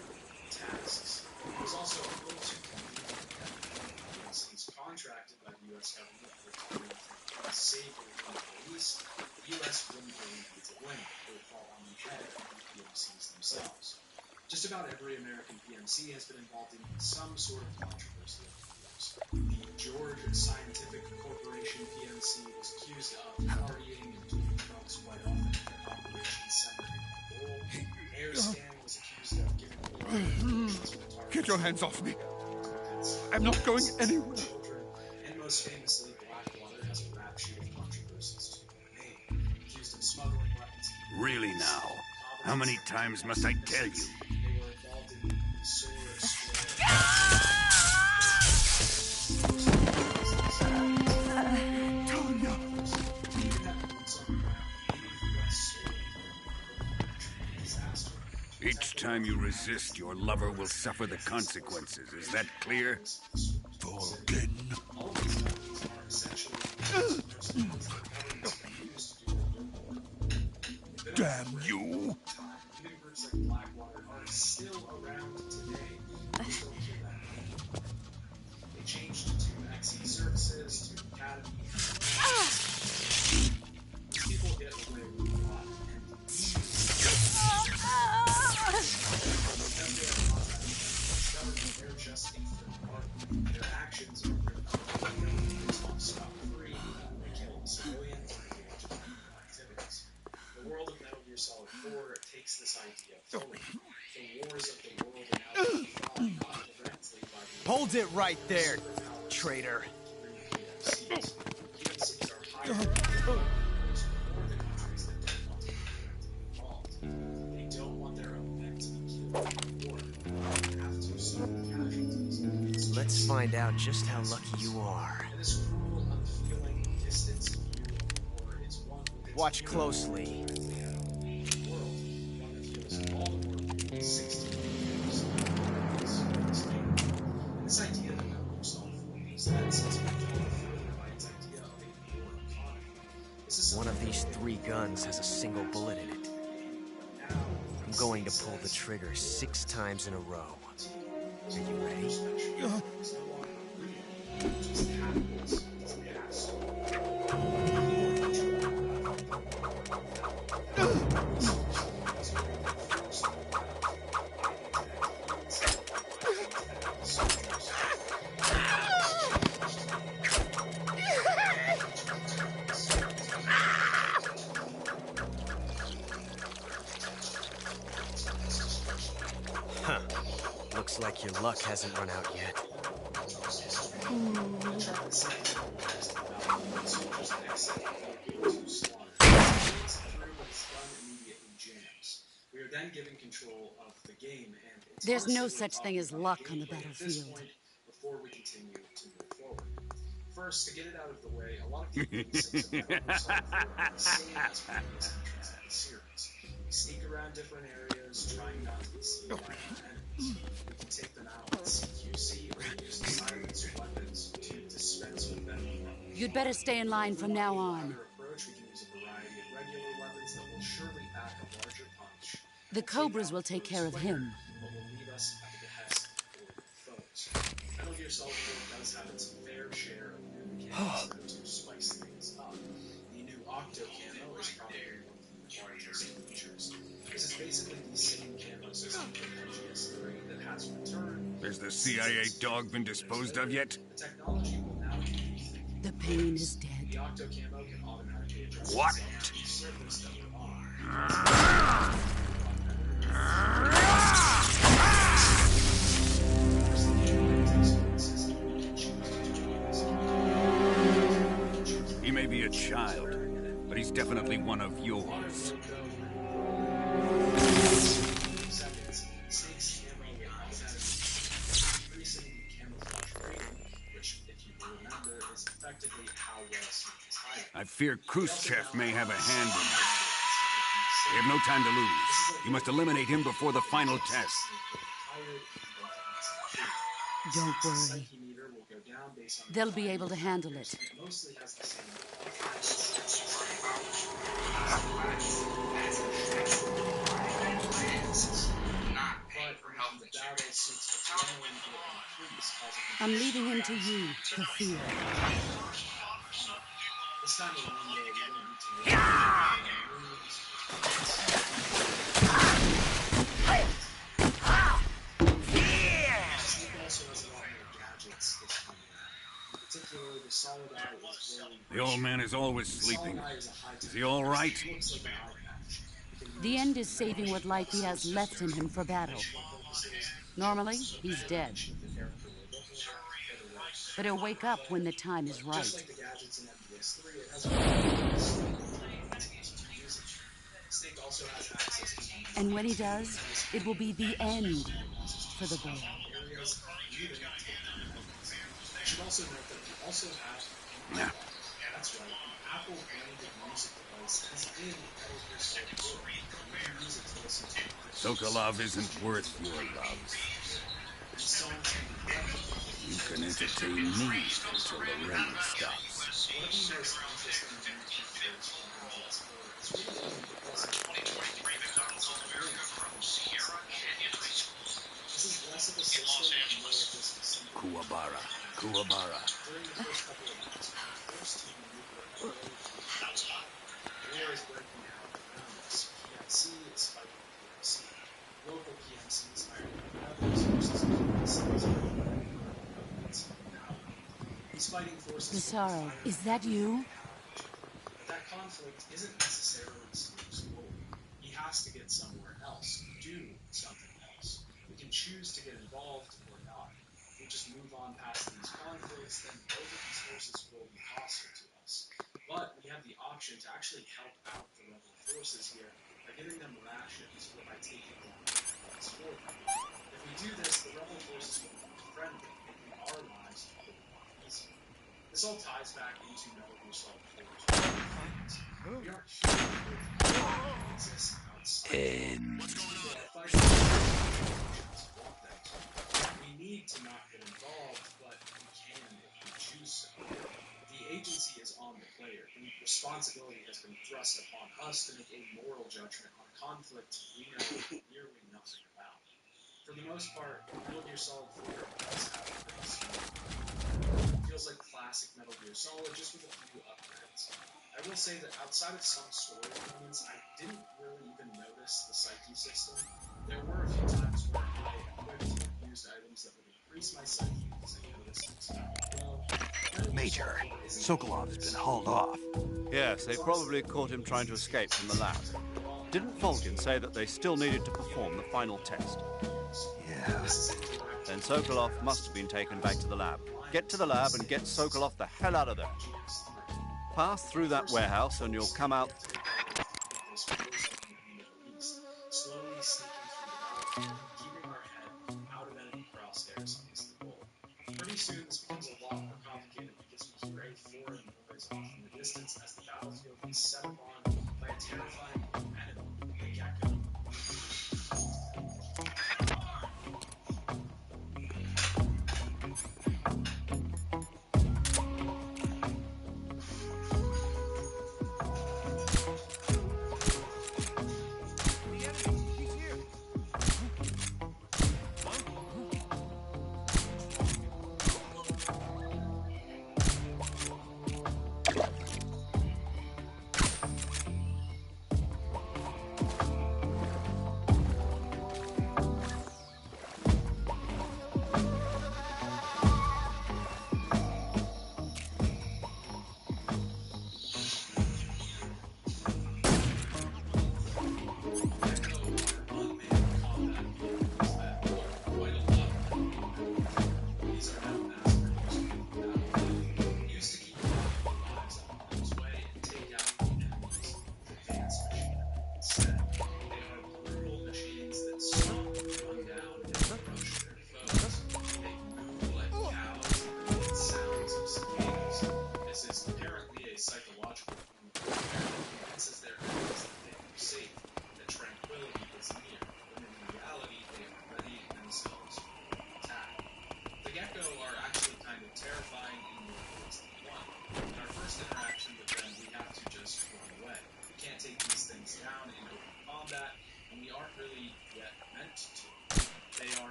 tasks. It was also a little too convenient that PMCs contracted by the U.S. government were turning from unsavory in the Middle East. The U.S. wouldn't really need to win. It would fall on the head of the PMCs themselves. Just about every American PMC has been involved in some sort of controversy over the years. The George Scientific Corporation PMC was accused of partying and doing drugs quite often at their Operation Center in Kabul. AirScan was accused of giving Get your hands off me. I'm not going anywhere. And most famously, Blackwater has a rap sheet of controversies to their name. Accused of smuggling weapons. Really now? How many times must I tell you? They were involved in the Solar Square. Each time you resist, your lover will suffer the consequences. Is that clear? Vulcan. Damn you! Even groups like Blackwater are still around today. They changed to XE services, to Academy. People get away with a lot. They're just a third party. Their actions are scot-free. They kill civilians and engage in criminal activities. The world of Metal Gear Solid 4 takes this idea forward. The wars of the world are now being fought not directly by the... Hold it right there, traitor. PMCs are higher than the countries that don't want to be directly involved. They don't want their own men to be killed in war. They have to suffer casualties. Let's find out just how lucky you are. This cruel, unfeeling, distant view of war is one with its Watch closely. This idea that Metal Gear Solid 4 makes sense is further by its idea of a war economy. One of these 3 guns has a single bullet in it. I'm going to pull the trigger 6 times in a row. Are you ready? Huh. Looks like your luck hasn't run out yet. We are then given control of the game, and it's There's no such thing as luck on the battlefield. Before we continue to move forward. First, to get it out of the way, a lot of people think that Metal Gear Solid 4 are the same as previous entries in the series. We sneak around different areas, trying not to be seen by our enemies. We can take them out with CQC or use the silenced weapons to dispense with them. You'd better stay in line from now on. Approach, we can use a variety of regular weapons that will surely pack a larger punch. The Cobras will take care of him. But will leave us at the behest of foes. Metal Gear Solid 4 does have its fair share of new mechanics to spice things up. The new Octo Camo is probably one of the largest features. This is basically the same camo system from MGS3 that has returned. Has the CIA dog been disposed of yet? The technology will now be... The pain is dead. The Octo Camo can automatically address What? itself to the surface that we're on. He may be a child, but he's definitely one of yours. I fear Khrushchev may have a hand in this. We have no time to lose. You must eliminate him before the final test. Don't worry. They'll be able to handle it. I'm leaving him to you, Kafir. This time around, we don't need The old man is always sleeping. Is he all right? The end is saving what life he has left in him for battle. Normally, he's dead. But he'll wake up when the time is right. And when he does, it will be the end for the boy. Yeah. That's right. Apple branded music device is in Metal Gear Solid 4. You can use it to listen to. Sokolov isn't worth your love. You can entertain me until the rain stops. Kuwabara. Kuwabara. War is breaking out around us. PIC is fighting PIC. Local PMCs hiring resources. He's fighting forces. Pissarro, is that you? But that conflict isn't necessarily Snape's goal. He has to get somewhere else, do something else. We can choose to get involved or not. If we just move on past these conflicts, then both of these forces will be hostile to us. But we have the option to actually help out the rebel forces here by giving them rations or by taking down weapons for them. If we do this, the rebel forces will become friendly, making our lives a little more easy. This all ties back into Metal Gear Solid 4's We aren't here to exist outside. We need to not get involved, but we can if we choose so. The agency is on the player. The responsibility has been thrust upon us to make a moral judgment on a conflict we know nearly nothing about. For the most part, Metal Gear Solid 4 does have a pretty smooth. It feels like classic Metal Gear Solid, just with a few upgrades. I will say that outside of some story moments, I didn't really even notice the psyche system. There were a few times where I equipped and used items that would increase my psyche because I noticed it's well. Major, Sokolov's been hauled off. Yes, they probably caught him trying to escape from the lab. Didn't Volgin say that they still needed to perform the final test? Yeah. Then Sokolov must have been taken back to the lab. Get to the lab and get Sokolov the hell out of there. Pass through that warehouse and you'll come out... Slowly sneaking through the battlefield, keeping our head out of enemy crosshairs is the goal. Pretty soon this becomes a lot more complicated because we hear a foreign noise off in the distance as the battlefield is set upon by a terrifying enemy, the Gecko.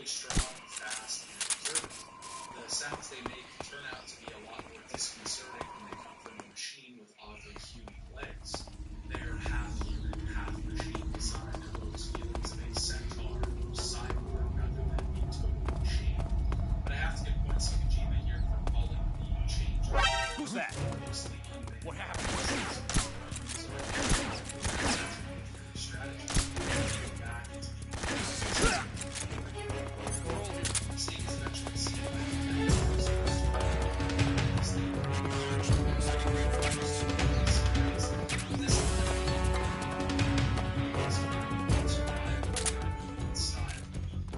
incredibly strong, fast, and observant. The sounds they make turn out to be a lot more disconcerting when they come from a machine with oddly human legs. They're half human, half machine, designed to evoke feelings of a centaur or cyborg rather than a total machine. But I have to give points to Kojima here for calling the change. Who's that? What happened?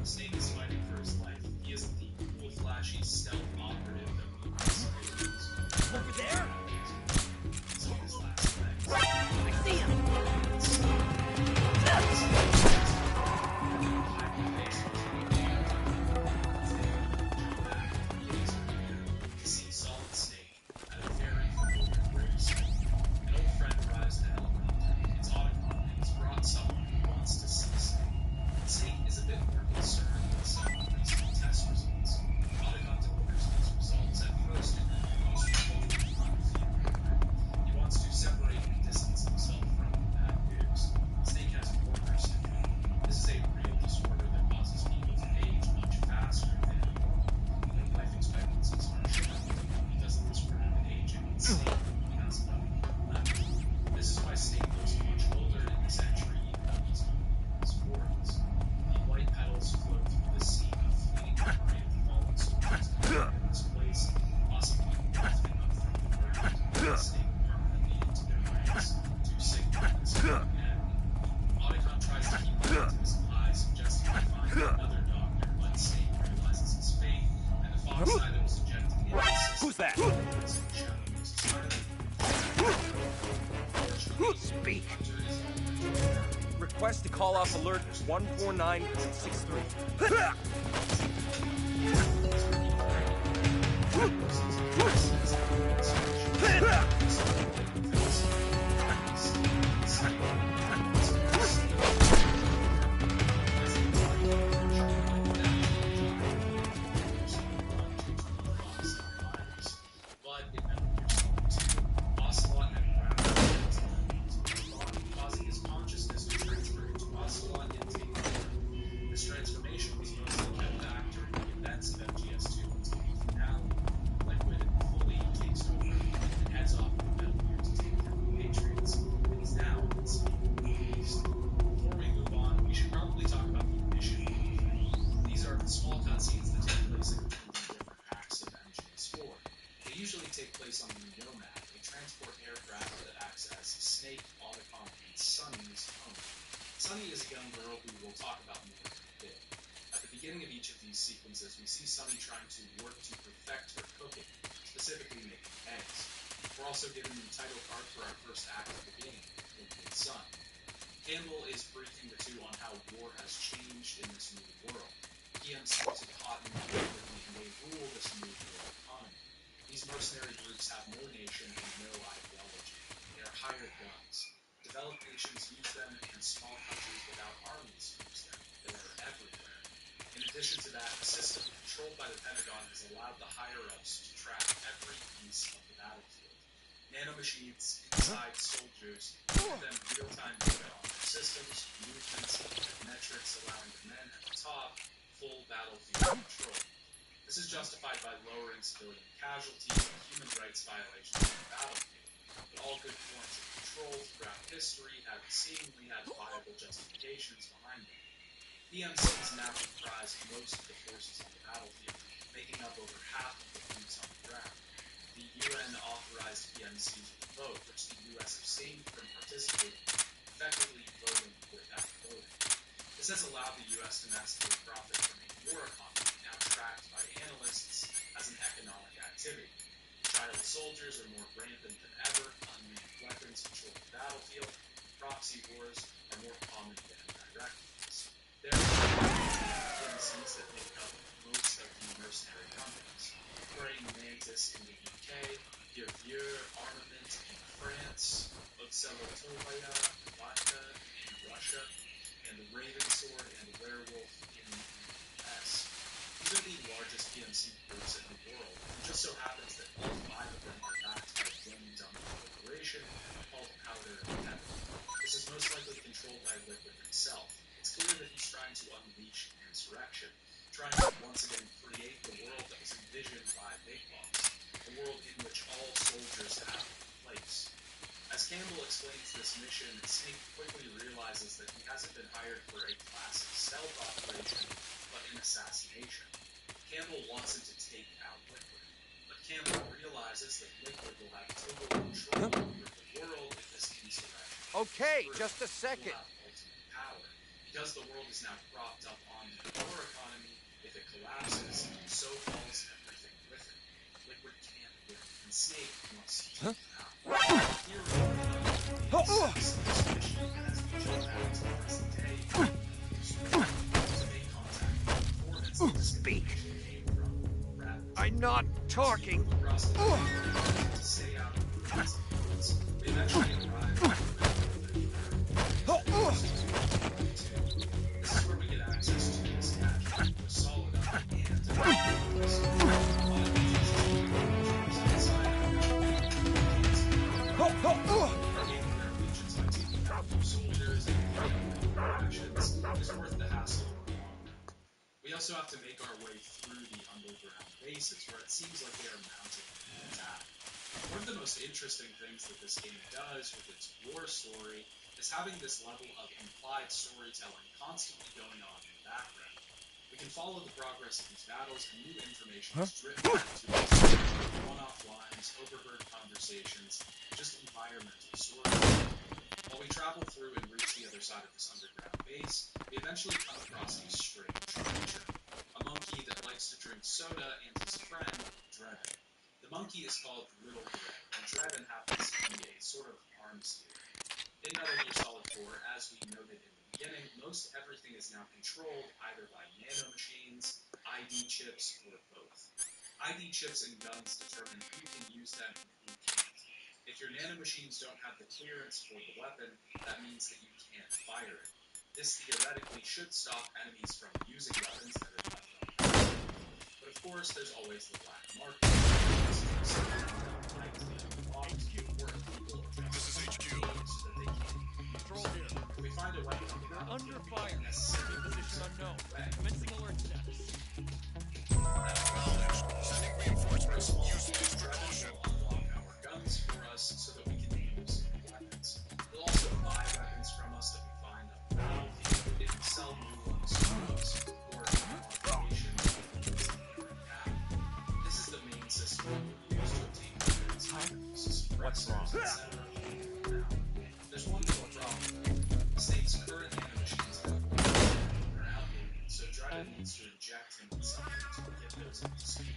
Snake is fighting for his life. He isn't the cool, flashy stealth operative that we once knew. Over there? It's on his last legs. I see him! To see Solid Snake at a very familiar gravesite. An old friend arrives at the helicopter. It's Otacon, and he's brought someone who wants to see Snake. Snake is a bit more concerned with some recent test results. Otacon delivers these results at first in the most totally unfeeling. He wants to separate and distance himself from the bad news. Snake has Walker syndrome. This is a real disorder that causes people to age much faster than normal. Their life expectancies are short because of this rapid aging, and Snake has about 11. This is why Snake looks much older in this entry, even though he's only in his 40s. The white petals float through the sea of fleeting memory of fallen soldiers in this place, possibly lifting up from the ground, Snake permanently into their ranks to signal this end. Otacon tries to keep that to his eye, suggesting he find another doctor, but Snake realizes his fate, and the fog side was ejected into the system. Who's that? Speak. Request to call off alert 149.63. But in Metal Gear Solid 2, Ocelot had grabbed his body, causing his consciousness to transfer into Ocelot and take over. This transformation was mostly kept back during the events of MGS2 until the finale. Liquid fully takes over and heads off to Metal Gear to take down the Patriots, and he's now released. Before we move on, we should probably talk about the mission. These are small cutscenes that take place in different acts of MGS4. They usually take place on the Nomad, a transport aircraft that acts as Snake, Otacon, and Sunny's home. Sunny is a young girl who we'll talk about more in a bit. At the beginning of each of these sequences, we see Sunny trying to work to perfect her cooking, specifically making eggs. We're also given the title card for our first act of the game, Liquid Sun. Campbell is briefing the two on how war has changed in this new world. PMCs have caught in the war, and they rule this new world economy. These mercenary groups have no nation and no ideology. They are hired guns. Developed nations use them, and small countries without armies use them. They are everywhere. In addition to that, a system controlled by the Pentagon has allowed the higher-ups to track every piece of the battlefield. Nanomachines inside soldiers give them real-time data on their systems, movements, and metrics, allowing the men at the top full battlefield control. This is justified by lowering civilian casualties and human rights violations on the battlefield. But all good forms of control throughout history have seemingly had viable justifications behind them. PMCs now comprise most of the forces on the battlefield, making up over half of the boots on the ground. The UN authorized PMCs with a vote, which the US abstained from participating, effectively voting without voting. This has allowed the US to massively profit from a war economy now tracked by analysts as an economic activity. Child soldiers are more rampant than ever, unmanned weapons control the battlefield, proxy wars are more common than direct ones. There are PMCs that make up most of the mercenary companies. Praying Mantis in the UK, Vieux Armament in France, Ocelotovaya, Vodka in Russia, and the Raven Sword and the Werewolf in the US. MC groups in the world. It just so happens that all 5 of them are backed by one dumb corporation called Powder and Pepper. This is most likely controlled by Liquid himself. It's clear that he's trying to unleash an insurrection, trying to once again create the world that was envisioned by Big Boss, a world in which all soldiers have a place. As Campbell explains this mission, Snake quickly realizes that he hasn't been hired for a classic stealth operation, but an assassination. Campbell wants him to take out Liquid, but Campbell realizes that Liquid will have total control over the world if this insurrection. Okay, just a second. Power. Because the world is now propped up on the war economy, if it collapses, so falls everything with it. Liquid can't win, and Snake must take it out. Speak. I'm not talking. This is where we get access to this gadget, a solid soldiers and actions is worth the hassle. We also have to make our way through the underground bases where it seems like they are mounting an attack. One of the most interesting things that this game does with its war story is having this level of implied storytelling constantly going on in the background. We can follow the progress of these battles, and new information is driven into us. One-off lines, overheard conversations, just environmental storytelling. While we travel through and reach the other side of this underground base, we eventually come across a strange creature. A monkey that likes to drink soda and his friend, Drebin. The monkey is called Little Greg, and Drebin happens to be a sort of arms dealer. In Metal Gear Solid 4, as we noted in the beginning, most everything is now controlled either by nanomachines, ID chips, or both. ID chips and guns determine who can use them and who can't. If your nanomachines don't have the clearance for the weapon, that means that you can't fire it. This theoretically should stop enemies from using weapons that are left unfired. But of course, there's always the black market. This is HQ. Control here. If we find a weapon You're under fire. necessary Position unknown. Commencing alert status. Sending reinforcements using this precaution. Unlock our guns for us so that we can use weapons. They'll also buy weapons from us that we find on the battlefield if we sell new ones to us or modification This is the main system we use to obtain weapons, suppressors, etc. Now, there's one little problem. Snake's current nanomachines are outdated, so Drebin needs to inject him with something to get those up to speed.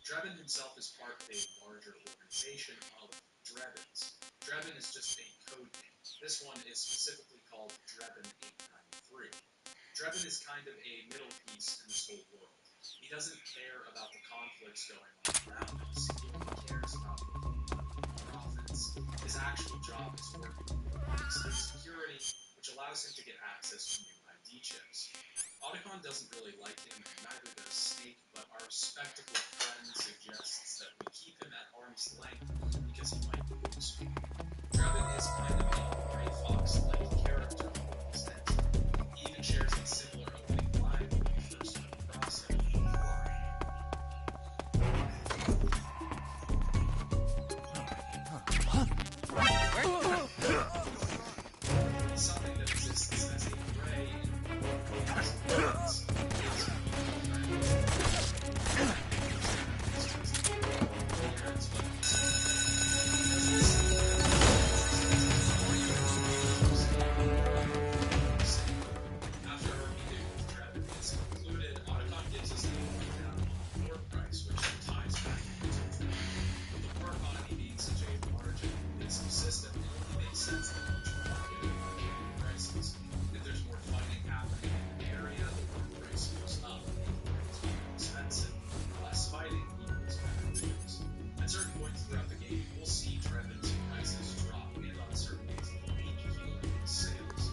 Drebin himself is part of a larger organization of Drebins. Drebin is just a code name. This one is specifically called Drebin 893. Drebin is kind of a middle piece in this whole world. He doesn't care about the conflicts going on around us. He only cares about the profits. His actual job is working with security, which allows him to get access to new ID chips. Otacon doesn't really like him, and neither does Snake, but our spectacled friend suggests that we keep him at arm's length because he might be useful. Drebin is kind of a Gray Fox-like character in this sense. He even shares a similar opening line when we first come across him. Something that exists as a gray After our meeting with Drebin is concluded, Otacon gives us a rundown on the war price, which ties back into Drebin. With the war economy being such a large and invasive system, it only makes sense that each market will have prices. If there's more fighting happening in an area, the war price goes up. It's more expensive. Less fighting equals better goods. At certain points throughout the game, we'll see Drebin's prices drop, and on certain days of the week, he'll increase sales.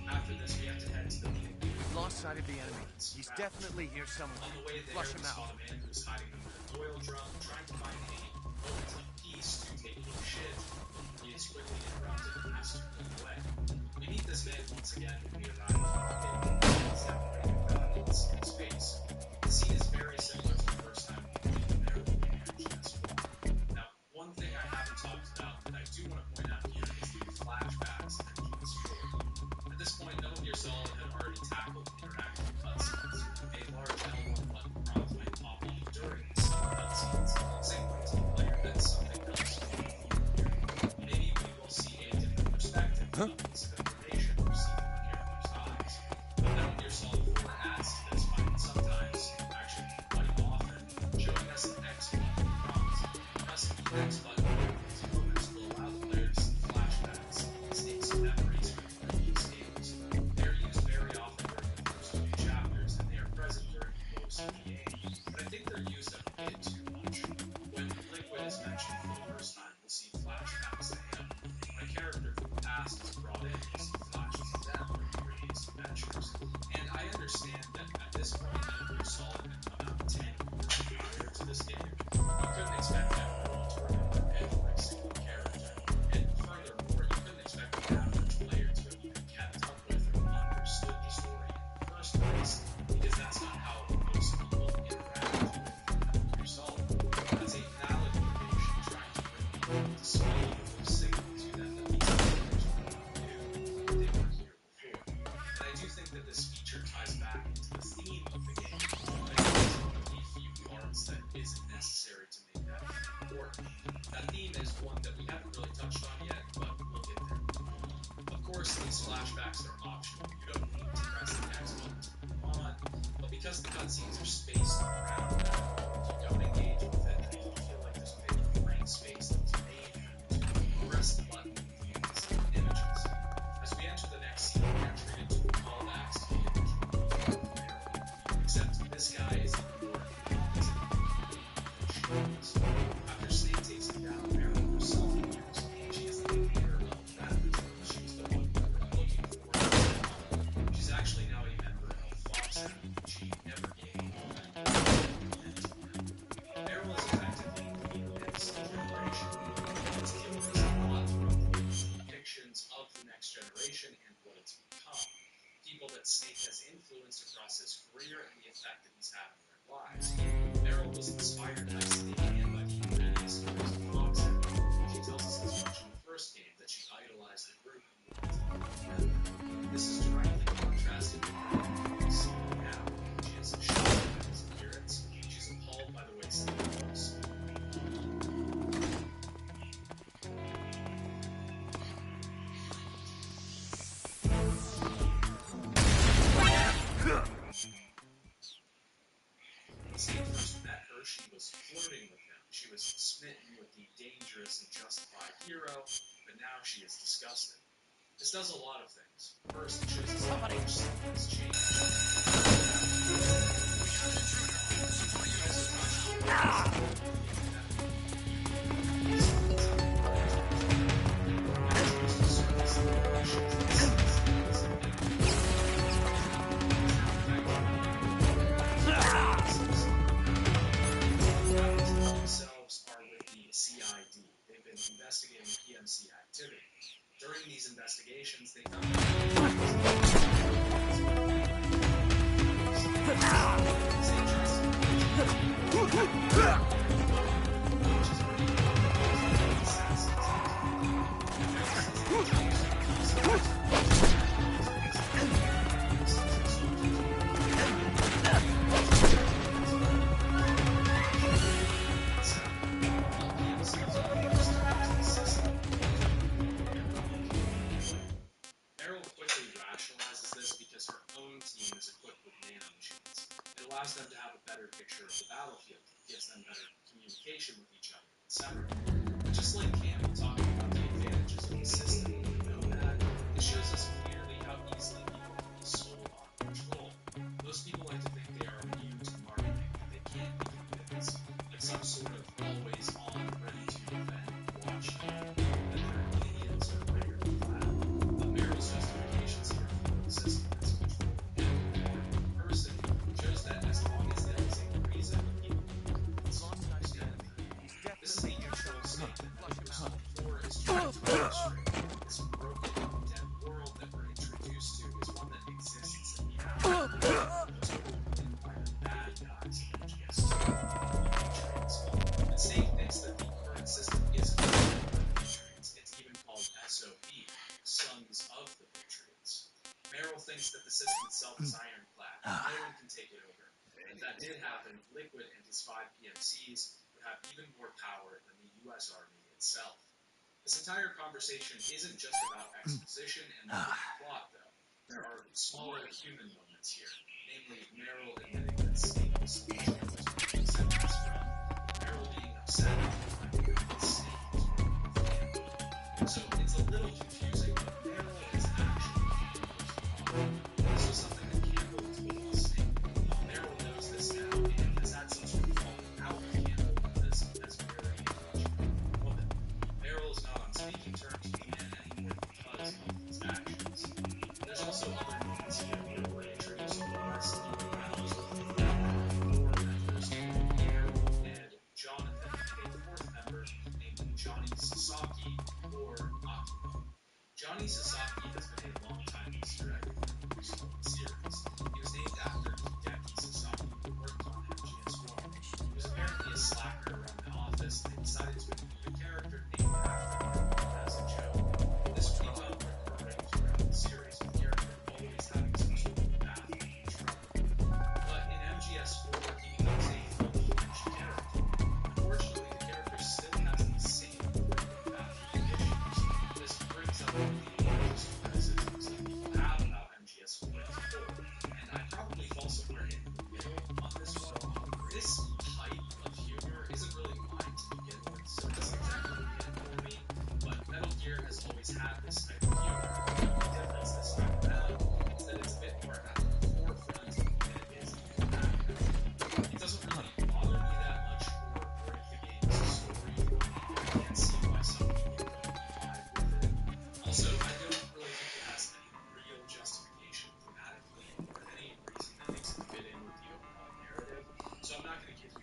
After this, we have to head to the main Lost sight of the enemy. He's He's definitely here somewhere. On the way there, Flush him we out. saw a man who was hiding under an oil drum, trying to find a moment of peace to take a shit. He is quickly interrupted and has to move away. We meet this man once again when we arrive at the separated his face. The scene is very similar to the first time we meet the mayor of the mansion as well. Now, one thing I haven't talked about that I do want to point out here is the flashbacks that he was showing. At this point, Metal Gear Solid had already tackled interactive cutscenes. A large L1 button prompt might pop up during some cutscenes, signaling to the player that something else will be here. Maybe we will see a different perspective of this information we're seeing in the character's eyes. But Metal Gear Solid 4 adds to this by sometimes, actually quite often, showing us an X button prompt. Pressing the X button during these moments will allow the player to see flashbacks, Snake's memories from these games. They're used very often during the first few chapters, and they are present during most of the game. But I think they're used a bit too much. When Liquid is mentioned for the first time, we'll see flashbacks to him. When a character from the past is brought in, we'll see flashes of them during previous adventures. And I understand that at this point, Metal Gear Solid had come out 10 years prior to this game. You couldn't expect everyone to remember every single character. And furthermore, you couldn't expect the average player to have even kept up with or understood the story in the first place, because that's not how most people interact with Metal Gear Solid. That's a valid motivation trying to bring people up to speed or signal to them that these characters are not new, they were here before. And I do think that this feature ties back into the theme of the game, but it's one of the few parts that isn't necessary to make that important. That theme is one that we haven't really touched on yet, but we'll get there. Of course, these flashbacks are optional. You don't need to press the X button to move on, but because the cutscenes are spaced around that, if you don't engage with it, and if you feel like there's a bit of blank space that was made for you to press the button and view these images. As we enter the next scene, we are treated to callbacks to the original Meryl, except this guy is even more confused. After Snake takes him down, Meryl herself appears. She is the leader of that patrol. She was the one we were looking for. She's actually now a member of Foxtrot, which she never gave a mentor. Meryl is effectively the next generation. It's given us a lot of depictions of the next generation and what it's become. People that Snake has influenced across his career and the effect that he's had on their lives. Meryl was inspired by Snake and by the humanities stories of Foxtrot. She tells us as much in the first game that she idolized the group and wanted to be together. This is directly contrasted with what we see now. She is shocked by his appearance. She's appalled by the way Snake looks. When Snake first met her, she was flirting with him. She was smitten with the dangerous and justified hero, but now she is disgusted. This does a lot of things. First, it shows us how much Snake has themselves are with the CID. They've been investigating PMC activity. During these investigations, they found Meryl quickly rationalizes this because her own team is equipped with nanomachines. It allows them to have a better picture of the battlefield, gives them better communication with each other, etc. But just like Campbell talking about the advantages of the system in the Nomad, it shows us clearly how easily people can be sold on control. Most people like to think they are immune to marketing, and they can't even witness like some sort of always on, ready to defend, watch, that they're idiots or bigger than that. But Meryl's justifications here for the system is control. And the person who Liquid and his 5 PMCs would have even more power than the U.S. Army itself. This entire conversation isn't just about exposition and plot, though. There are smaller human moments here, namely Meryl admitting that Snake was Meryl being upset about Snake. So it's a little confusing, but Meryl is actually this was something that Campbell told Snake. Meryl knows this now and has had some sort of falling out with Campbell as very a woman. Meryl is not on speaking terms with the man anymore because of his actions. There's also other moments here where we're introduced to the rest of the members of the four members, Meryl, Ned, Jonathan, and a fourth member named Johnny Sasaki, or Akimo. Johnny Sasaki has been a long-time Easter egg in the series. He was named after Hideki Sasaki, who worked on MGS1. He was apparently a slacker around the office, and they decided to include a character named after him as a joke. This would be done recurring throughout the series, with the character always having some sort of path to trouble. But in MGS4, he becomes a fully-fledged character. Unfortunately, the character still has the same path issues. This brings up one of the largest criticisms that people have about MGS4 as a whole, and I probably fall somewhere in the middle on this one. This type of humor isn't really mine to begin with, so it doesn't exactly hit for me, but Metal Gear has always had this type of humor. The only difference this time around is that it's a bit more at the forefront than it is in the back. It doesn't really bother me that much for the game's story. I can't see why some people don't vibe with it. Also, I don't really think it has any real justification thematically or any reason that makes it fit in with the overall narrative. So I'm not going to give you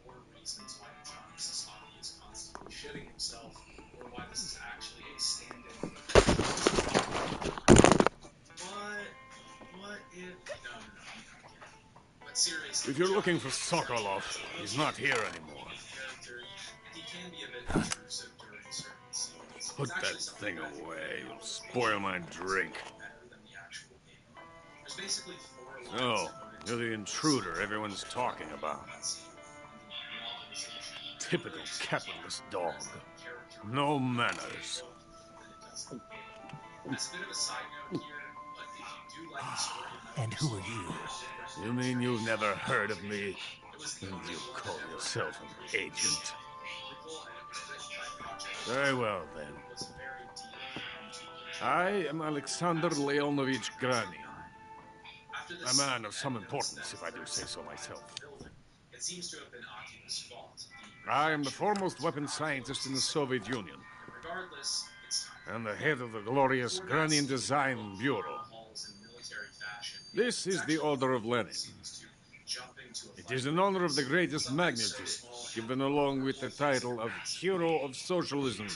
more reasons why Johnny Sasaki is constantly shitting himself or why this is actually a stand-in. What if... No, I'm not kidding. But seriously... If you're looking for Sokolov, he's not here anymore. He can be a bit intrusive during certain scenes. Put that thing away. You'll spoil my drink. There's basically 4 Oh, lines you're the intruder everyone's talking about. Typical capitalist dog. No manners. As a bit of a side note here, but if you do like the story of And who are you? You mean you've never heard of me? And you call yourself an agent? Very well, then. I am Alexander Leonovich Granin. A man of some importance, if I do say so myself. It seems to have been Akima's fault. I am the foremost weapons scientist in the Soviet Union, Regardless, it's time. and the head of the glorious Granin Design Bureau. This is the Order of Lenin. It is an honor of the greatest magnitude, given along with the title of Hero of Socialism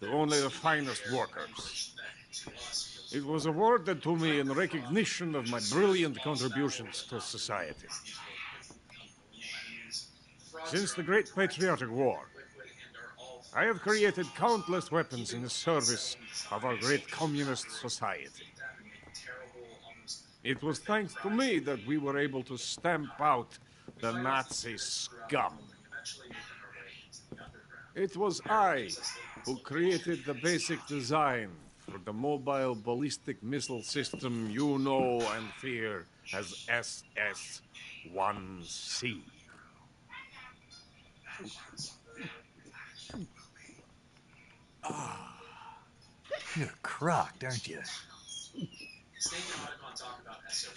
to only the finest workers. It was awarded to me in recognition of my brilliant contributions to society. Since the Great Patriotic War, I have created countless weapons in the service of our great communist society. It was thanks to me that we were able to stamp out the Nazi scum. It was I who created the basic design for the mobile ballistic missile system you know and fear as SS-1C. You're crocked, aren't you? Snake and Otacon talk about SOP.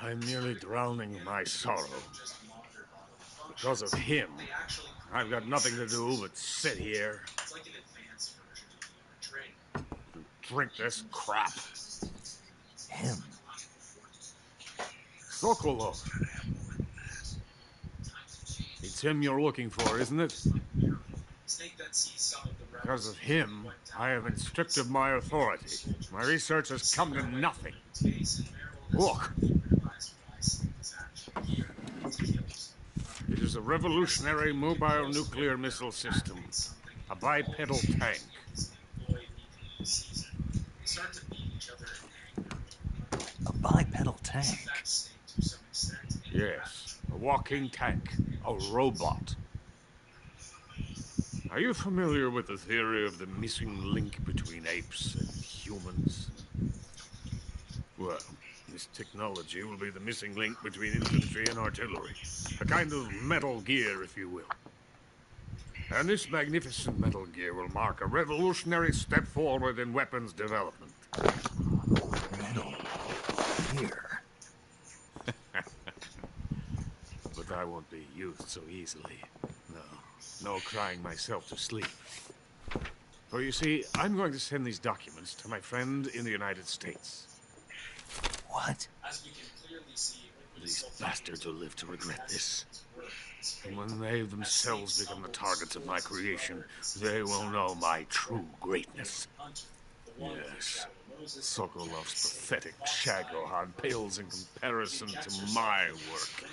I'm nearly drowning my sorrow. Because of him, I've got nothing to do but sit here It's like an advanced version of the training. and drink this crap. Him. Sokolov. It's him you're looking for, isn't it? Snake then sees some of the Because of him, I have restricted my authority. My research has come to nothing. Look. It is a revolutionary mobile nuclear missile system. A bipedal tank. A bipedal tank? Yes, a walking tank. a robot. Are you familiar with the theory of the missing link between apes and humans? Well, this technology will be the missing link between infantry and artillery. A kind of Metal Gear, if you will. And this magnificent Metal Gear will mark a revolutionary step forward in weapons development. Metal Gear? But I won't be used so easily. No crying myself to sleep. For you see, I'm going to send these documents to my friend in the United States. What? As we can clearly see, These bastards will live to regret this. And when they themselves become the targets of my creation, they will know my true greatness. Yes, Sokolov's pathetic Shagohod pales in comparison to my work.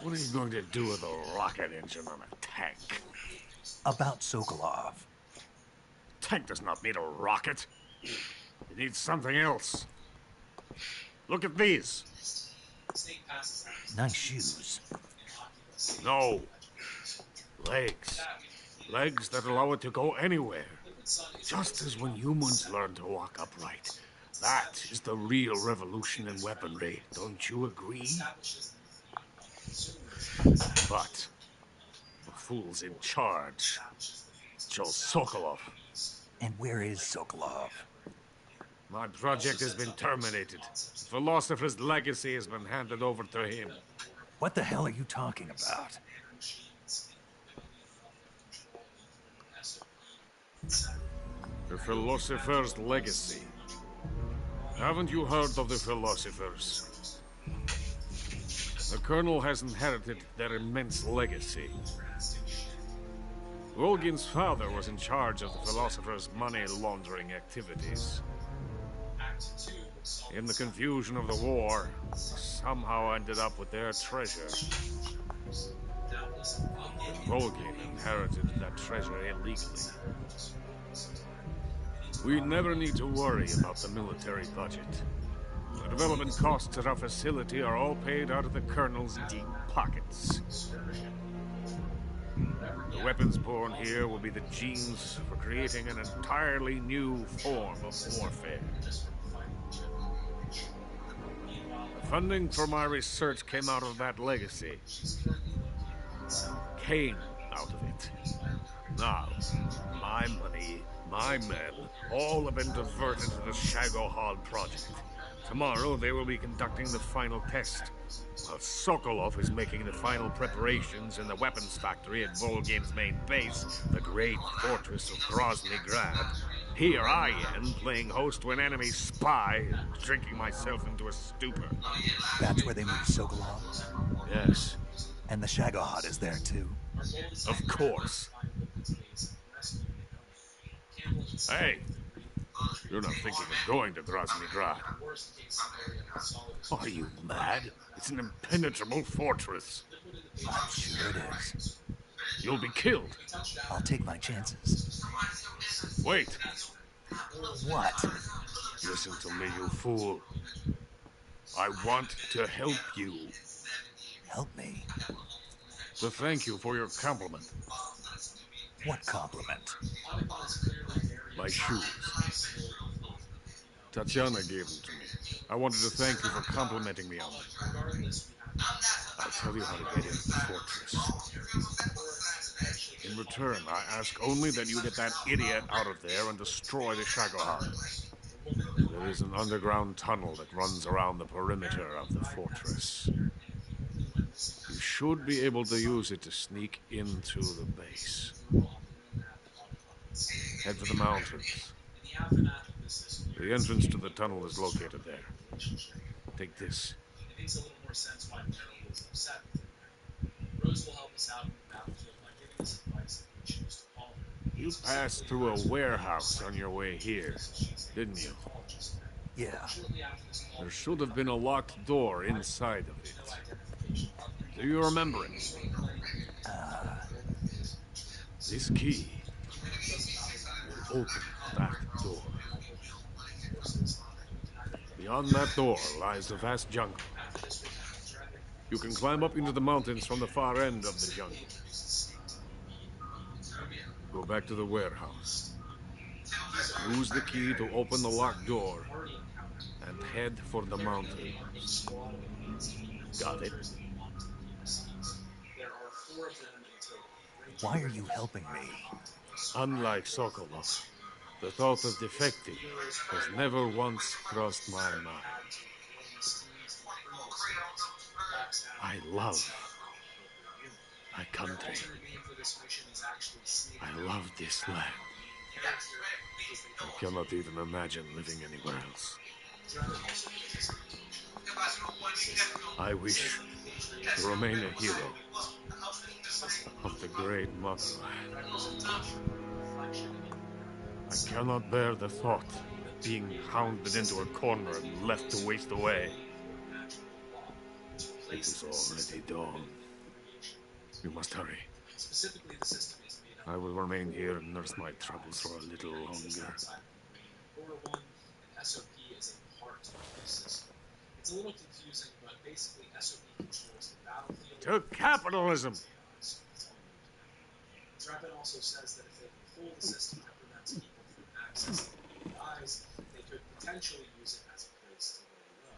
What are you going to do with a rocket engine on a tank? About Sokolov. Tank does not need a rocket. It needs something else. Look at these. Nice shoes. No. Legs. Legs that allow it to go anywhere. Just as when humans learn to walk upright. That is the real revolution in weaponry. Don't you agree? But the fool's in charge. Joe Sokolov. And where is Sokolov? My project has been terminated. The philosopher's legacy has been handed over to him. What the hell are you talking about? The philosopher's legacy. Haven't you heard of the philosophers? The Colonel has inherited their immense legacy. Volgin's father was in charge of the philosophers' money laundering activities. In the confusion of the war, somehow ended up with their treasure. Volgin inherited that treasure illegally. We never need to worry about the military budget. The development costs at our facility are all paid out of the Colonel's deep pockets. The weapons born here will be the genes for creating an entirely new form of warfare. The funding for my research came out of that legacy. Came out of it. Now, my money, my men, all have been diverted to the Shagohod project. Tomorrow they will be conducting the final test, while Sokolov is making the final preparations in the weapons factory at Volgin's main base, the great fortress of Grozny Grad. Here I am, playing host to an enemy spy, and drinking myself into a stupor. That's where they moved Sokolov? Yes. And the Shagohod is there too? Of course. Hey, you're not thinking of going to Grozny Grad. Are you mad? It's an impenetrable fortress. I'm sure it is. You'll be killed. I'll take my chances. Wait. What? Listen to me, you fool. I want to help you. Help me? To thank you for your compliment. What compliment? My shoes. Tatiana gave them to me. I wanted to thank you for complimenting me on them. I'll tell you how to get into the fortress. In return, I ask only that you get that idiot out of there and destroy the Shagohod. There is an underground tunnel that runs around the perimeter of the fortress. You should be able to use it to sneak into the base. Head for the mountains. The entrance to the tunnel is located there. Take this. It makes a little more sense why Meryl was upset with him. Rose will help us out in the battlefield by giving us advice if we choose to follow her. You passed through a warehouse on your way here, didn't you? Yeah. There should have been a locked door inside of it. Do you remember it? This key will open that door. Beyond that door lies the vast jungle. You can climb up into the mountains from the far end of the jungle. Go back to the warehouse. Use the key to open the locked door and head for the mountains. Got it? Why are you helping me? Unlike Sokolov, the thought of defecting has never once crossed my mind. I love my country. I love this land. I cannot even imagine living anywhere else. I wish to remain a hero of the great motherland. I cannot bear the thought of being hounded into a corner and left to waste away. It is already dawn. We must hurry. I will remain here and nurse my troubles for a little longer. SOP is a part of the system. It's a little confusing, but basically SOP controls the battlefield. To capitalism! Drappin also says that if they can pull the system that prevents people from accessing the APIs, they could potentially use it as a place to lay low.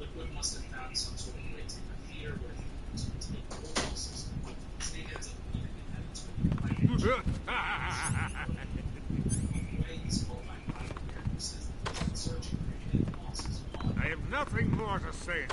Liquid must have found some sort of way to interfere with to take hold of the system. Snake ends up leaving and heading to a I have nothing more to say.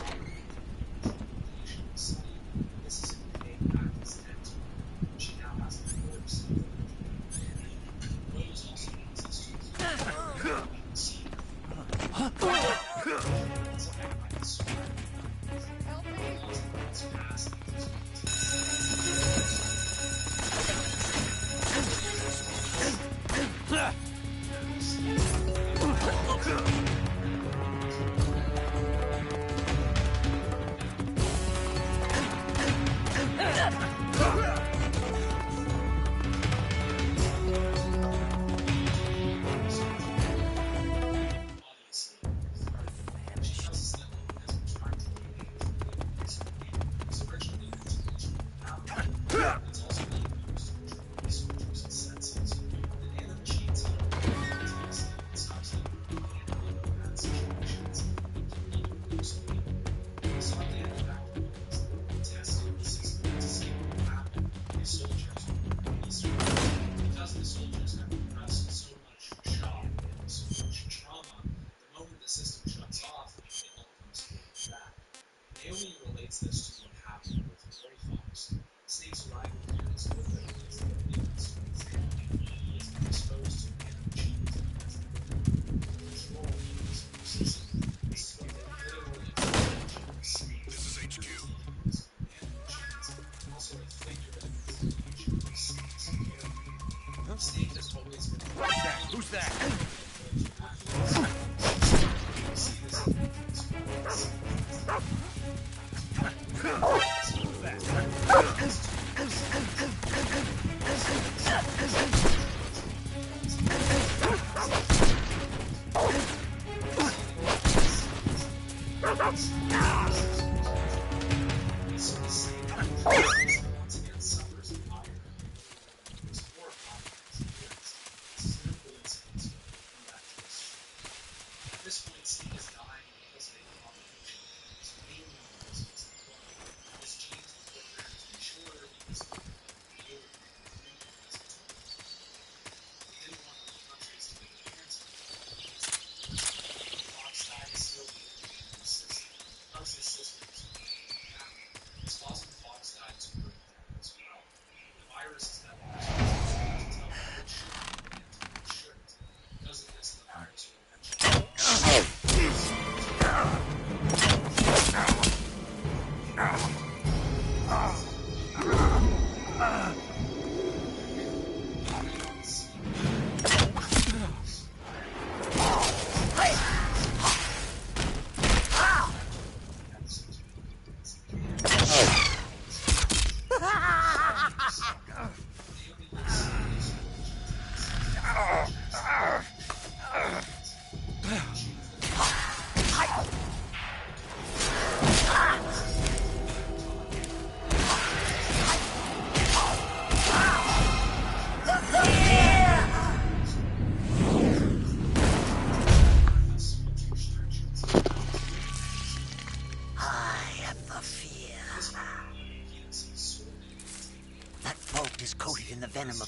Naomi relates this to what happened with Gray Fox. Snake's arrival here is literally because the evidence he is exposed to energy as control of the system. This is what they literally This is HQ. Also a figure that Snake has always been. Who's that? It's causing Fox died to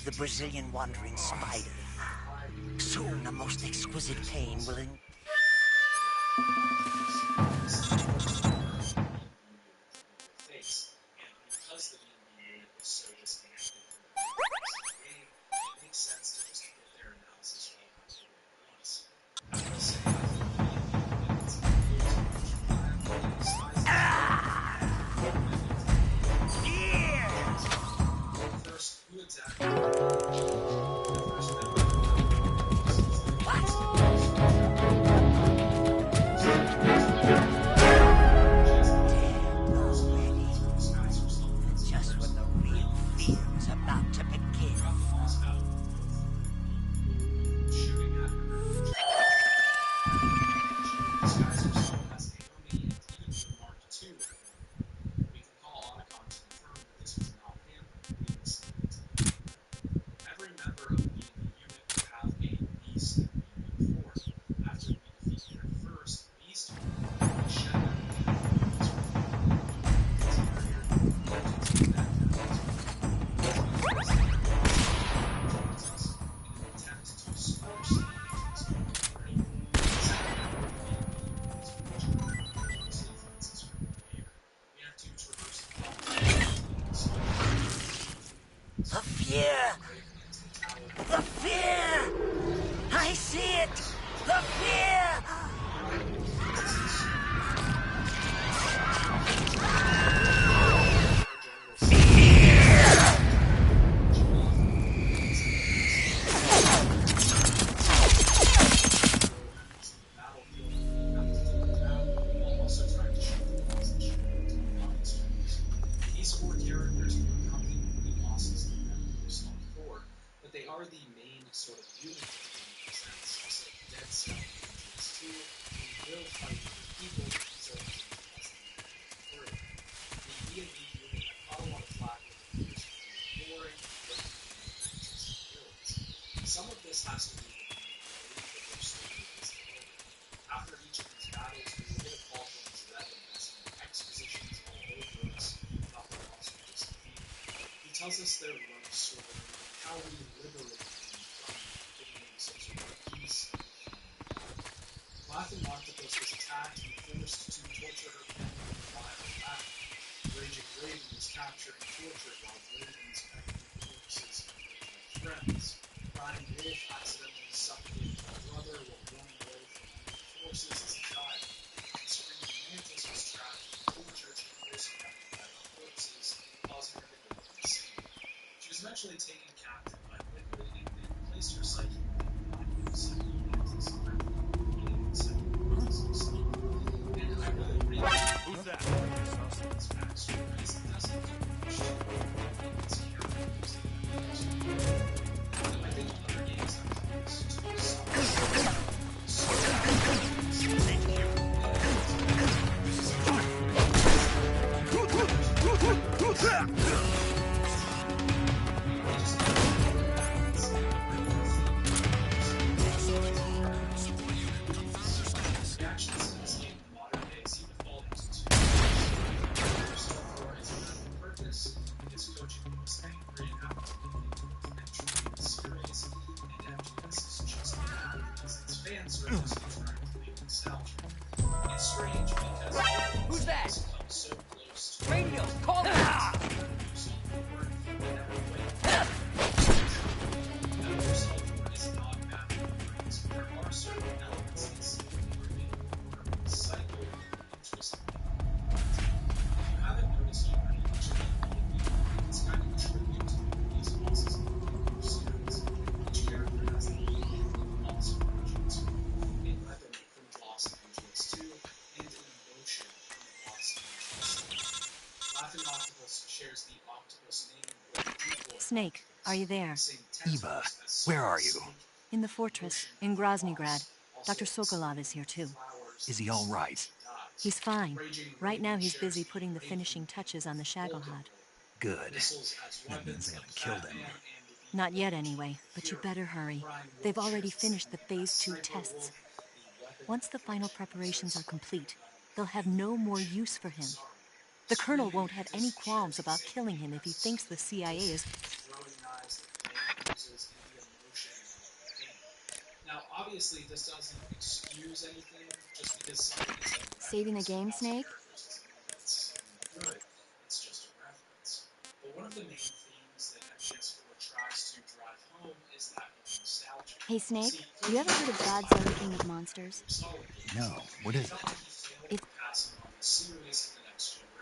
of the Brazilian wandering spider. Soon a most exquisite pain will face. And because the BNB unit is so disconnected from the game, it makes sense to just get their analysis all out the way at once. I will say that first, who exactly? just when the real fear is about to begin. Every member of the BNB unit will have a beast in BNB 4. After we defeat their first beast, we shed them. The fear! The fear! I see it! The fear! These four characters will accompany the losses that we saw before, but they are the main sort of unit that the game presents. Just like Dead Cell and Matrix 2, we will fight other people, so we can as the third. The D&D unit that caught a lot of flack with the first being boring, looking at builds. Some of this has to do with the ability that their story is delivered. After each of these battles, we will get a call from Zeb investing expositions all over us about the loss we just defeated. He tells us their love story, how we liberated them from giving them some sort of peace. Laughing Octopus was attacked and forced to torture her family with vile laugh. Raging Raven was captured and tortured while ravens pecked the corpses of their friends. Crying Wolf accidentally suffocated her brother while running away from enemy forces as a child. And Screaming Mantis was trapped and tortured and force fed by the corpses, causing her to go insane. She was eventually taken captive by Liquid and they replaced her psyche with a mind of Psycho Mantis, healing Psycho Mantis himself. And I really appreciate who's that? This backstory because it doesn't do much to its characters. I think other games have done this to Who's that? Radio, call it out! Snake, are you there? Eva, where are you? In the fortress, in Groznygrad. Dr. Sokolov is here too. Is he all right? He's fine. Right now he's busy putting the finishing touches on the Shagohod. Good. That means they haven't killed him. Not yet anyway, but you better hurry. They've already finished the Phase 2 tests. Once the final preparations are complete, they'll have no more use for him. The Colonel won't have any qualms about killing him if he thinks the CIA is... obviously, this doesn't excuse anything just because something is a Saving the game, Snake? It's good. It's just a reference. But one of the main themes that MGS4 tries to drive home is that of nostalgia. Hey, Snake, you ever heard of Godzilla King of Monsters? No, what is it?